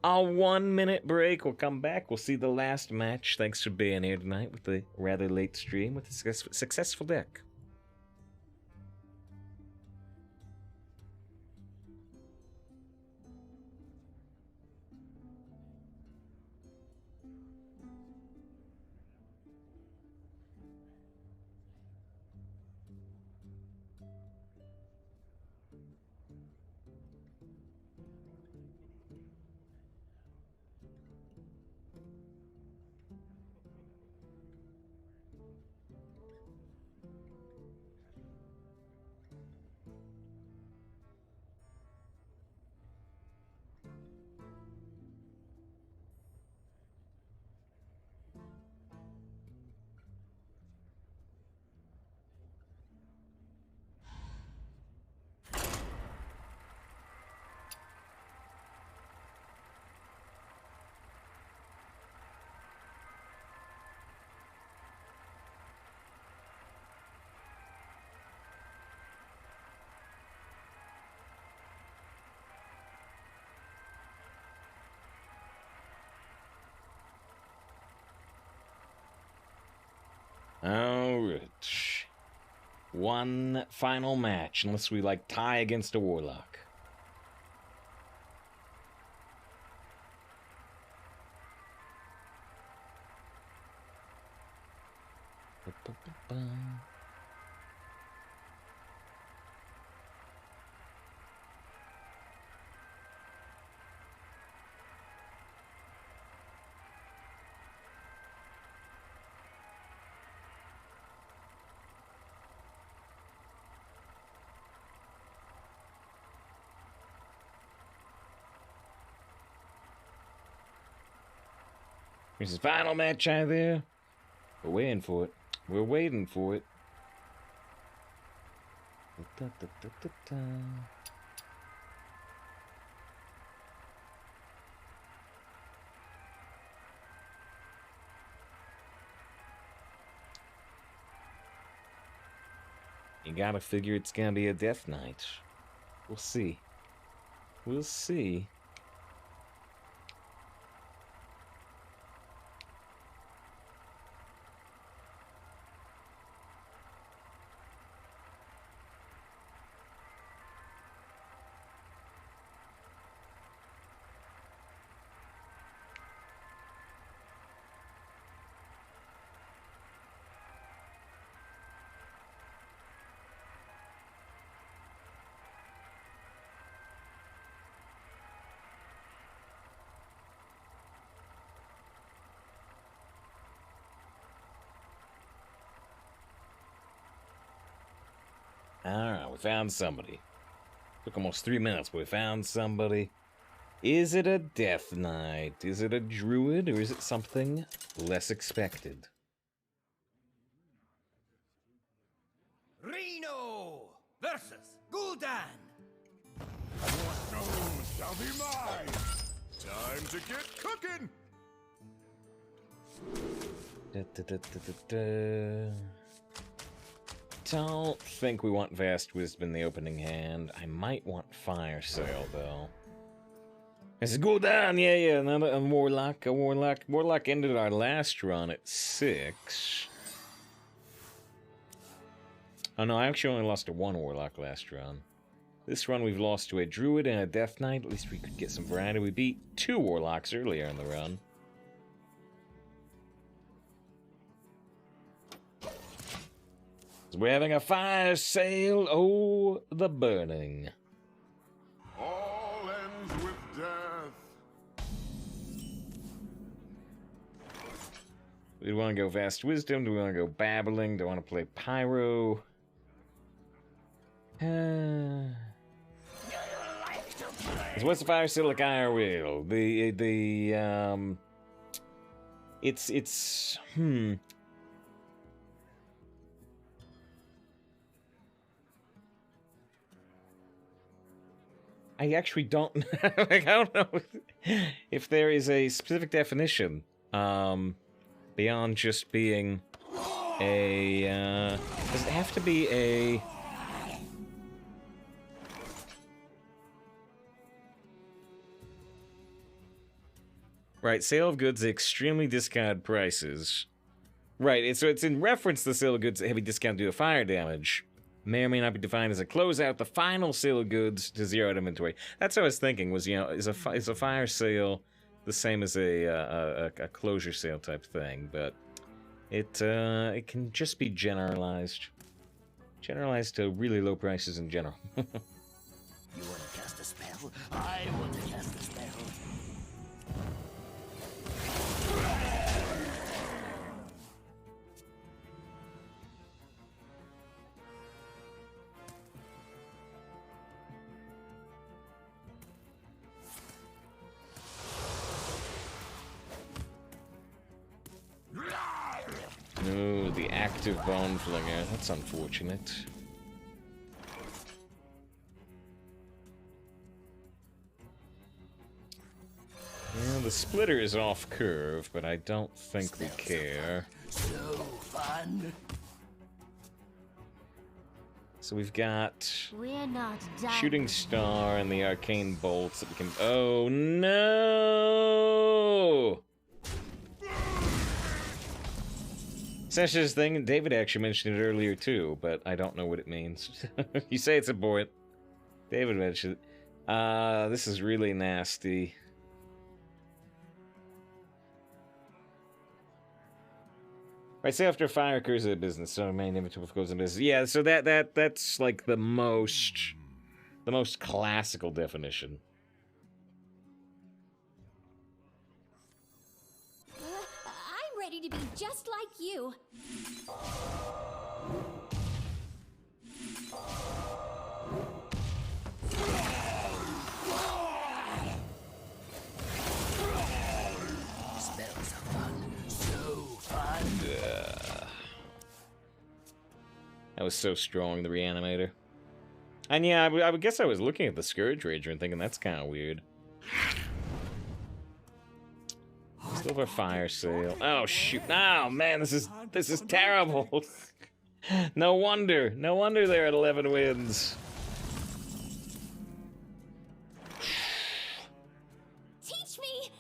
A 1-minute break. We'll come back. We'll see the last match. Thanks for being here tonight with the rather late stream with a successful deck. Alright. One final match, unless we, like, tie against a warlock. Here's his final match out there. We're waiting for it. We're waiting for it. Da, da, da, da, da. You gotta figure it's gonna be a death knight. We'll see. We'll see. Alright, we found somebody. Took almost 3 minutes, but we found somebody. Is it a Death Knight? Is it a Druid? Or is it something less expected? Reno versus Gul'dan. Your soul shall be mine! Time to get cooking! Da, da, da, da, da, da. Don't think we want Vast Wisdom in the opening hand. I might want Fire Sale, though. It's Gul'dan, yeah, another Warlock, a Warlock. Warlock ended our last run at 6. Oh no, I actually only lost to 1 Warlock last run. This run we've lost to a Druid and a Death Knight. At least we could get some variety. We beat 2 Warlocks earlier in the run. We're having a fire sale. Oh, the burning. All ends with death. Do we want to go Vast Wisdom? Do we want to go Babbling? Do we want to play Pyro? What's the fire sale like I will? It's I actually don't like, I don't know if there is a specific definition beyond just being a does it have to be a right, sale of goods at extremely discounted prices. Right, so it's in reference to the sale of goods at heavy discount due to fire damage. May or may not be defined as a closeout, the final sale of goods to zero out inventory. That's what I was thinking, was, you know, is a fire sale the same as a closure sale type thing, but it can just be generalized. Generalized to really low prices in general. You want to cast a spell? I want to cast a spell. No, the active Bone Flinger. That's unfortunate. Yeah, the splitter is off curve, but I don't think we care. So fun. So we've got We're not done. Shooting Star and the Arcane Bolts that we can... Oh, no! Sessions thing, David actually mentioned it earlier too, but I don't know what it means. You say it's important. David mentioned it. This is really nasty. Right, say after fire occurs in a business, so main inventory goes in business. Yeah, so that's like the most classical definition. I'm ready to be just like you. Spells are fun. So fun. That was so strong, the reanimator. And yeah, I would guess I was looking at the Scourge Rager and thinking that's kind of weird. Silver fire sale. Oh shoot! Oh man, this is terrible. No wonder they're at 11 wins. Teach me.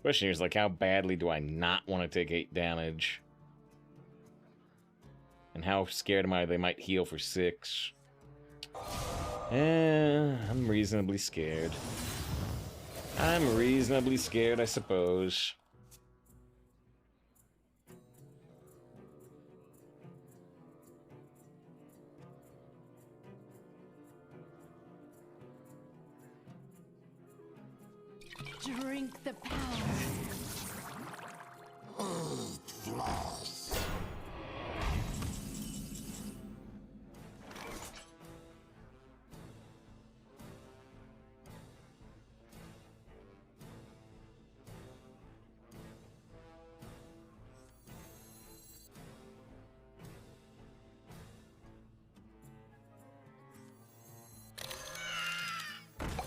Question here is like, how badly do I not want to take 8 damage? And how scared am I they might heal for 6? I'm reasonably scared. I'm reasonably scared, I suppose. Drink the power.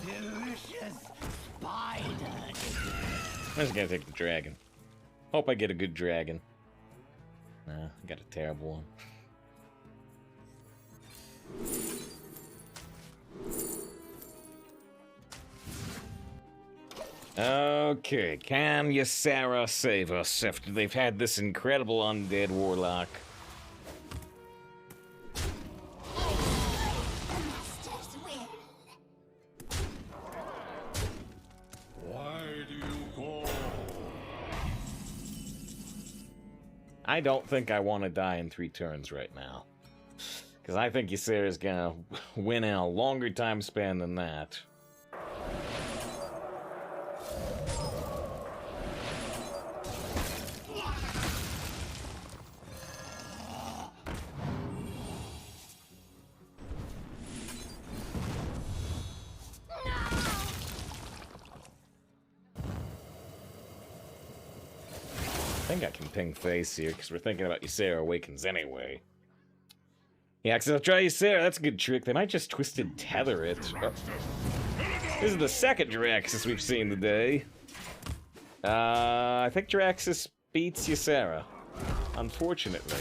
Delicious spider. I'm just gonna take the dragon. Hope I get a good dragon. Nah, I got a terrible one. Okay, can Ysera save us after they've had this incredible undead warlock? I don't think I want to die in 3 turns right now. Because I think Ysera's gonna win in a longer time span than that. I think I can ping face here, because we're thinking about Ysera Awakens anyway. Yeah, because I'll try Ysera, that's a good trick. They might just Twisted Tether it. Oh. This is the second Jiraxis we've seen today. I think Jiraxis beats Ysera, unfortunately.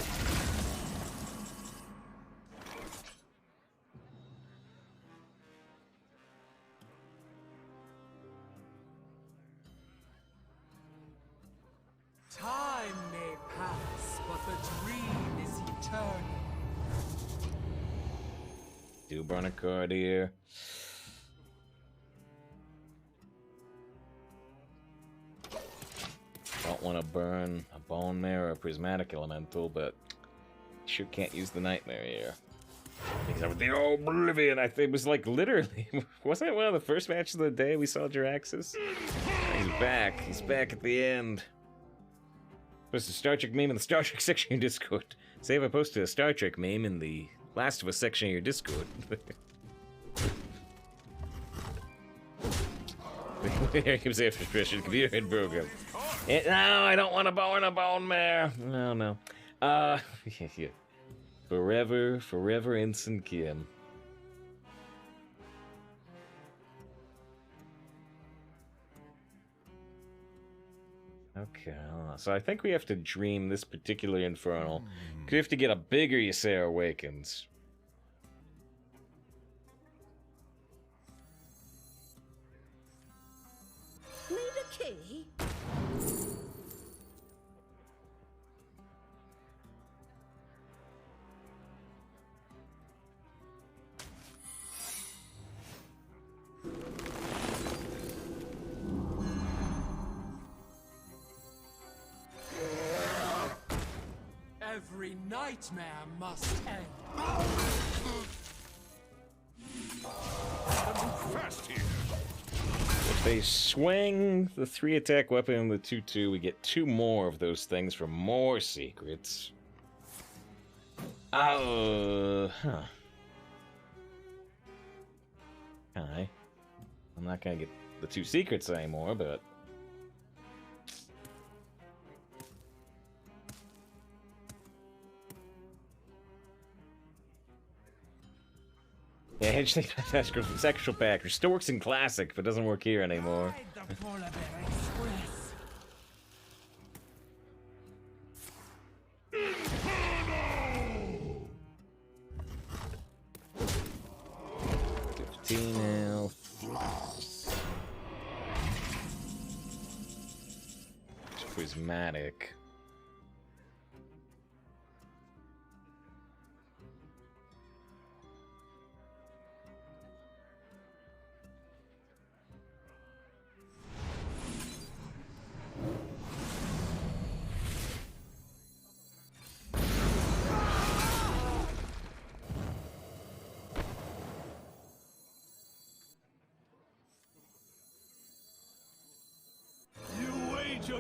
Time may pass, but the dream is eternal. Do burn a card here. Don't want to burn a Bone Mare or a Prismatic Elemental, but sure can't use the Nightmare here. Because with the Oblivion, I think it was like literally, wasn't it one of the first matches of the day we saw Jiraxis? He's back. He's back at the end. Post a Star Trek meme in the Star Trek section of your Discord. Say if I posted a Star Trek meme in the Last of Us section of your Discord. Here comes after expression. Computer head program. No, I don't want to burn a Bone Mare. No. Yeah. Forever Ensign Kim. Okay, so I think we have to dream this particular Infernal. 'Cause we have to get a bigger Ysera Awakens. Need a key? Every nightmare must end. Fast here. If they swing the 3-attack weapon and the 2/2, we get 2 more of those things for more secrets. Huh. Okay. I'm not gonna get the 2 secrets anymore, but... Yeah, sexual pack. It still works in Classic, but doesn't work here anymore. Ride the Polar Bear Express. Health. Prismatic.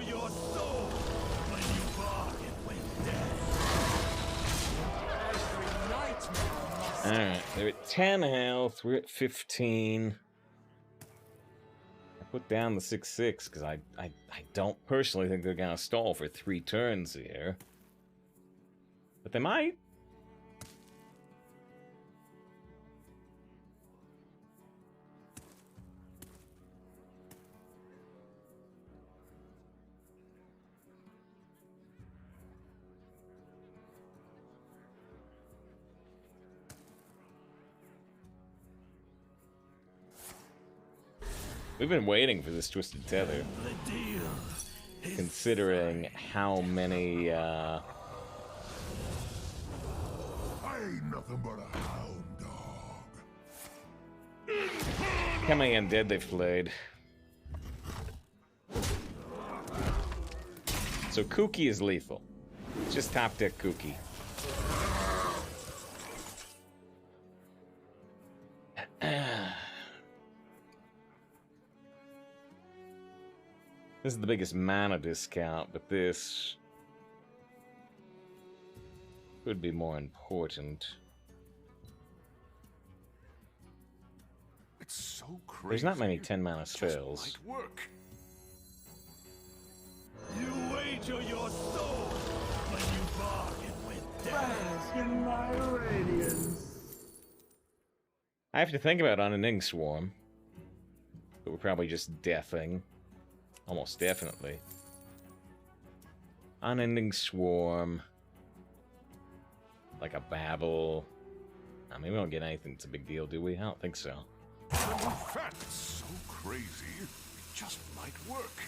Your soul when you bargain with death. Alright, they're at 10 health, we're at 15. I put down the 6/6 because I don't personally think they're gonna stall for 3 turns here. But they might. We've been waiting for this Twisted Tether, considering how many, I ain't nothing but a hound dog. how many undead they've played. So Kooky is lethal. It's just top deck Kooky. This is the biggest mana discount, but this could be more important. It's so crazy. There's not many 10 mana spells. Just might work. You wager your soul when you bargain with death. In my radiance. I have to think about Unending Swarm, but we're probably just deafing. Almost definitely. Unending Swarm. Like a Babel. I mean, we don't get anything that's a big deal, do we? I don't think so. In fact, it's so crazy, it just might work.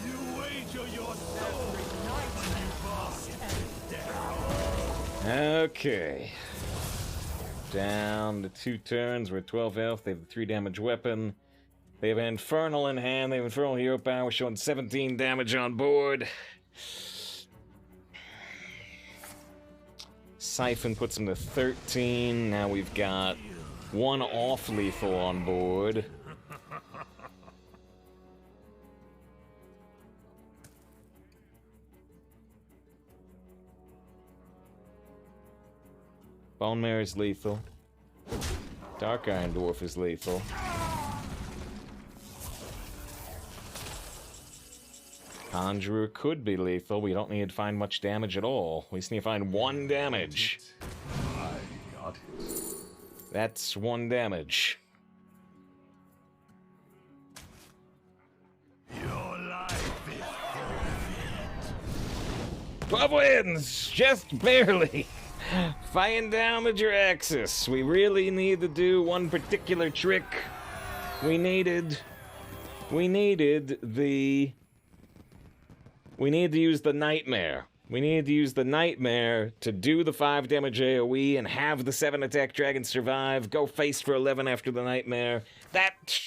You wager your soul when you bargain with death. Okay. Down to 2 turns. We're at 12 health. They have a 3 damage weapon. They have an Infernal in hand. They have Infernal Hero Power, showing 17 damage on board. Siphon puts them to 13. Now we've got 1 off lethal on board. Bone Mare is lethal. Dark Iron Dwarf is lethal. Conjurer could be lethal. We don't need to find much damage at all. We just need to find 1 damage. I got it. That's 1 damage. 12 wins! Just barely! Fighting down the Jiraxis. We really need to do one particular trick. We need to use the Nightmare. We need to use the Nightmare to do the 5 damage AoE and have the 7 attack dragon survive, go face for 11 after the Nightmare. That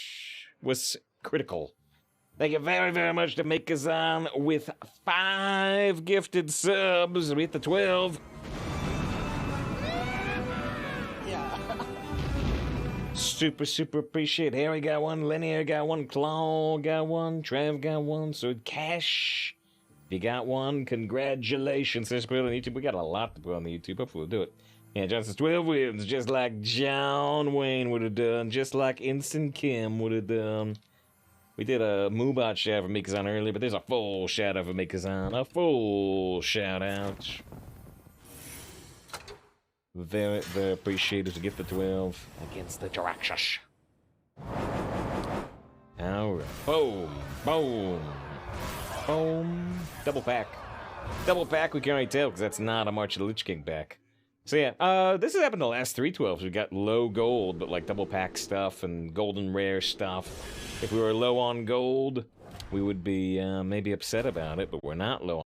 was critical. Thank you very, very much to Makazan with 5 gifted subs. We hit the 12. Super, super appreciate. Harry got one, Linear got one, Claw got one, Trev got one, so Cash. If you got one, congratulations. Let's put it on YouTube. We got a lot to put on the YouTube. Hopefully we'll do it. Yeah, Johnson's 12 wins, just like John Wayne would have done, just like Instant Kim would have done. We did a Moobot shout for Mikazan earlier, but there's a full shout out for Mikazan. A full shout out. Very, very appreciated to get the 12 against the Jiraxis. Alright. Boom. Boom. Boom. Double pack. Double pack, we can already tell, because that's not a March of the Lich King pack. So yeah, this has happened the last 3 12s. We got low gold, but like double pack stuff and golden rare stuff. If we were low on gold, we would be maybe upset about it, but we're not low